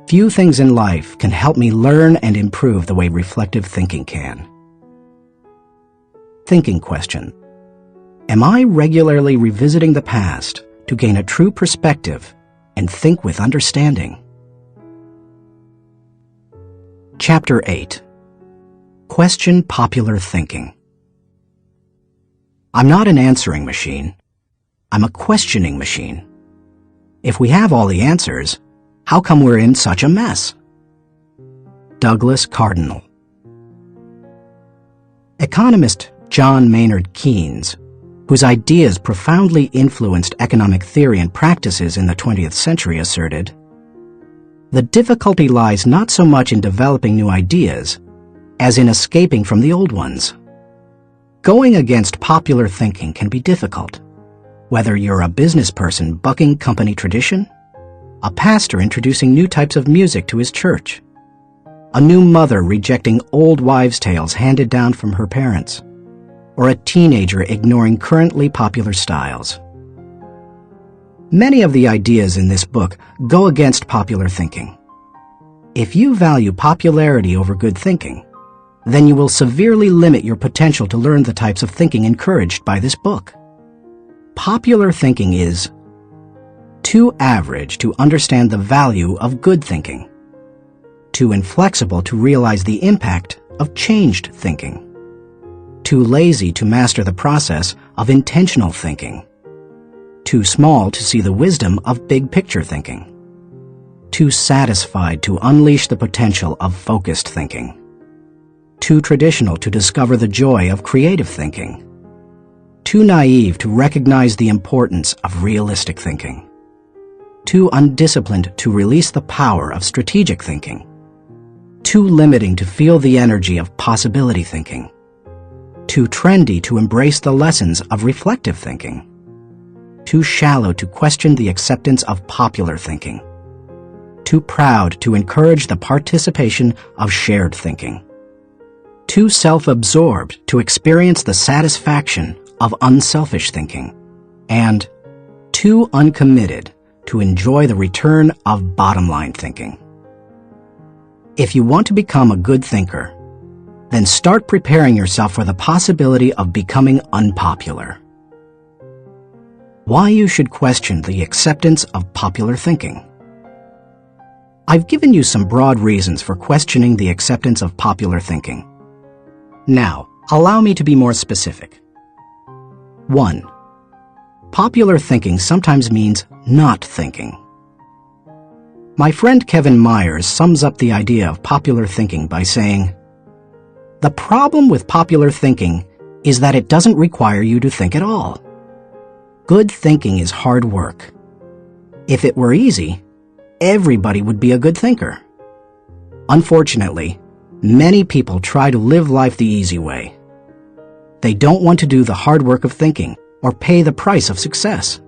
Few things in life can help me learn and improve the way reflective thinking can. Thinking question. Am I regularly revisiting the past to gain a true perspective and think with understanding? Chapter 8. Question popular thinking. I'm not an answering machine. I'm a questioning machine. If we have all the answers, how come we're in such a mess? Douglas Cardinal. Economist John Maynard Keynes, whose ideas profoundly influenced economic theory and practices in the 20th century, asserted, "The difficulty lies not so much in developing new ideas as in escaping from the old ones." Going against popular thinking can be difficult, whether you're a business person bucking company tradition, a pastor introducing new types of music to his church, a new mother rejecting old wives' tales handed down from her parents, or a teenager ignoring currently popular styles. Many of the ideas in this book go against popular thinking. If you value popularity over good thinking, then you will severely limit your potential to learn the types of thinking encouraged by this book. Popular thinking is too average to understand the value of good thinking, too inflexible to realize the impact of changed thinking, too lazy to master the process of intentional thinking, too small to see the wisdom of big picture thinking, too satisfied to unleash the potential of focused thinking, too traditional to discover the joy of creative thinking, too naive to recognize the importance of realistic thinking, too undisciplined to release the power of strategic thinking, too limiting to feel the energy of possibility thinking, too trendy to embrace the lessons of reflective thinking, too shallow to question the acceptance of popular thinking, too proud to encourage the participation of shared thinking, too self-absorbed to experience the satisfaction of unselfish thinking, and too uncommitted to enjoy the return of bottom-line thinking. If you want to become a good thinker, then start preparing yourself for the possibility of becoming unpopular. Why you should question the acceptance of popular thinking. I've given you some broad reasons for questioning the acceptance of popular thinking. Now, allow me to be more specific. 1. Popular thinking sometimes means not thinking. My friend Kevin Myers sums up the idea of popular thinking by saying, "The problem with popular thinking is that it doesn't require you to think at all. Good thinking is hard work. If it were easy, everybody would be a good thinker. Unfortunately, many people try to live life the easy way. They don't want to do the hard work of thinking or pay the price of success.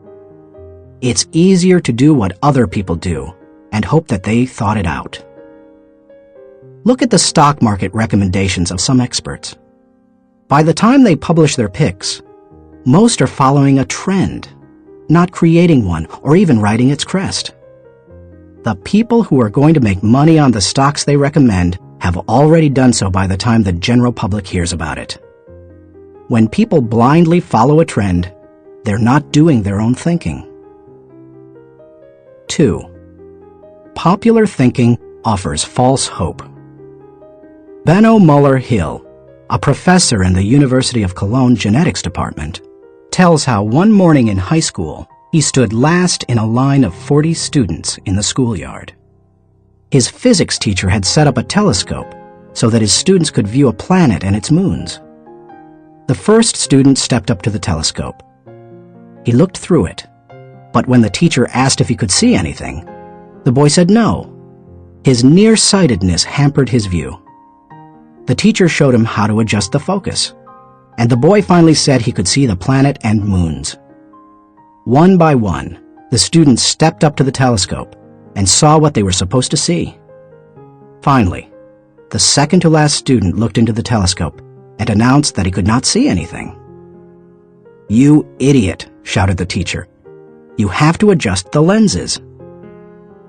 It's easier to do what other people do and hope that they thought it out." Look at the stock market recommendations of some experts. By the time they publish their picks, most are following a trend, not creating one or even riding its crest. The people who are going to make money on the stocks they recommend have already done so by the time the general public hears about it. When people blindly follow a trend, they're not doing their own thinking. 2. Popular thinking offers false hope. Benno Muller-Hill, a professor in the University of Cologne Genetics Department, tells how one morning in high school, he stood last in a line of 40 students in the schoolyard. His physics teacher had set up a telescope so that his students could view a planet and its moons. The first student stepped up to the telescope. He looked through it, but when the teacher asked if he could see anything, the boy said no. His nearsightedness hampered his view. The teacher showed him how to adjust the focus, and the boy finally said he could see the planet and moons. One by one, the students stepped up to the telescope and saw what they were supposed to see. Finally, the second-to-last student looked into the telescope and announced that he could not see anything. "You idiot," shouted the teacher. You have to adjust the lenses.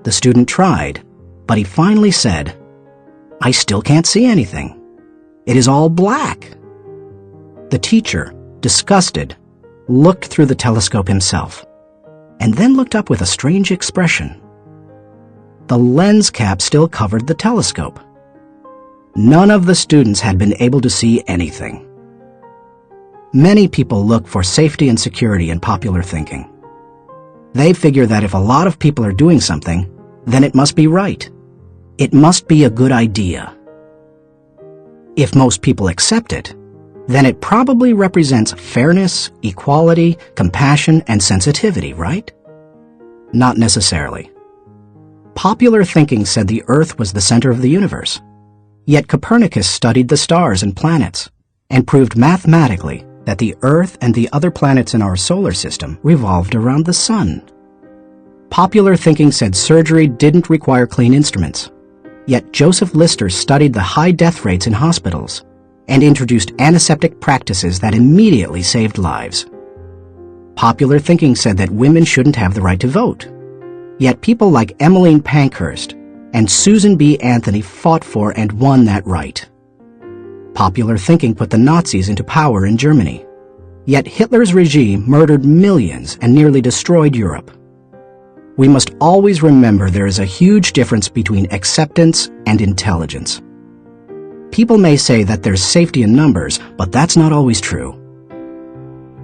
The student tried, but he finally said, I still can't see anything. It is all black. The teacher, disgusted, looked through the telescope himself, and then looked up with a strange expression. The lens cap still covered the telescope. None of the students had been able to see anything. Many people look for safety and security in popular thinking. They figure that if a lot of people are doing something, then it must be right. It must be a good idea. If most people accept it, then it probably represents fairness, equality, compassion, and sensitivity, right? Not necessarily. Popular thinking said the Earth was the center of the universe. Yet Copernicus studied the stars and planets and proved mathematically that the Earth and the other planets in our solar system revolved around the sun. Popular thinking said surgery didn't require clean instruments. Yet Joseph Lister studied the high death rates in hospitals and introduced antiseptic practices that immediately saved lives. Popular thinking said that women shouldn't have the right to vote. Yet people like Emmeline Pankhurst and Susan B. Anthony fought for and won that right. Popular thinking put the Nazis into power in Germany. Yet Hitler's regime murdered millions and nearly destroyed Europe. We must always remember there is a huge difference between acceptance and intelligence. People may say that there's safety in numbers, but that's not always true.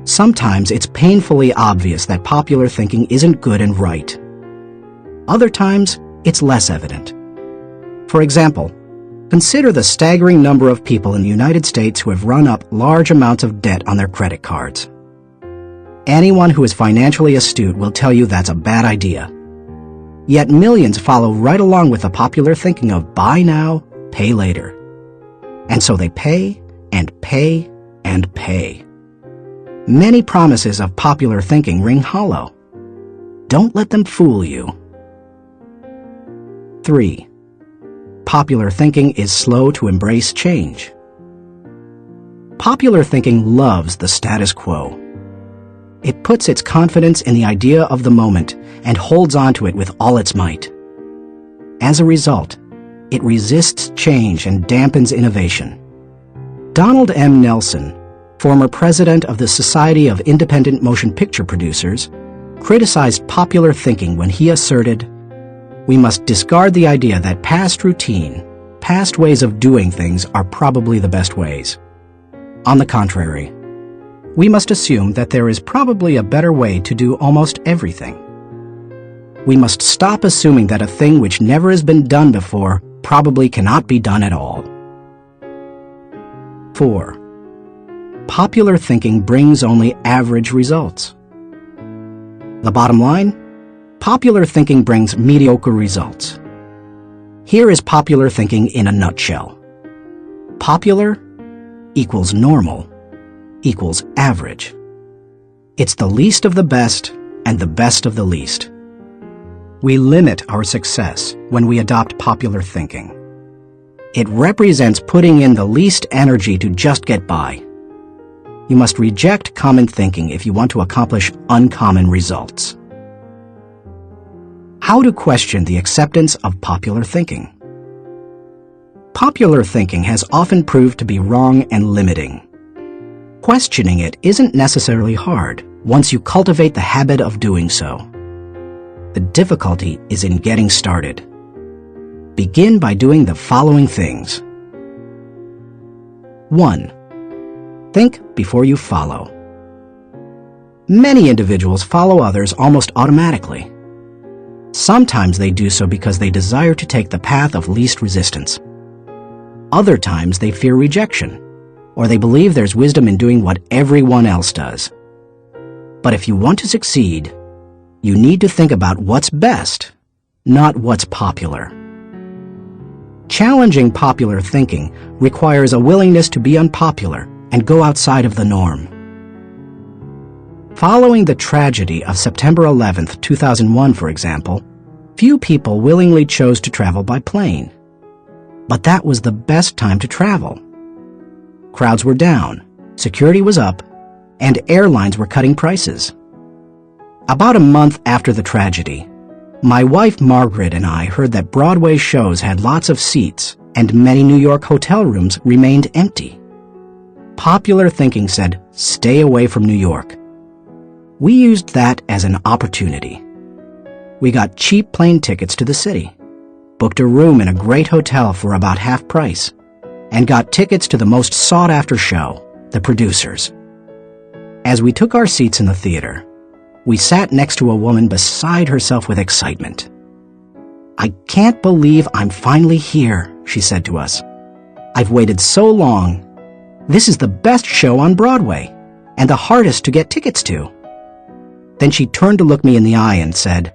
Sometimes it's painfully obvious that popular thinking isn't good and right. Other times, it's less evident. For example, consider the staggering number of people in the United States who have run up large amounts of debt on their credit cards. Anyone who is financially astute will tell you that's a bad idea. Yet millions follow right along with the popular thinking of buy now, pay later. And so they pay and pay and pay. Many promises of popular thinking ring hollow. Don't let them fool you. 3. Popular thinking is slow to embrace change. Popular thinking loves the status quo. It puts its confidence in the idea of the moment and holds on to it with all its might. As a result, it resists change and dampens innovation. Donald M. Nelson, former president of the Society of Independent Motion Picture Producers, criticized popular thinking when he asserted, "We must discard the idea that past routine, past ways of doing things are probably the best ways. On the contrary, we must assume that there is probably a better way to do almost everything. We must stop assuming that a thing which never has been done before probably cannot be done at all." 4. Popular thinking brings only average results. The bottom line? Popular thinking brings mediocre results. Here is popular thinking in a nutshell. Popular equals normal equals average. It's the least of the best and the best of the least. We limit our success when we adopt popular thinking. It represents putting in the least energy to just get by. You must reject common thinking if you want to accomplish uncommon results. How to question the acceptance of popular thinking. Popular thinking has often proved to be wrong and limiting. Questioning it isn't necessarily hard once you cultivate the habit of doing so. The difficulty is in getting started. Begin by doing the following things. 1. Think before you follow. Many individuals follow others almost automatically. Sometimes they do so because they desire to take the path of least resistance. Other times they fear rejection, or they believe there's wisdom in doing what everyone else does. But if you want to succeed, you need to think about what's best, not what's popular. Challenging popular thinking requires a willingness to be unpopular and go outside of the norm. Following the tragedy of September 11th, 2001, for example, few people willingly chose to travel by plane. But that was the best time to travel. Crowds were down, security was up, and airlines were cutting prices. About a month after the tragedy, my wife Margaret and I heard that Broadway shows had lots of seats and many New York hotel rooms remained empty. Popular thinking said, "Stay away from New York." We used that as an opportunity. We got cheap plane tickets to the city, booked a room in a great hotel for about half price, and got tickets to the most sought-after show, The Producers. As we took our seats in the theater, we sat next to a woman beside herself with excitement. "I can't believe I'm finally here," she said to us. "I've waited so long. This is the best show on Broadway, and the hardest to get tickets to." Then she turned to look me in the eye and said,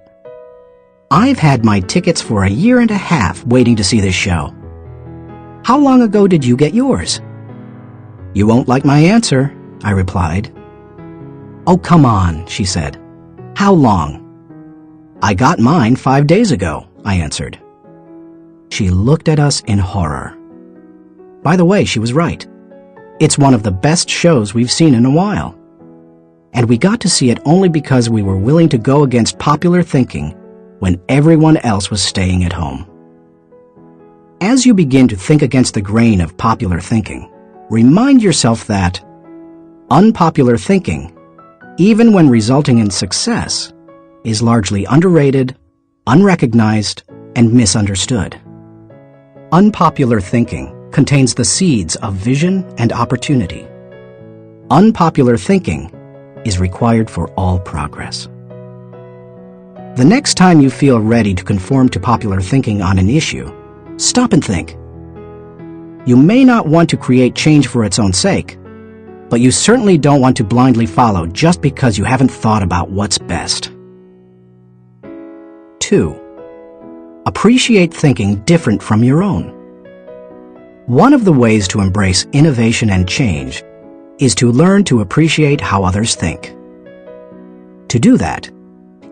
"I've had my tickets for a year and a half waiting to see this show. How long ago did you get yours?" "You won't like my answer," I replied. "Oh, come on," she said. "How long?" "I got mine 5 days ago," I answered. She looked at us in horror. By the way, she was right. It's one of the best shows we've seen in a while. And we got to see it only because we were willing to go against popular thinking when everyone else was staying at home. As you begin to think against the grain of popular thinking, remind yourself that unpopular thinking, even when resulting in success, is largely underrated, unrecognized, and misunderstood. Unpopular thinking contains the seeds of vision and opportunity. Unpopular thinking is required for all progress. The next time you feel ready to conform to popular thinking on an issue, stop and think. You may not want to create change for its own sake, but you certainly don't want to blindly follow just because you haven't thought about what's best. 2. Appreciate thinking different from your own. One of the ways to embrace innovation and change is to learn to appreciate how others think. To do that,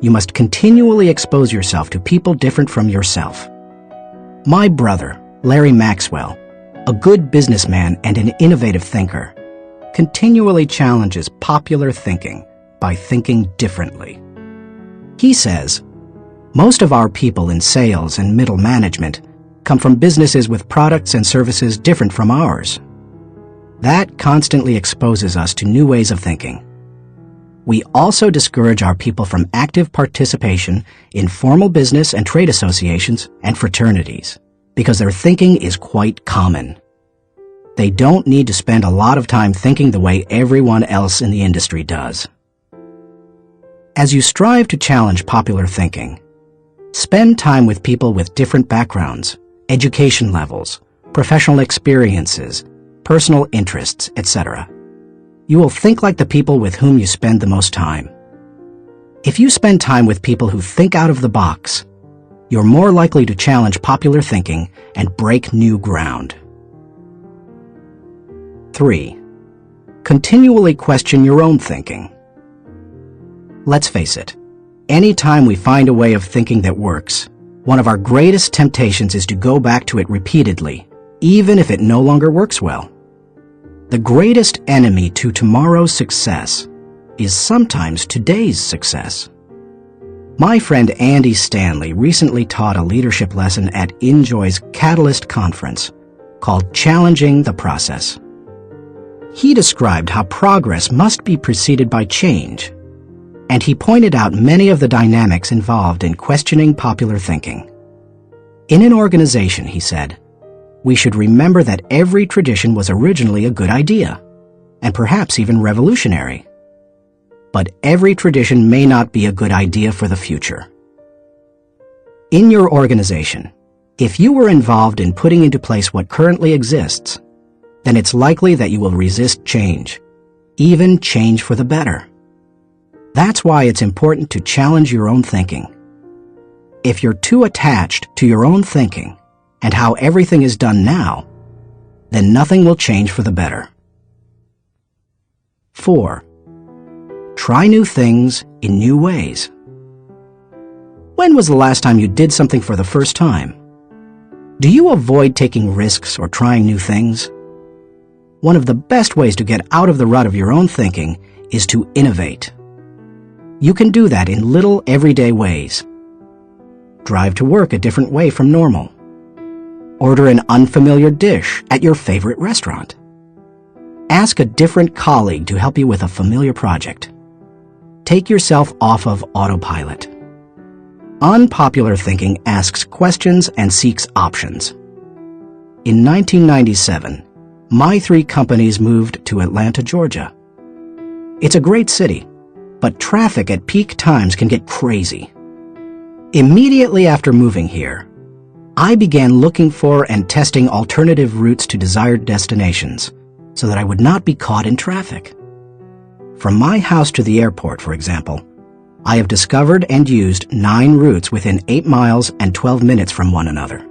you must continually expose yourself to people different from yourself. My brother, Larry Maxwell, a good businessman and an innovative thinker, continually challenges popular thinking by thinking differently. He says, "Most of our people in sales and middle management come from businesses with products and services different from ours. That constantly exposes us to new ways of thinking. We also discourage our people from active participation in formal business and trade associations and fraternities because their thinking is quite common. They don't need to spend a lot of time thinking the way everyone else in the industry does." As you strive to challenge popular thinking, spend time with people with different backgrounds, education levels, professional experiences, personal interests, etc. You will think like the people with whom you spend the most time. If you spend time with people who think out of the box, you're more likely to challenge popular thinking and break new ground. 3. Continually question your own thinking. Let's face it, anytime we find a way of thinking that works, one of our greatest temptations is to go back to it repeatedly, even if it no longer works well. The greatest enemy to tomorrow's success is sometimes today's success. My friend Andy Stanley recently taught a leadership lesson at Enjoy's Catalyst Conference called Challenging the Process. He described how progress must be preceded by change, and he pointed out many of the dynamics involved in questioning popular thinking. In an organization, he said, we should remember that every tradition was originally a good idea, and perhaps even revolutionary. But every tradition may not be a good idea for the future. In your organization, if you were involved in putting into place what currently exists, then it's likely that you will resist change, even change for the better. That's why it's important to challenge your own thinking. If you're too attached to your own thinking and how everything is done now, then nothing will change for the better. 4. Try new things in new ways. When was the last time you did something for the first time? Do you avoid taking risks or trying new things? One of the best ways to get out of the rut of your own thinking is to innovate. You can do that in little everyday ways. Drive to work a different way from normal. Order an unfamiliar dish at your favorite restaurant. Ask a different colleague to help you with a familiar project. Take yourself off of autopilot. Unpopular thinking asks questions and seeks options. In 1997, my 3 companies moved to Atlanta, Georgia. It's a great city, but traffic at peak times can get crazy. Immediately after moving here, I began looking for and testing alternative routes to desired destinations so that I would not be caught in traffic. From my house to the airport, for example, I have discovered and used 9 routes within 8 miles and 12 minutes from one another.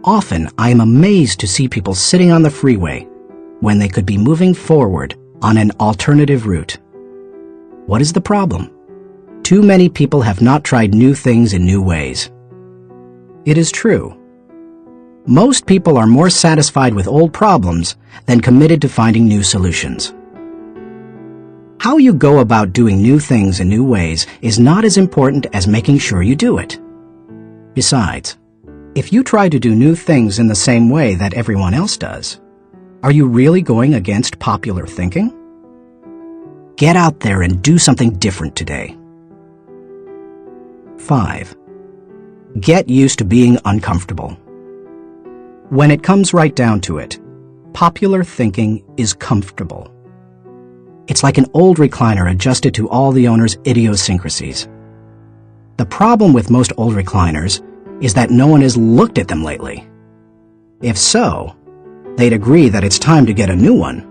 Often, I am amazed to see people sitting on the freeway when they could be moving forward on an alternative route. What is the problem? Too many people have not tried new things in new ways. It is true. Most people are more satisfied with old problems than committed to finding new solutions. How you go about doing new things in new ways is not as important as making sure you do it. Besides, if you try to do new things in the same way that everyone else does, are you really going against popular thinking? Get out there and do something different today. 5. Get used to being uncomfortable. When it comes right down to it, popular thinking is comfortable. It's like an old recliner adjusted to all the owner's idiosyncrasies. The problem with most old recliners is that no one has looked at them lately. If so, they'd agree that it's time to get a new one.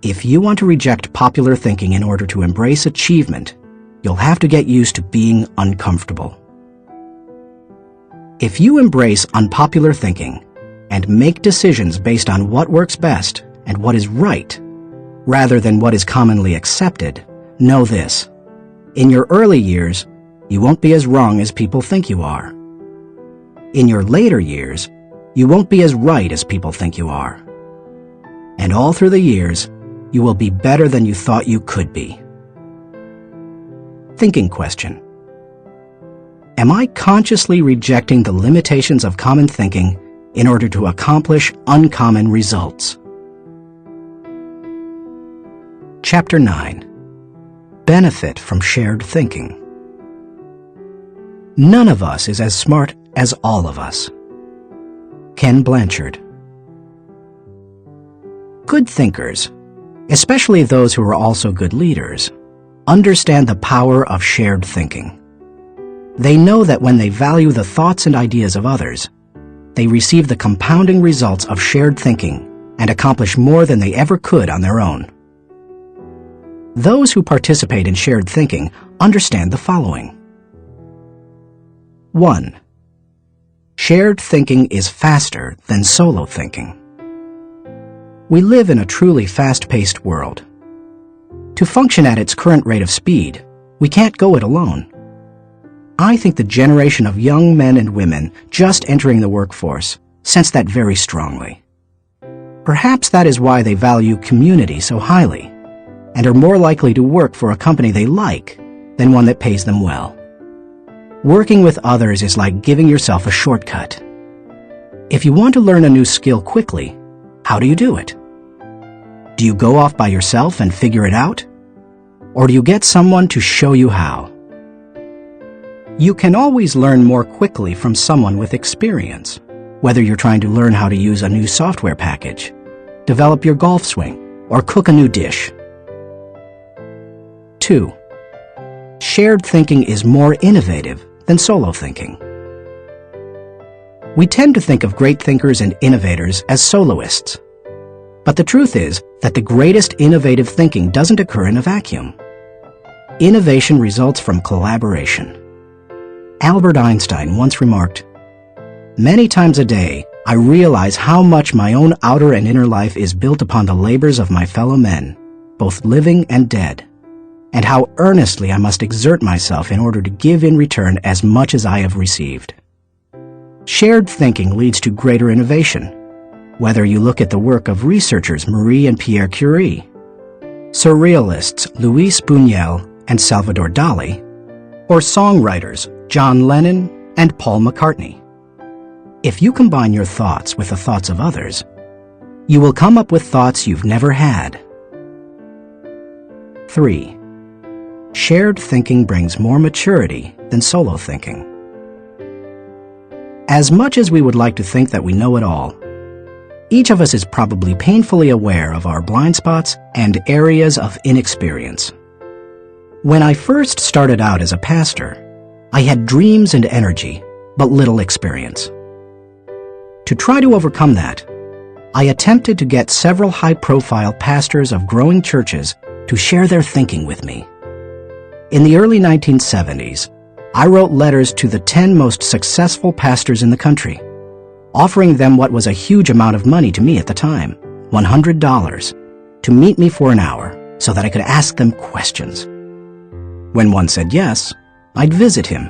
If you want to reject popular thinking in order to embrace achievement, you'll have to get used to being uncomfortable. If you embrace unpopular thinking and make decisions based on what works best and what is right, rather than what is commonly accepted, know this: in your early years, you won't be as wrong as people think you are. In your later years, you won't be as right as people think you are. And all through the years, you will be better than you thought you could be. Thinking question: am I consciously rejecting the limitations of common thinking in order to accomplish uncommon results? Chapter 9. Benefit from shared thinking. None of us is as smart as all of us. Ken Blanchard. Good thinkers, especially those who are also good leaders, understand the power of shared thinking. They know that when they value the thoughts and ideas of others, they receive the compounding results of shared thinking and accomplish more than they ever could on their own. Those who participate in shared thinking understand the following. 1. Shared thinking is faster than solo thinking. We live in a truly fast-paced world. To function at its current rate of speed, we can't go it alone. I think the generation of young men and women just entering the workforce sense that very strongly. Perhaps that is why they value community so highly, and are more likely to work for a company they like than one that pays them well. Working with others is like giving yourself a shortcut. If you want to learn a new skill quickly, how do you do it? Do you go off by yourself and figure it out? Or do you get someone to show you how? You can always learn more quickly from someone with experience, whether you're trying to learn how to use a new software package, develop your golf swing, or cook a new dish. 2. Shared thinking is more innovative than solo thinking. We tend to think of great thinkers and innovators as soloists. But the truth is that the greatest innovative thinking doesn't occur in a vacuum. Innovation results from collaboration. Albert Einstein once remarked, "Many times a day, I realize how much my own outer and inner life is built upon the labors of my fellow men, both living and dead, and how earnestly I must exert myself in order to give in return as much as I have received." Shared thinking leads to greater innovation, whether you look at the work of researchers Marie and Pierre Curie, surrealists Louis Buñuel and Salvador Dali, or songwriters John Lennon and Paul McCartney. If you combine your thoughts with the thoughts of others, you will come up with thoughts you've never had. 3. Shared thinking brings more maturity than solo thinking. As much as we would like to think that we know it all, each of us is probably painfully aware of our blind spots and areas of inexperience. When I first started out as a pastor, I had dreams and energy, but little experience. To try to overcome that, I attempted to get several high-profile pastors of growing churches to share their thinking with me. In the early 1970s, I wrote letters to the 10 most successful pastors in the country, offering them what was a huge amount of money to me at the time, $100, to meet me for an hour so that I could ask them questions. When one said yes, I'd visit him.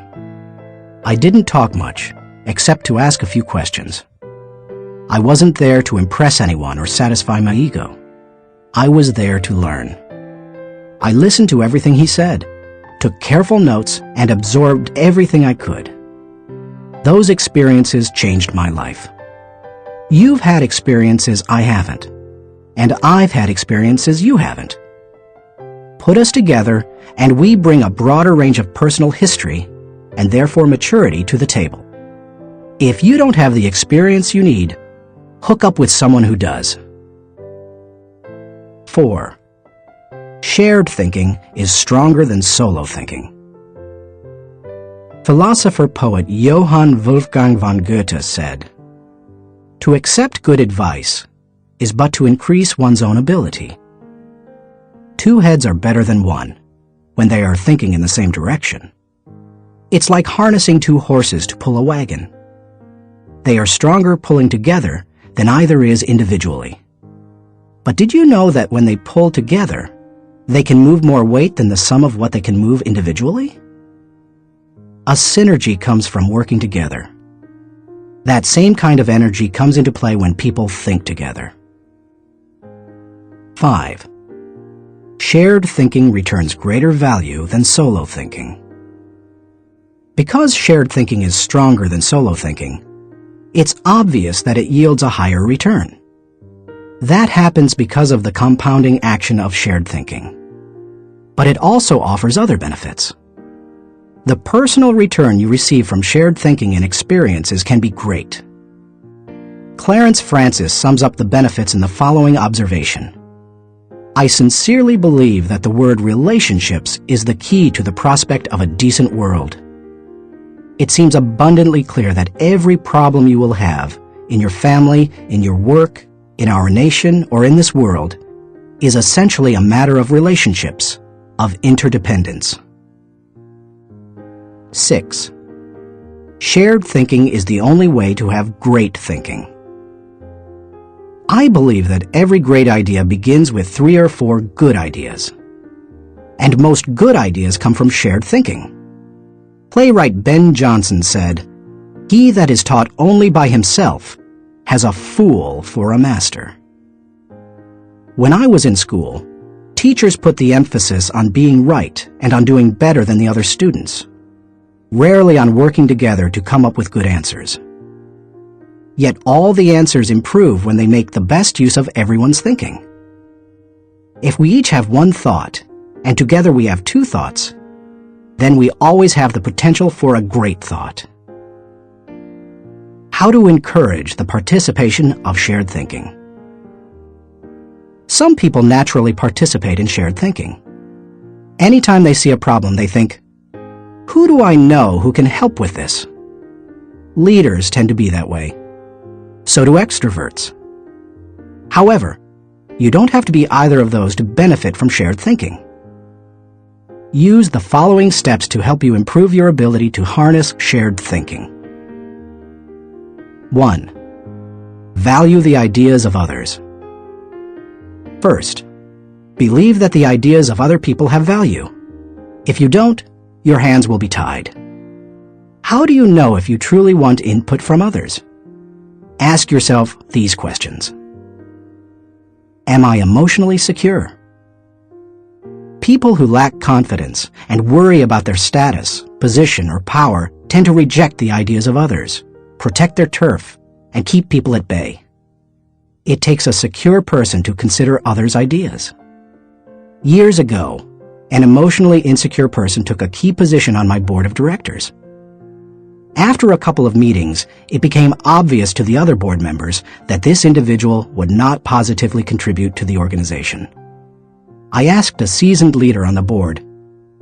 I didn't talk much, except to ask a few questions. I wasn't there to impress anyone or satisfy my ego. I was there to learn. I listened to everything he said, took careful notes, and absorbed everything I could. Those experiences changed my life. You've had experiences I haven't, and I've had experiences you haven't. Put us together, and we bring a broader range of personal history, and therefore maturity, to the table. If you don't have the experience you need, hook up with someone who does. 4. Shared thinking is stronger than solo thinking. Philosopher-poet Johann Wolfgang von Goethe said, "To accept good advice is but to increase one's own ability. Two heads are better than one when they are thinking in the same direction. It's like harnessing two horses to pull a wagon. They are stronger pulling together than either is individually. But did you know that when they pull together, they can move more weight than the sum of what they can move individually? A synergy comes from working together. That same kind of energy comes into play when people think together." 5. Shared thinking returns greater value than solo thinking. Because shared thinking is stronger than solo thinking, it's obvious that it yields a higher return. That happens because of the compounding action of shared thinking. But it also offers other benefits. The personal return you receive from shared thinking and experiences can be great. Clarence Francis sums up the benefits in the following observation: "I sincerely believe that the word relationships is the key to the prospect of a decent world. It seems abundantly clear that every problem you will have in your family, in your work, in our nation, or in this world is essentially a matter of relationships, of interdependence." 6. Shared thinking is the only way to have great thinking. I believe that every great idea begins with 3 or 4 good ideas. And most good ideas come from shared thinking. Playwright Ben Jonson said, "He that is taught only by himself has a fool for a master." When I was in school, teachers put the emphasis on being right and on doing better than the other students, rarely on working together to come up with good answers. Yet all the answers improve when they make the best use of everyone's thinking. If we each have one thought, and together we have 2 thoughts, then we always have the potential for a great thought. How to encourage the participation of shared thinking. Some people naturally participate in shared thinking. Anytime they see a problem, they think, "Who do I know who can help with this?" Leaders tend to be that way. So do extroverts. However, you don't have to be either of those to benefit from shared thinking. Use the following steps to help you improve your ability to harness shared thinking. 1. Value the ideas of others. First, believe that the ideas of other people have value. If you don't, your hands will be tied. How do you know if you truly want input from others? Ask yourself these questions. Am I emotionally secure? People who lack confidence and worry about their status, position, or power tend to reject the ideas of others, protect their turf, and keep people at bay. It takes a secure person to consider others' ideas. Years ago, an emotionally insecure person took a key position on my board of directors. After a couple of meetings, it became obvious to the other board members that this individual would not positively contribute to the organization. I asked a seasoned leader on the board,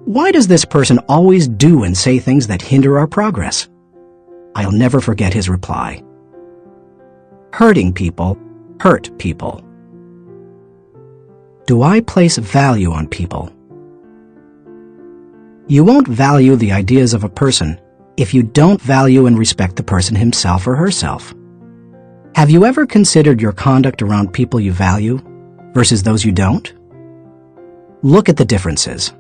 "Why does this person always do and say things that hinder our progress?" I'll never forget his reply. "Hurting people hurt people." Do I place value on people? You won't value the ideas of a person if you don't value and respect the person himself or herself. Have you ever considered your conduct around people you value versus those you don't? Look at the differences.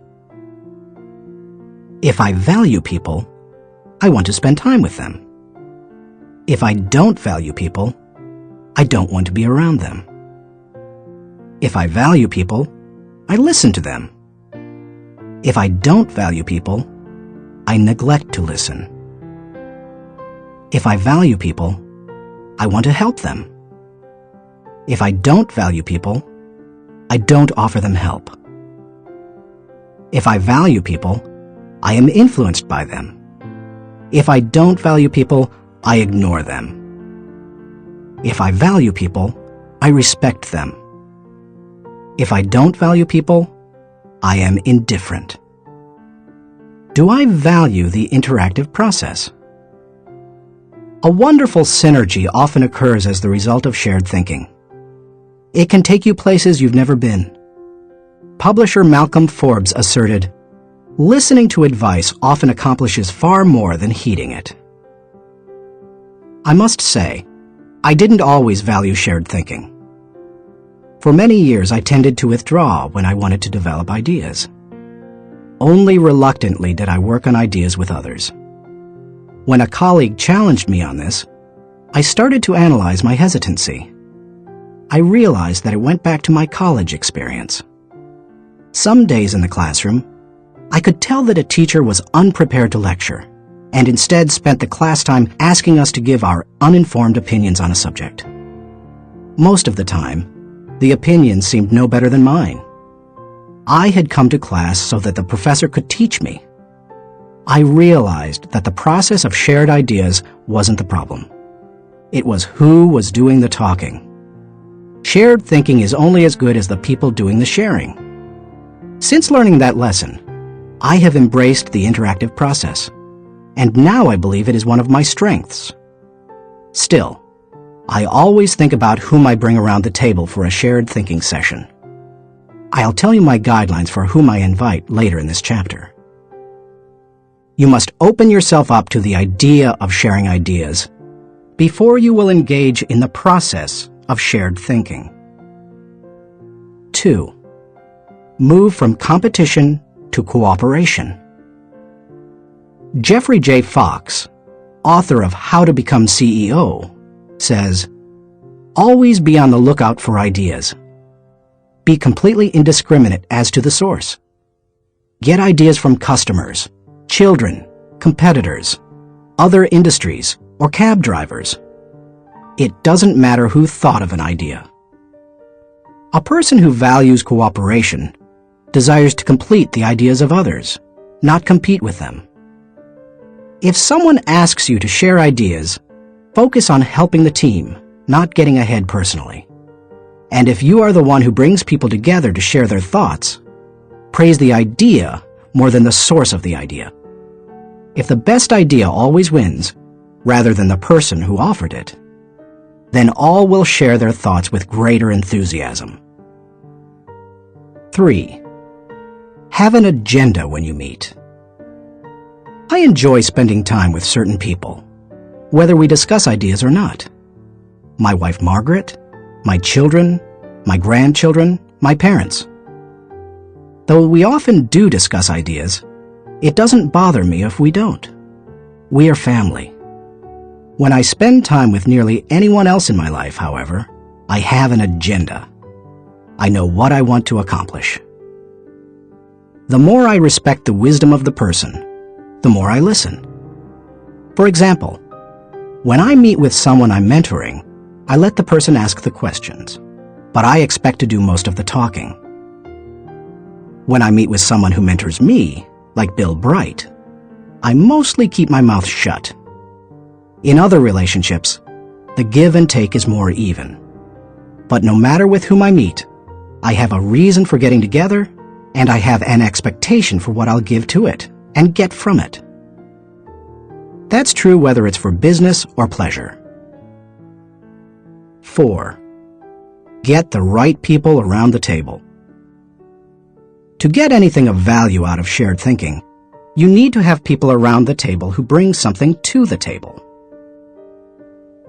If I value people, I want to spend time with them. If I don't value people, I don't want to be around them. If I value people, I listen to them. If I don't value people, I neglect to listen. If I value people, I want to help them. If I don't value people, I don't offer them help. If I value people, I am influenced by them. If I don't value people, I ignore them. If I value people, I respect them. If I don't value people, I am indifferent. Do I value the interactive process? A wonderful synergy often occurs as the result of shared thinking. It can take you places you've never been. Publisher Malcolm Forbes asserted, "Listening to advice often accomplishes far more than heeding it." I must say, I didn't always value shared thinking. For many years, I tended to withdraw when I wanted to develop ideas. Only reluctantly did I work on ideas with others. When a colleague challenged me on this, I started to analyze my hesitancy. I realized that it went back to my college experience. Some days in the classroom, I could tell that a teacher was unprepared to lecture, and instead spent the class time asking us to give our uninformed opinions on a subject. Most of the time, the opinions seemed no better than mine. I had come to class so that the professor could teach me. I realized that the process of shared ideas wasn't the problem. It was who was doing the talking. Shared thinking is only as good as the people doing the sharing. Since learning that lesson, I have embraced the interactive process, and now I believe it is one of my strengths. Still, I always think about whom I bring around the table for a shared thinking session. I'll tell you my guidelines for whom I invite later in this chapter. You must open yourself up to the idea of sharing ideas before you will engage in the process of shared thinking. 2. Move from competition to cooperation. Jeffrey J. Fox, author of How to Become CEO, says, "Always be on the lookout for ideas. Be completely indiscriminate as to the source. Get ideas from customers, children, competitors, other industries, or cab drivers. It doesn't matter who thought of an idea." A person who values cooperation desires to complete the ideas of others, not compete with them. If someone asks you to share ideas, focus on helping the team, not getting ahead personally. And if you are the one who brings people together to share their thoughts, praise the idea more than the source of the idea. If the best idea always wins, rather than the person who offered it, then all will share their thoughts with greater enthusiasm. 3. Have an agenda when you meet. I enjoy spending time with certain people, whether we discuss ideas or not. My wife Margaret, my children, my grandchildren, my parents. Though we often do discuss ideas, it doesn't bother me if we don't. We are family. When I spend time with nearly anyone else in my life, however, I have an agenda. I know what I want to accomplish. The more I respect the wisdom of the person, the more I listen. For example, when I meet with someone I'm mentoring, I let the person ask the questions, but I expect to do most of the talking. When I meet with someone who mentors me, like Bill Bright, I mostly keep my mouth shut. In other relationships, the give and take is more even. But no matter with whom I meet, I have a reason for getting together, and I have an expectation for what I'll give to it and get from it. That's true whether it's for business or pleasure. 4. Get the right people around the table. To get anything of value out of shared thinking, you need to have people around the table who bring something to the table.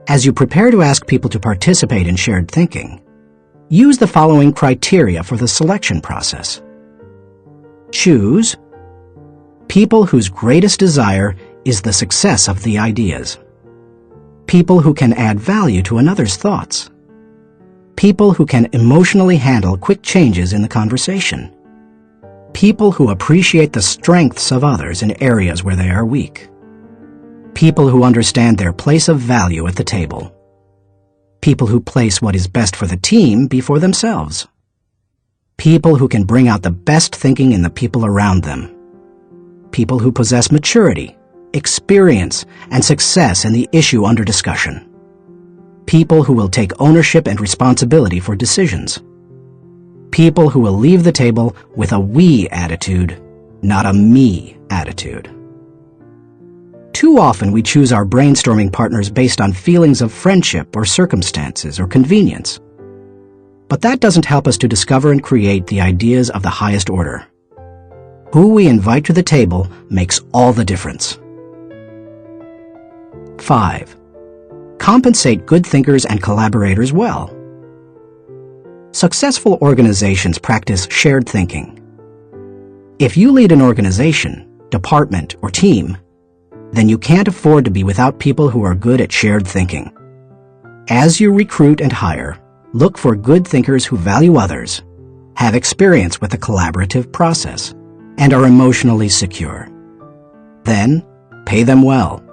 As you prepare to ask people to participate in shared thinking, use the following criteria for the selection process. Choose people whose greatest desire is the success of the ideas. People who can add value to another's thoughts. People who can emotionally handle quick changes in the conversation. People who appreciate the strengths of others in areas where they are weak. People who understand their place of value at the table. People who place what is best for the team before themselves. People who can bring out the best thinking in the people around them. People who possess maturity, experience, and success in the issue under discussion. People who will take ownership and responsibility for decisions. People who will leave the table with a we attitude, not a me attitude. Too often we choose our brainstorming partners based on feelings of friendship or circumstances or convenience. But that doesn't help us to discover and create the ideas of the highest order. Who we invite to the table makes all the difference. 5. Compensate good thinkers and collaborators well. Successful organizations practice shared thinking. If you lead an organization, department, or team, then you can't afford to be without people who are good at shared thinking. As you recruit and hire, look for good thinkers who value others, have experience with the collaborative process, and are emotionally secure. Then, pay them well,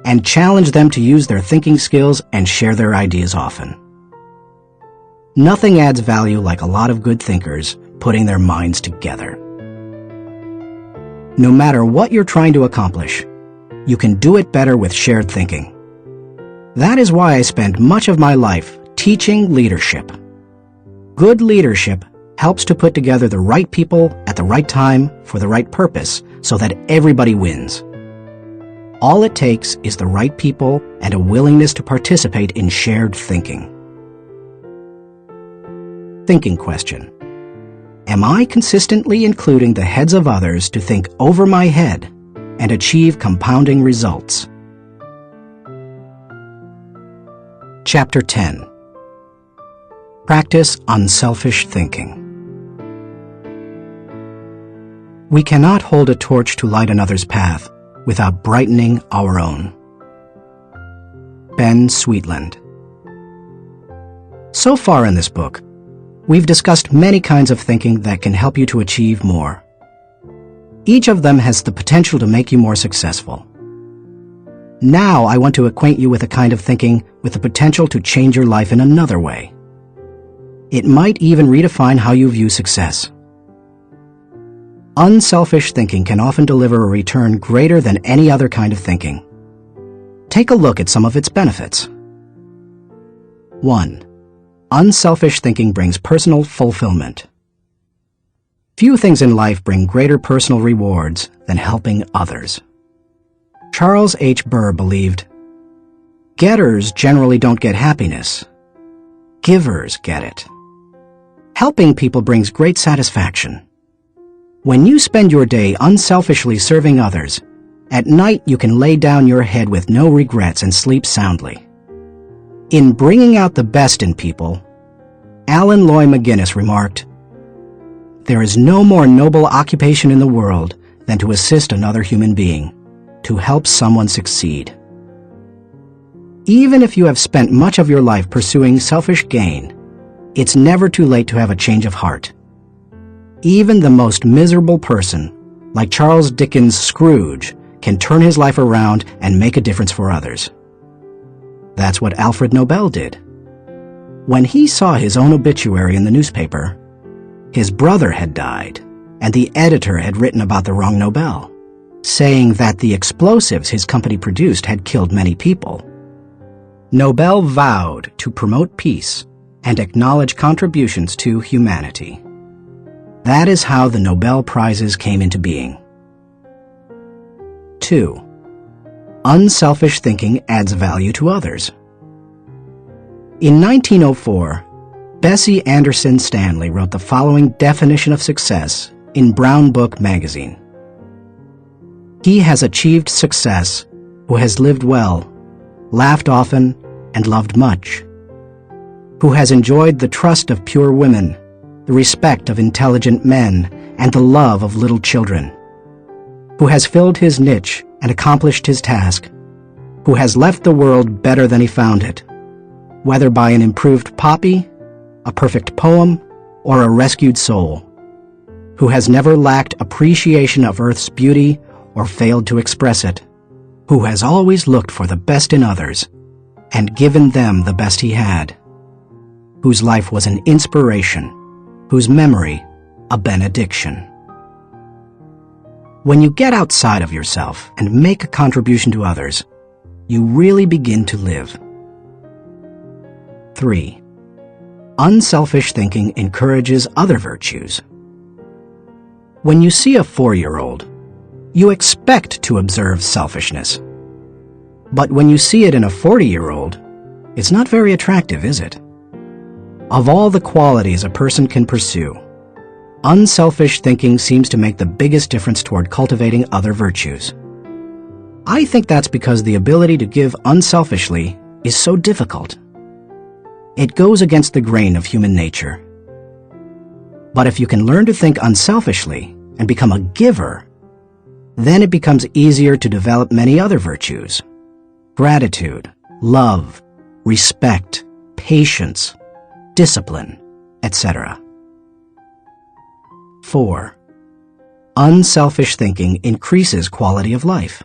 and challenge them to use their thinking skills and share their ideas often. Nothing adds value like a lot of good thinkers putting their minds together. No matter what you're trying to accomplish, you can do it better with shared thinking. That is why I spend much of my life teaching leadership. Good leadership helps to put together the right people at the right time for the right purpose so that everybody wins. All it takes is the right people and a willingness to participate in shared thinking. Thinking question. Am I consistently including the heads of others to think over my head and achieve compounding results? Chapter 10. Practice unselfish thinking. We cannot hold a torch to light another's path without brightening our own. Ben Sweetland. So far in this book, we've discussed many kinds of thinking that can help you to achieve more. Each of them has the potential to make you more successful. Now I want to acquaint you with a kind of thinking with the potential to change your life in another way. It might even redefine how you view success. Unselfish thinking can often deliver a return greater than any other kind of thinking. Take a look at some of its benefits. 1. Unselfish thinking brings personal fulfillment. Few things in life bring greater personal rewards than helping others. Charles H. Burr believed, "Getters generally don't get happiness. Givers get it." Helping people brings great satisfaction. When you spend your day unselfishly serving others, at night you can lay down your head with no regrets and sleep soundly. In Bringing Out the Best in People, Alan Loy McGuinness remarked, "There is no more noble occupation in the world than to assist another human being, to help someone succeed." Even if you have spent much of your life pursuing selfish gain, it's never too late to have a change of heart. even the most miserable person, like Charles Dickens' Scrooge, can turn his life around and make a difference for others. That's what Alfred Nobel did. When he saw his own obituary in the newspaper, his brother had died, and the editor had written about the wrong Nobel, saying that the explosives his company produced had killed many people. Nobel vowed to promote peace and acknowledge contributions to humanity. That is how the Nobel Prizes came into being. 2. Unselfish thinking adds value to others. In 1904, Bessie Anderson Stanley wrote the following definition of success in Brown Book magazine. He has achieved success who has lived well, laughed often, and loved much, who has enjoyed the trust of pure women, the respect of intelligent men, and the love of little children, who has filled his niche and accomplished his task, who has left the world better than he found it, whether by an improved copy, a perfect poem, or a rescued soul, who has never lacked appreciation of earth's beauty or failed to express it, who has always looked for the best in others and given them the best he had, whose life was an inspiration, whose memory a benediction. When you get outside of yourself and make a contribution to others, you really begin to live. 3. Unselfish thinking encourages other virtues. When you see a 4-year-old, you expect to observe selfishness. But when you see it in a 40-year-old, it's not very attractive, is it? Of all the qualities a person can pursue, unselfish thinking seems to make the biggest difference toward cultivating other virtues. I think that's because the ability to give unselfishly is so difficult. It goes against the grain of human nature. But if you can learn to think unselfishly and become a giver, then it becomes easier to develop many other virtues: gratitude, love, respect, patience, discipline, etc. 4. Unselfish thinking increases quality of life.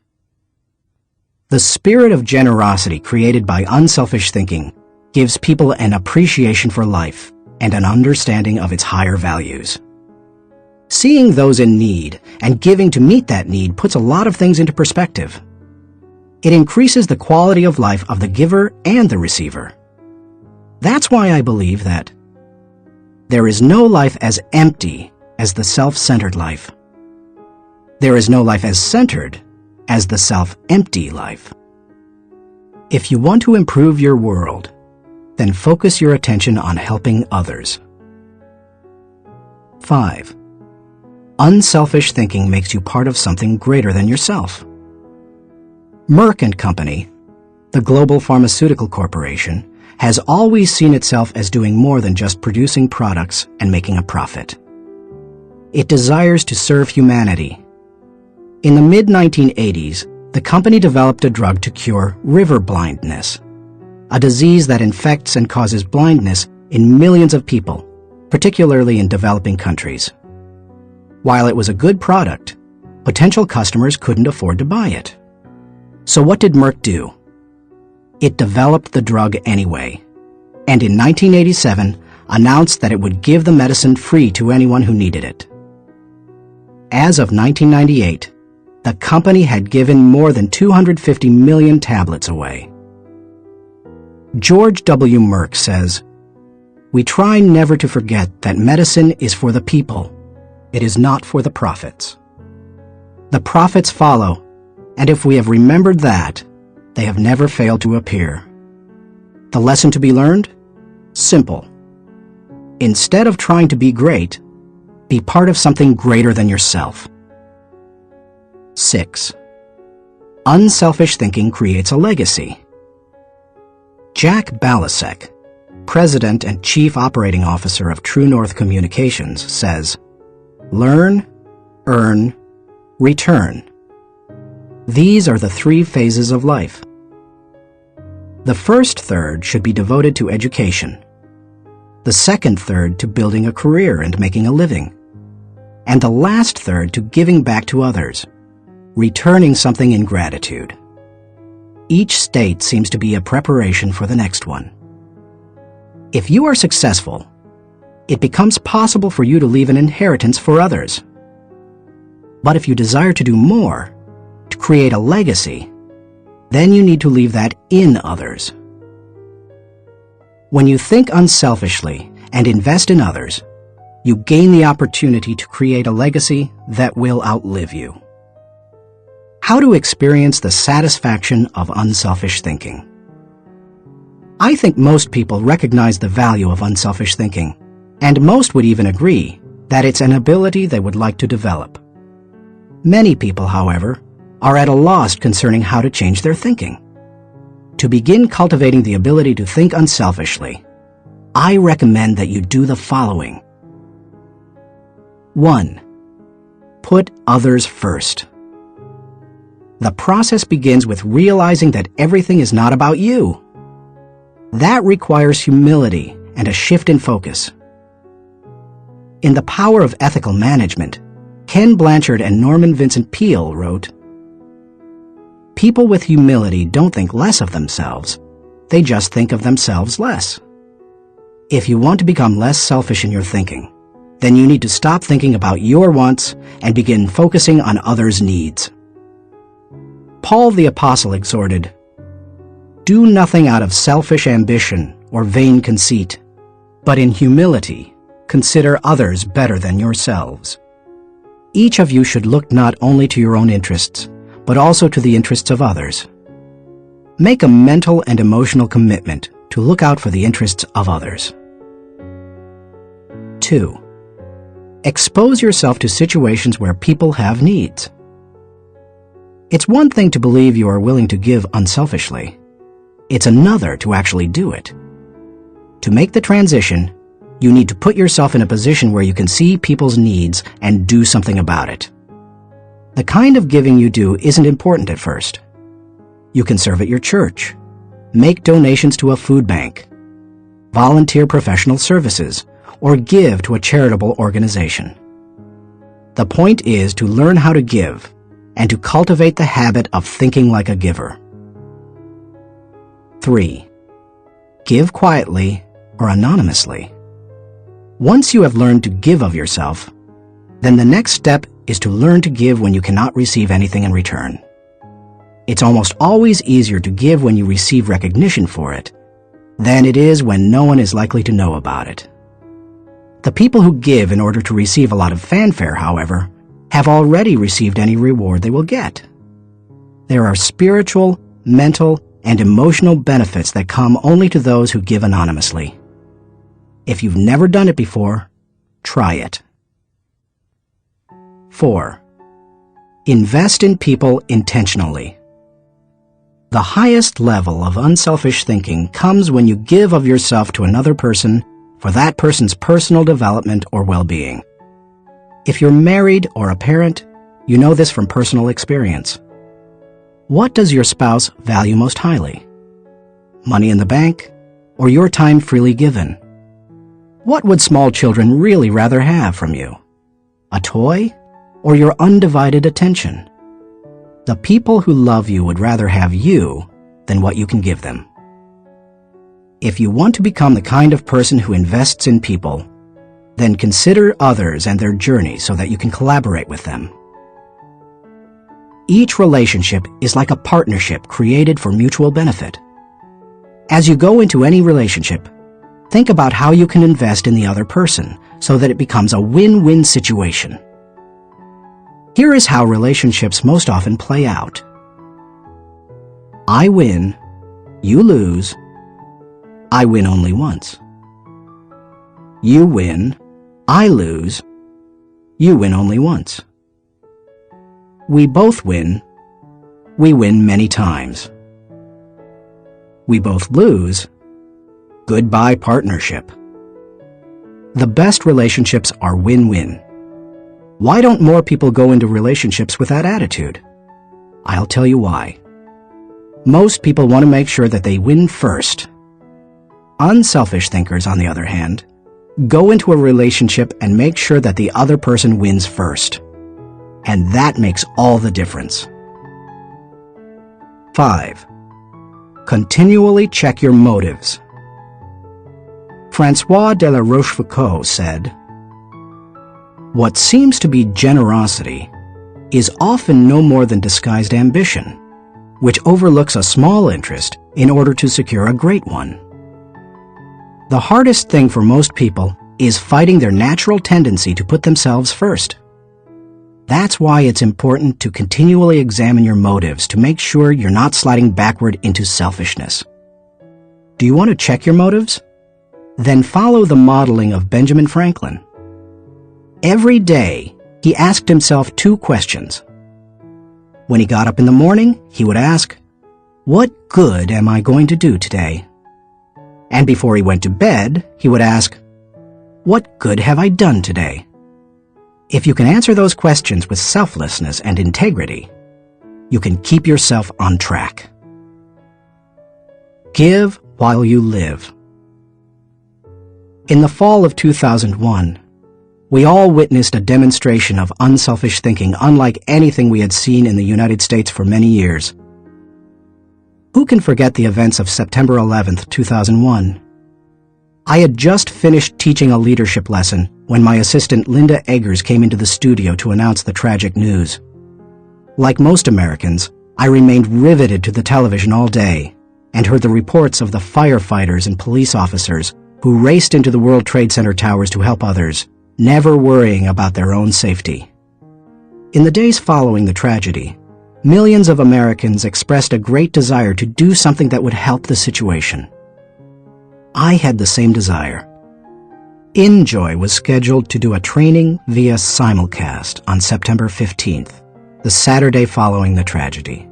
The spirit of generosity created by unselfish thinking gives people an appreciation for life and an understanding of its higher values. Seeing those in need and giving to meet that need puts a lot of things into perspective. It increases the quality of life of the giver and the receiver. That's why I believe that there is no life as empty as the self-centered life. There is no life as centered as the self-empty life. If you want to improve your world, then focus your attention on helping others. 5. Unselfish thinking makes you part of something greater than yourself. Merck & Company, the global pharmaceutical corporation, has always seen itself as doing more than just producing products and making a profit. It desires to serve humanity. In the mid-1980s, the company developed a drug to cure river blindness, a disease that infects and causes blindness in millions of people, particularly in developing countries. While it was a good product, potential customers couldn't afford to buy it. So what did Merck do? It developed the drug anyway, and in 1987 announced that it would give the medicine free to anyone who needed it. As of 1998, the company had given more than 250 million tablets away. George W. Merck says, "We try never to forget that medicine is for the people. It is not for the profits. The profits follow, and if we have remembered that, they have never failed to appear." The lesson to be learned? Simple. Instead of trying to be great, be part of something greater than yourself. 6. Unselfish thinking creates a legacy. Jack Balasek, President and Chief Operating Officer of True North Communications, says, "Learn, earn, return. These are the 3 phases of life. The first third should be devoted to education, the second third to building a career and making a living, and the last third to giving back to others, returning something in gratitude. Each state seems to be a preparation for the next one. If you are successful, it becomes possible for you to leave an inheritance for others. But if you desire to do more, to create a legacy, then you need to leave that in others. When you think unselfishly and invest in others, you gain the opportunity to create a legacy that will outlive you. How to experience the satisfaction of unselfish thinking. I think most people recognize the value of unselfish thinking, and most would even agree that it's an ability they would like to develop. Many people, however, are at a loss concerning how to change their thinking. To begin cultivating the ability to think unselfishly, I recommend that you do the following. 1. Put others first. The process begins with realizing that everything is not about you. That requires humility and a shift in focus. In The Power of Ethical Management, Ken Blanchard and Norman Vincent Peale wrote, "People with humility don't think less of themselves. They just think of themselves less." If you want to become less selfish in your thinking, then you need to stop thinking about your wants and begin focusing on others' needs. Paul the Apostle exhorted, "Do nothing out of selfish ambition or vain conceit, but in humility consider others better than yourselves." Each of you should look not only to your own interests, but also to the interests of others. Make a mental and emotional commitment to look out for the interests of others. 2. Expose yourself to situations where people have needs. It's one thing to believe you are willing to give unselfishly. It's another to actually do it. To make the transition, you need to put yourself in a position where you can see people's needs and do something about it. The kind of giving you do isn't important at first. You can serve at your church, make donations to a food bank, volunteer professional services, or give to a charitable organization. The point is to learn how to give and to cultivate the habit of thinking like a giver. 3. Give quietly or anonymously. Once you have learned to give of yourself, then the next step is to learn to give when you cannot receive anything in return. It's almost always easier to give when you receive recognition for it than it is when no one is likely to know about it. The people who give in order to receive a lot of fanfare, however, have already received any reward they will get. There are spiritual, mental, and emotional benefits that come only to those who give anonymously. If you've never done it before, try it. 4. Invest in people intentionally. The highest level of unselfish thinking comes when you give of yourself to another person for that person's personal development or well-being. If you're married or a parent, you know this from personal experience. What does your spouse value most highly? Money in the bank or your time freely given? What would small children really rather have from you? A toy or your undivided attention? The people who love you would rather have you than what you can give them. If you want to become the kind of person who invests in people, then consider others and their journey so that you can collaborate with them. Each relationship is like a partnership created for mutual benefit. As you go into any relationship, think about how you can invest in the other person so that it becomes a win-win situation. Here is how relationships most often play out. I win, you lose, I win only once. You win, I lose, you win only once. We both win, we win many times. We both lose, goodbye partnership. The best relationships are win-win. Why don't more people go into relationships with that attitude? I'll tell you why. Most people want to make sure that they win first. Unselfish thinkers, on the other hand, Go into a relationship and make sure that the other person wins first. And that makes all the difference. 5. Continually check your motives. François de la Rochefoucauld said, "What seems to be generosity is often no more than disguised ambition, which overlooks a small interest in order to secure a great one." The hardest thing for most people is fighting their natural tendency to put themselves first. That's why it's important to continually examine your motives to make sure you're not sliding backward into selfishness. Do you want to check your motives? Then follow the modeling of Benjamin Franklin. Every day, he asked himself 2 questions. When he got up in the morning, he would ask, "What good am I going to do today?" And before he went to bed, he would ask, "What good have I done today?" If you can answer those questions with selflessness and integrity, you can keep yourself on track. Give while you live. In the fall of 2001, we all witnessed a demonstration of unselfish thinking unlike anything we had seen in the United States for many years. Who can forget the events of September 11th, 2001? I had just finished teaching a leadership lesson when my assistant Linda Eggers came into the studio to announce the tragic news. Like most Americans, I remained riveted to the television all day and heard the reports of the firefighters and police officers who raced into the World Trade Center towers to help others, never worrying about their own safety. In the days following the tragedy, millions of Americans expressed a great desire to do something that would help the situation. I had the same desire. InJoy was scheduled to do a training via simulcast on September 15th, the Saturday following the tragedy.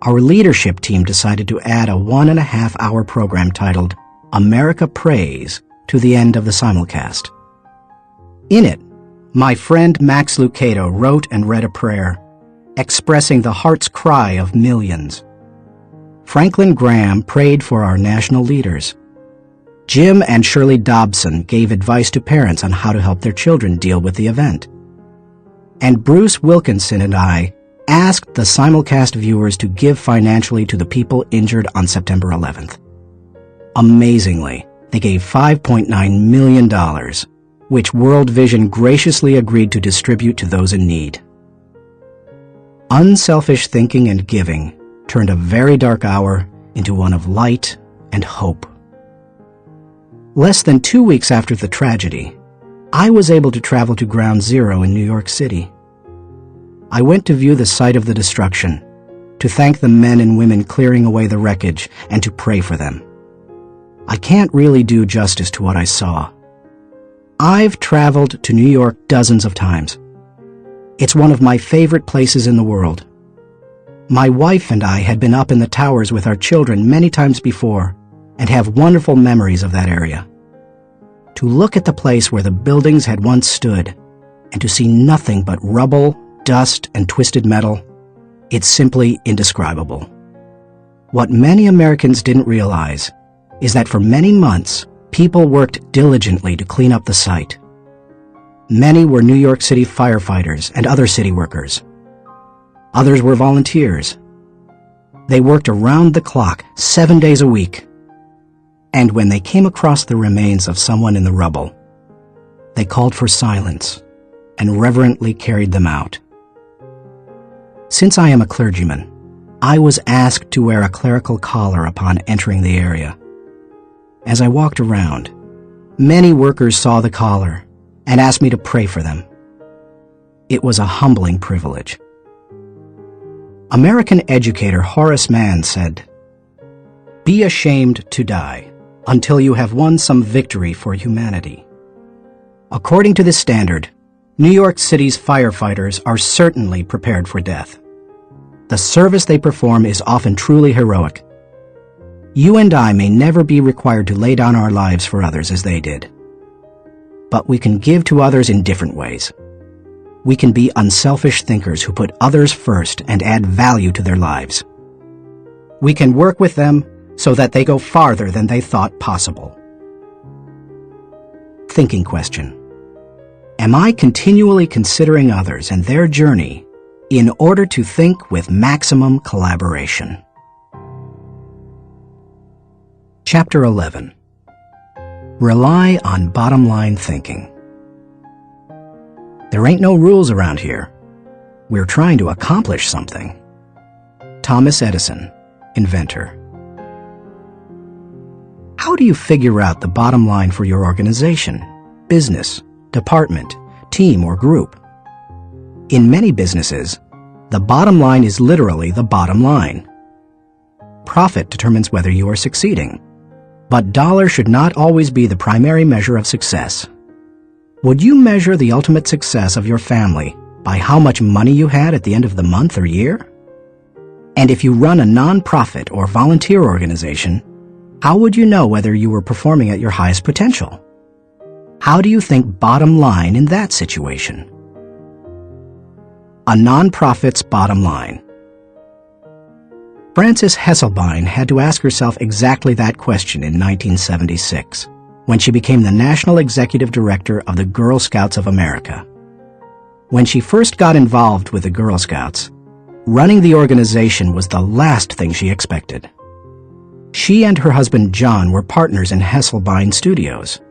Our leadership team decided to add a 1.5-hour program titled America Prays to the end of the simulcast. In it, my friend Max Lucado wrote and read a prayer, expressing the heart's cry of millions. Franklin Graham prayed for our national leaders. Jim and Shirley Dobson gave advice to parents on how to help their children deal with the event. And Bruce Wilkinson and I asked the simulcast viewers to give financially to the people injured on September 11th. Amazingly, they gave $5.9 million, which World Vision graciously agreed to distribute to those in need. Unselfish thinking and giving turned a very dark hour into one of light and hope. Less than 2 weeks after the tragedy, I was able to travel to Ground Zero in New York City. I went to view the site of the destruction, to thank the men and women clearing away the wreckage, and to pray for them. I can't really do justice to what I saw. I've traveled to New York dozens of times. It's one of my favorite places in the world. My wife and I had been up in the towers with our children many times before, and have wonderful memories of that area. To look at the place where the buildings had once stood, and to see nothing but rubble, dust, and twisted metal, it's simply indescribable. What many Americans didn't realize is that for many months, people worked diligently to clean up the site. Many were New York City firefighters and other city workers. Others were volunteers. They worked around the clock, 7 days a week. And when they came across the remains of someone in the rubble, they called for silence and reverently carried them out. Since I am a clergyman, I was asked to wear a clerical collar upon entering the area. As I walked around, many workers saw the collar and asked me to pray for them. It was a humbling privilege. American educator Horace Mann said, "Be ashamed to die until you have won some victory for humanity." According to this standard, New York City's firefighters are certainly prepared for death. The service they perform is often truly heroic. You and I may never be required to lay down our lives for others as they did. But we can give to others in different ways. We can be unselfish thinkers who put others first and add value to their lives. We can work with them so that they go farther than they thought possible. thinking question. Am I continually considering others and their journey in order to think with maximum collaboration? Chapter 11. Rely on bottom-line thinking. There ain't no rules around here. We're trying to accomplish something. Thomas Edison, inventor. How do you figure out the bottom line for your organization, business, department, team, or group? In many businesses, the bottom line is literally the bottom line. Profit determines whether you are succeeding, but dollars should not always be the primary measure of success. Would you measure the ultimate success of your family by how much money you had at the end of the month or year? And if you run a non-profit or volunteer organization, how would you know whether you were performing at your highest potential? How do you think bottom line in that situation? A non-profit's bottom line. Frances Hesselbein had to ask herself exactly that question in 1976, when she became the National Executive Director of the Girl Scouts of America. When she first got involved with the Girl Scouts, running the organization was the last thing she expected. She and her husband John were partners in Hesselbein Studios,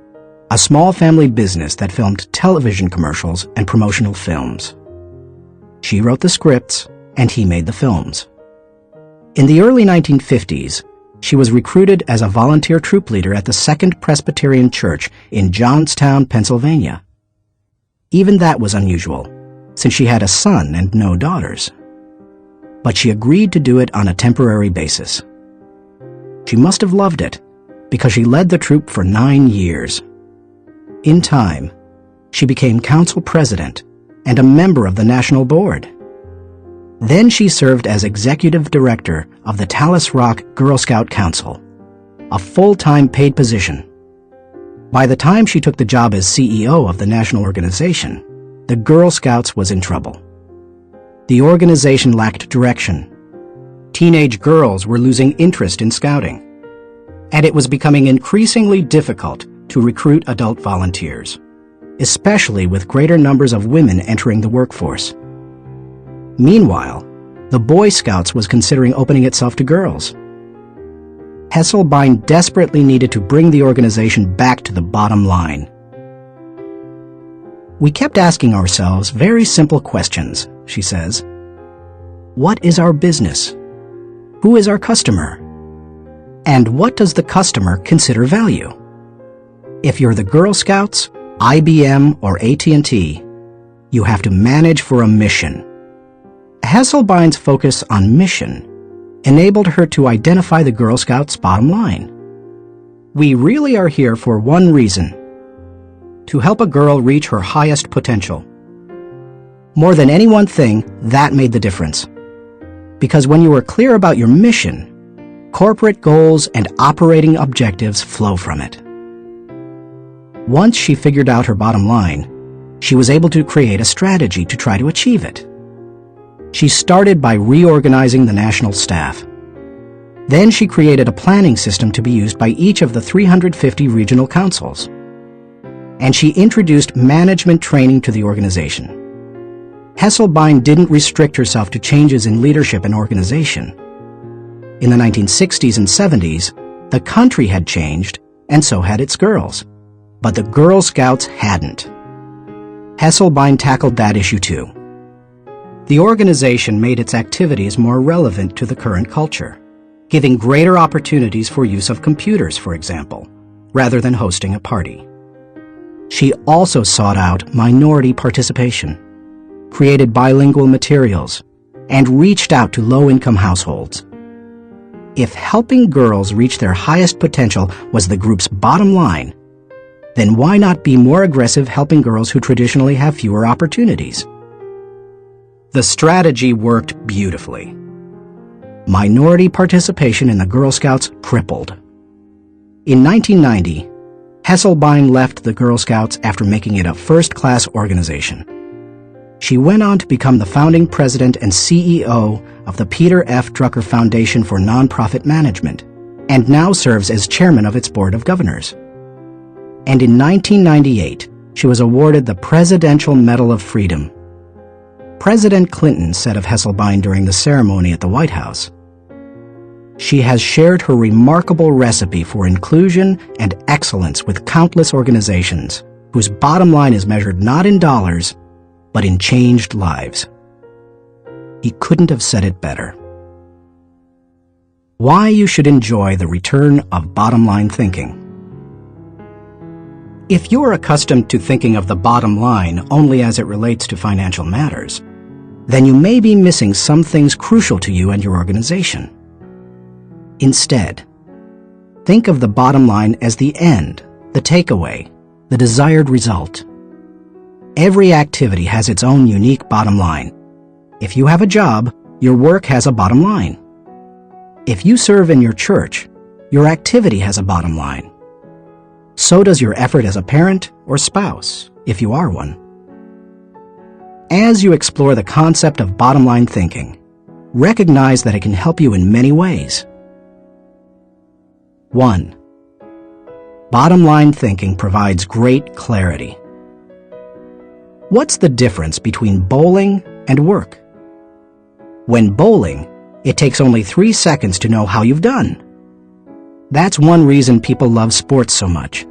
a small family business that filmed television commercials and promotional films. She wrote the scripts, and he made the films. In the early 1950s, she was recruited as a volunteer troop leader at the Second Presbyterian Church in Johnstown, Pennsylvania. Even that was unusual, since she had a son and no daughters. But she agreed to do it on a temporary basis. She must have loved it, because she led the troop for 9 years. In time, she became council president and a member of the national board. Then she served as executive director of the Talus Rock Girl Scout Council, a full-time paid position. By the time she took the job as CEO of the national organization, the Girl Scouts was in trouble. The organization lacked direction. Teenage girls were losing interest in scouting, and it was becoming increasingly difficult to recruit adult volunteers, especially with greater numbers of women entering the workforce. Meanwhile, the Boy Scouts was considering opening itself to girls. Hesselbein desperately needed to bring the organization back to the bottom line. We kept asking ourselves very simple questions, she says. What is our business? Who is our customer? And what does the customer consider value? If you're the Girl Scouts, IBM, or AT&T, you have to manage for a mission. Hesselbein's focus on mission enabled her to identify the Girl Scouts' bottom line. We really are here for one reason: to help a girl reach her highest potential. More than any one thing, that made the difference. Because when you are clear about your mission, corporate goals and operating objectives flow from it. Once she figured out her bottom line, she was able to create a strategy to try to achieve it. She started by reorganizing the national staff. Then she created a planning system to be used by each of the 350 regional councils. And she introduced management training to the organization. Hesselbein didn't restrict herself to changes in leadership and organization. In the 1960s and 70s, the country had changed, and so had its girls. But the Girl Scouts hadn't. Hesselbein tackled that issue too. The organization made its activities more relevant to the current culture, giving greater opportunities for use of computers, for example, rather than hosting a party. She also sought out minority participation, created bilingual materials, and reached out to low-income households. If helping girls reach their highest potential was the group's bottom line, then why not be more aggressive helping girls who traditionally have fewer opportunities? The strategy worked beautifully. Minority participation in the Girl Scouts tripled. In 1990, Hesselbein left the Girl Scouts after making it a first-class organization. She went on to become the founding president and CEO of the Peter F. Drucker Foundation for Nonprofit Management, and now serves as chairman of its board of governors. And in 1998, she was awarded the Presidential Medal of Freedom. President Clinton said of Hesselbein during the ceremony at the White House, "She has shared her remarkable recipe for inclusion and excellence with countless organizations whose bottom line is measured not in dollars, but in changed lives." He couldn't have said it better. Why you should enjoy the return of bottom line thinking. If you're accustomed to thinking of the bottom line only as it relates to financial matters, then you may be missing some things crucial to you and your organization. Instead, think of the bottom line as the end, the takeaway, the desired result. Every activity has its own unique bottom line. If you have a job, your work has a bottom line. If you serve in your church, your activity has a bottom line. So does your effort as a parent or spouse, if you are one. As you explore the concept of bottom line thinking, recognize that it can help you in many ways. 1. Bottom line thinking provides great clarity. What's the difference between bowling and work? When bowling, it takes only 3 seconds to know how you've done. That's one reason people love sports so much.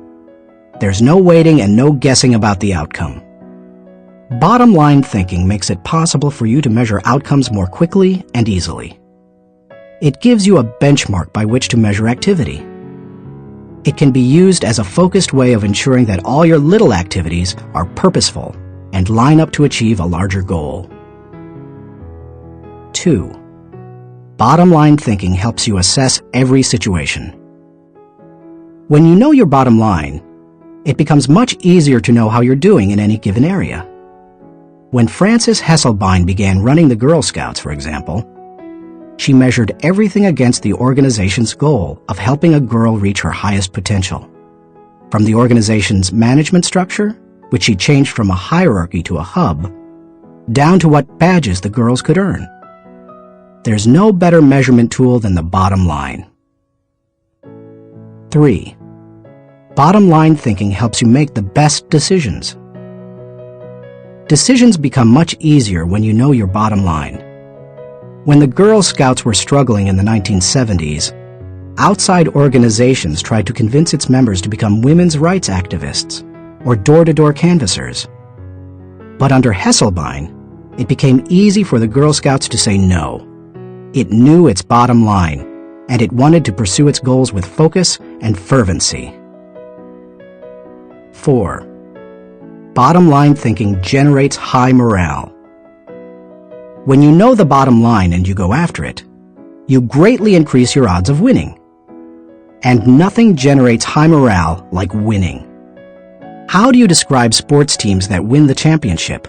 There's no waiting and no guessing about the outcome. Bottom line thinking makes it possible for you to measure outcomes more quickly and easily. It gives you a benchmark by which to measure activity. It can be used as a focused way of ensuring that all your little activities are purposeful and line up to achieve a larger goal. 2. Bottom line thinking helps you assess every situation. When you know your bottom line, it becomes much easier to know how you're doing in any given area. When Frances Hesselbein began running the Girl Scouts, for example, she measured everything against the organization's goal of helping a girl reach her highest potential. From the organization's management structure, which she changed from a hierarchy to a hub, down to what badges the girls could earn. There's no better measurement tool than the bottom line. 3. Bottom line thinking helps you make the best decisions. Decisions become much easier when you know your bottom line. When the Girl Scouts were struggling in the 1970s, outside organizations tried to convince its members to become women's rights activists or door-to-door canvassers. But under Hesselbein, it became easy for the Girl Scouts to say no. It knew its bottom line, and it wanted to pursue its goals with focus and fervency. 4. Bottom line thinking generates high morale. When you know the bottom line and you go after it, you greatly increase your odds of winning. And nothing generates high morale like winning. How do you describe sports teams that win the championship?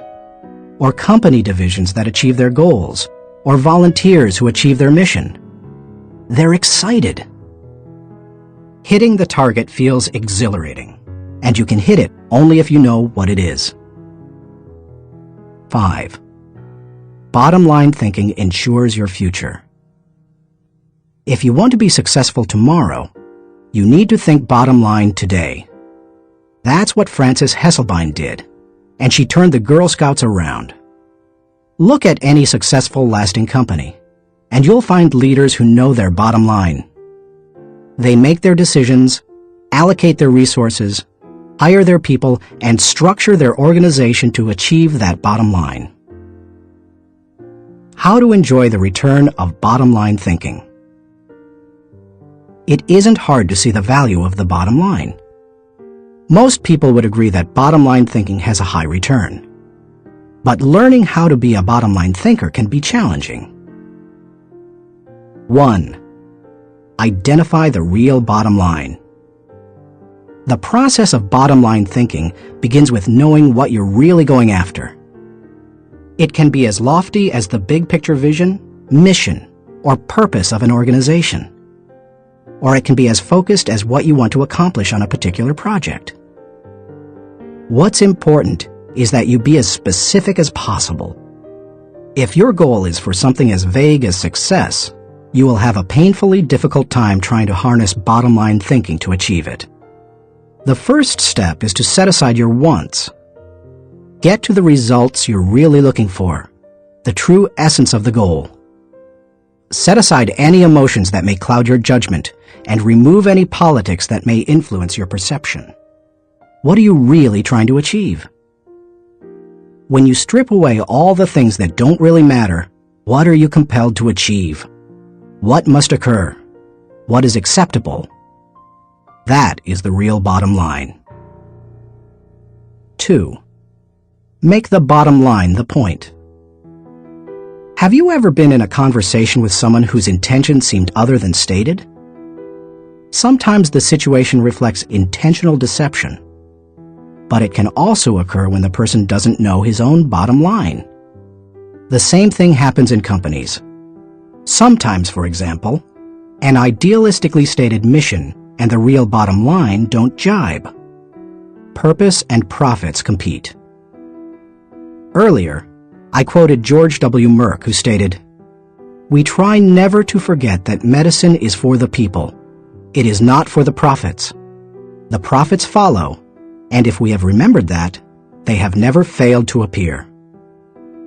Or company divisions that achieve their goals? Or volunteers who achieve their mission? They're excited. Hitting the target feels exhilarating, and you can hit it only if you know what it is. 5. Bottom line thinking ensures your future. If you want to be successful tomorrow, you need to think bottom line today. That's what Frances Hesselbein did, and she turned the Girl Scouts around. Look at any successful, lasting company, and you'll find leaders who know their bottom line. They make their decisions, allocate their resources, hire their people, and structure their organization to achieve that bottom line. How to enjoy the return of bottom line thinking. It isn't hard to see the value of the bottom line. Most people would agree that bottom line thinking has a high return. But learning how to be a bottom line thinker can be challenging. 1. Identify the real bottom line. The process of bottom line thinking begins with knowing what you're really going after. It can be as lofty as the big picture vision, mission, or purpose of an organization. Or it can be as focused as what you want to accomplish on a particular project. What's important is that you be as specific as possible. If your goal is for something as vague as success, you will have a painfully difficult time trying to harness bottom line thinking to achieve it. The first step is to set aside your wants. Get to the results you're really looking for, the true essence of the goal. Set aside any emotions that may cloud your judgment and remove any politics that may influence your perception. What are you really trying to achieve? When you strip away all the things that don't really matter, what are you compelled to achieve? What must occur? What is acceptable? That is the real bottom line. 2. Make the bottom line the point. Have you ever been in a conversation with someone whose intention seemed other than stated? Sometimes the situation reflects intentional deception, but it can also occur when the person doesn't know his own bottom line. The same thing happens in companies. Sometimes, for example, an idealistically stated mission and the real bottom line don't jibe. Purpose and profits compete. Earlier, I quoted George W. Merck, who stated, "We try never to forget that medicine is for the people. It is not for the profits. The profits follow, and if we have remembered that, they have never failed to appear."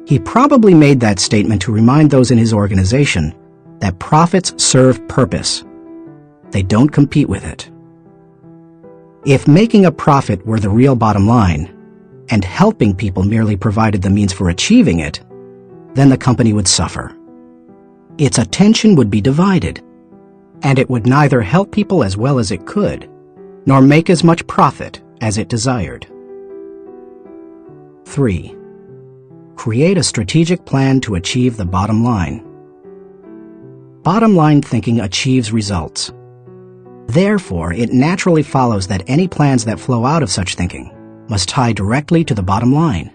He probably made that statement to remind those in his organization that profits serve purpose. They don't compete with it. If making a profit were the real bottom line, and helping people merely provided the means for achieving it, then the company would suffer. Its attention would be divided, and it would neither help people as well as it could, nor make as much profit as it desired. 3. Create a strategic plan to achieve the bottom line. Bottom line thinking achieves results. Therefore, it naturally follows that any plans that flow out of such thinking must tie directly to the bottom line.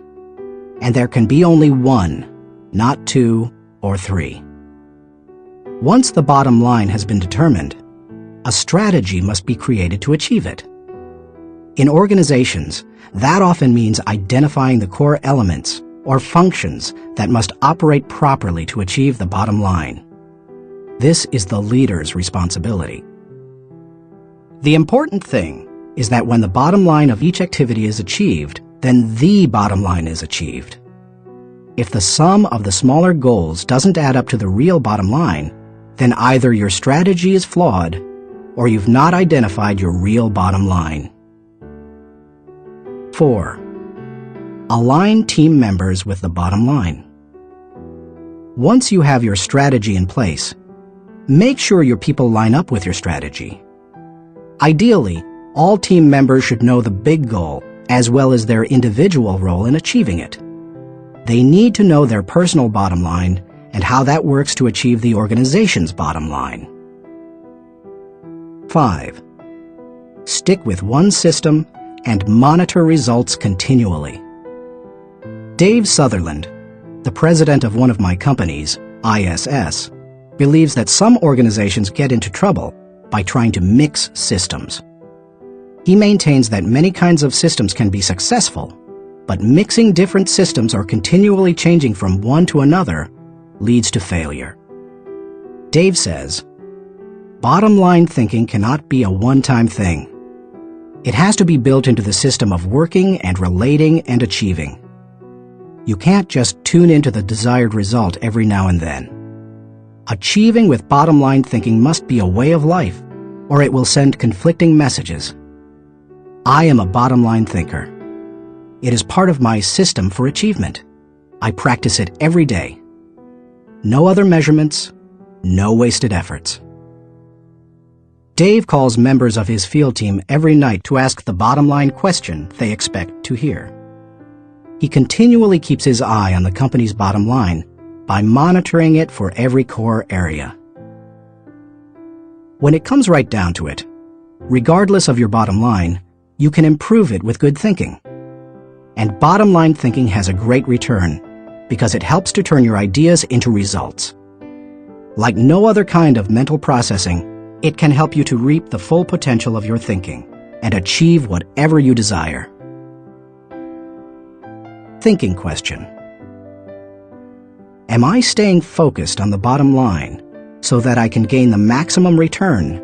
And there can be only one, not two or three. Once the bottom line has been determined, a strategy must be created to achieve it. In organizations, that often means identifying the core elements or functions that must operate properly to achieve the bottom line. This is the leader's responsibility. The important thing is that when the bottom line of each activity is achieved, then the bottom line is achieved. If the sum of the smaller goals doesn't add up to the real bottom line, then either your strategy is flawed or you've not identified your real bottom line. 4. Align team members with the bottom line. Once you have your strategy in place, make sure your people line up with your strategy. Ideally, all team members should know the big goal as well as their individual role in achieving it. They need to know their personal bottom line and how that works to achieve the organization's bottom line. 5. Stick with one system and monitor results continually. Dave Sutherland, the president of one of my companies, ISS, believes that some organizations get into trouble by trying to mix systems. He maintains that many kinds of systems can be successful, but mixing different systems or continually changing from one to another leads to failure. Dave says, "Bottom line thinking cannot be a one-time thing. It has to be built into the system of working and relating and achieving. You can't just tune into the desired result every now and then. Achieving with bottom line thinking must be a way of life, or it will send conflicting messages. I am a bottom line thinker. It is part of my system for achievement. I practice it every day. No other measurements, no wasted efforts." Dave calls members of his field team every night to ask the bottom line question they expect to hear. He continually keeps his eye on the company's bottom line by monitoring it for every core area. When it comes right down to it, regardless of your bottom line, you can improve it with good thinking. And bottom line thinking has a great return because it helps to turn your ideas into results. Like no other kind of mental processing, it can help you to reap the full potential of your thinking and achieve whatever you desire. Thinking question. Am I staying focused on the bottom line so that I can gain the maximum return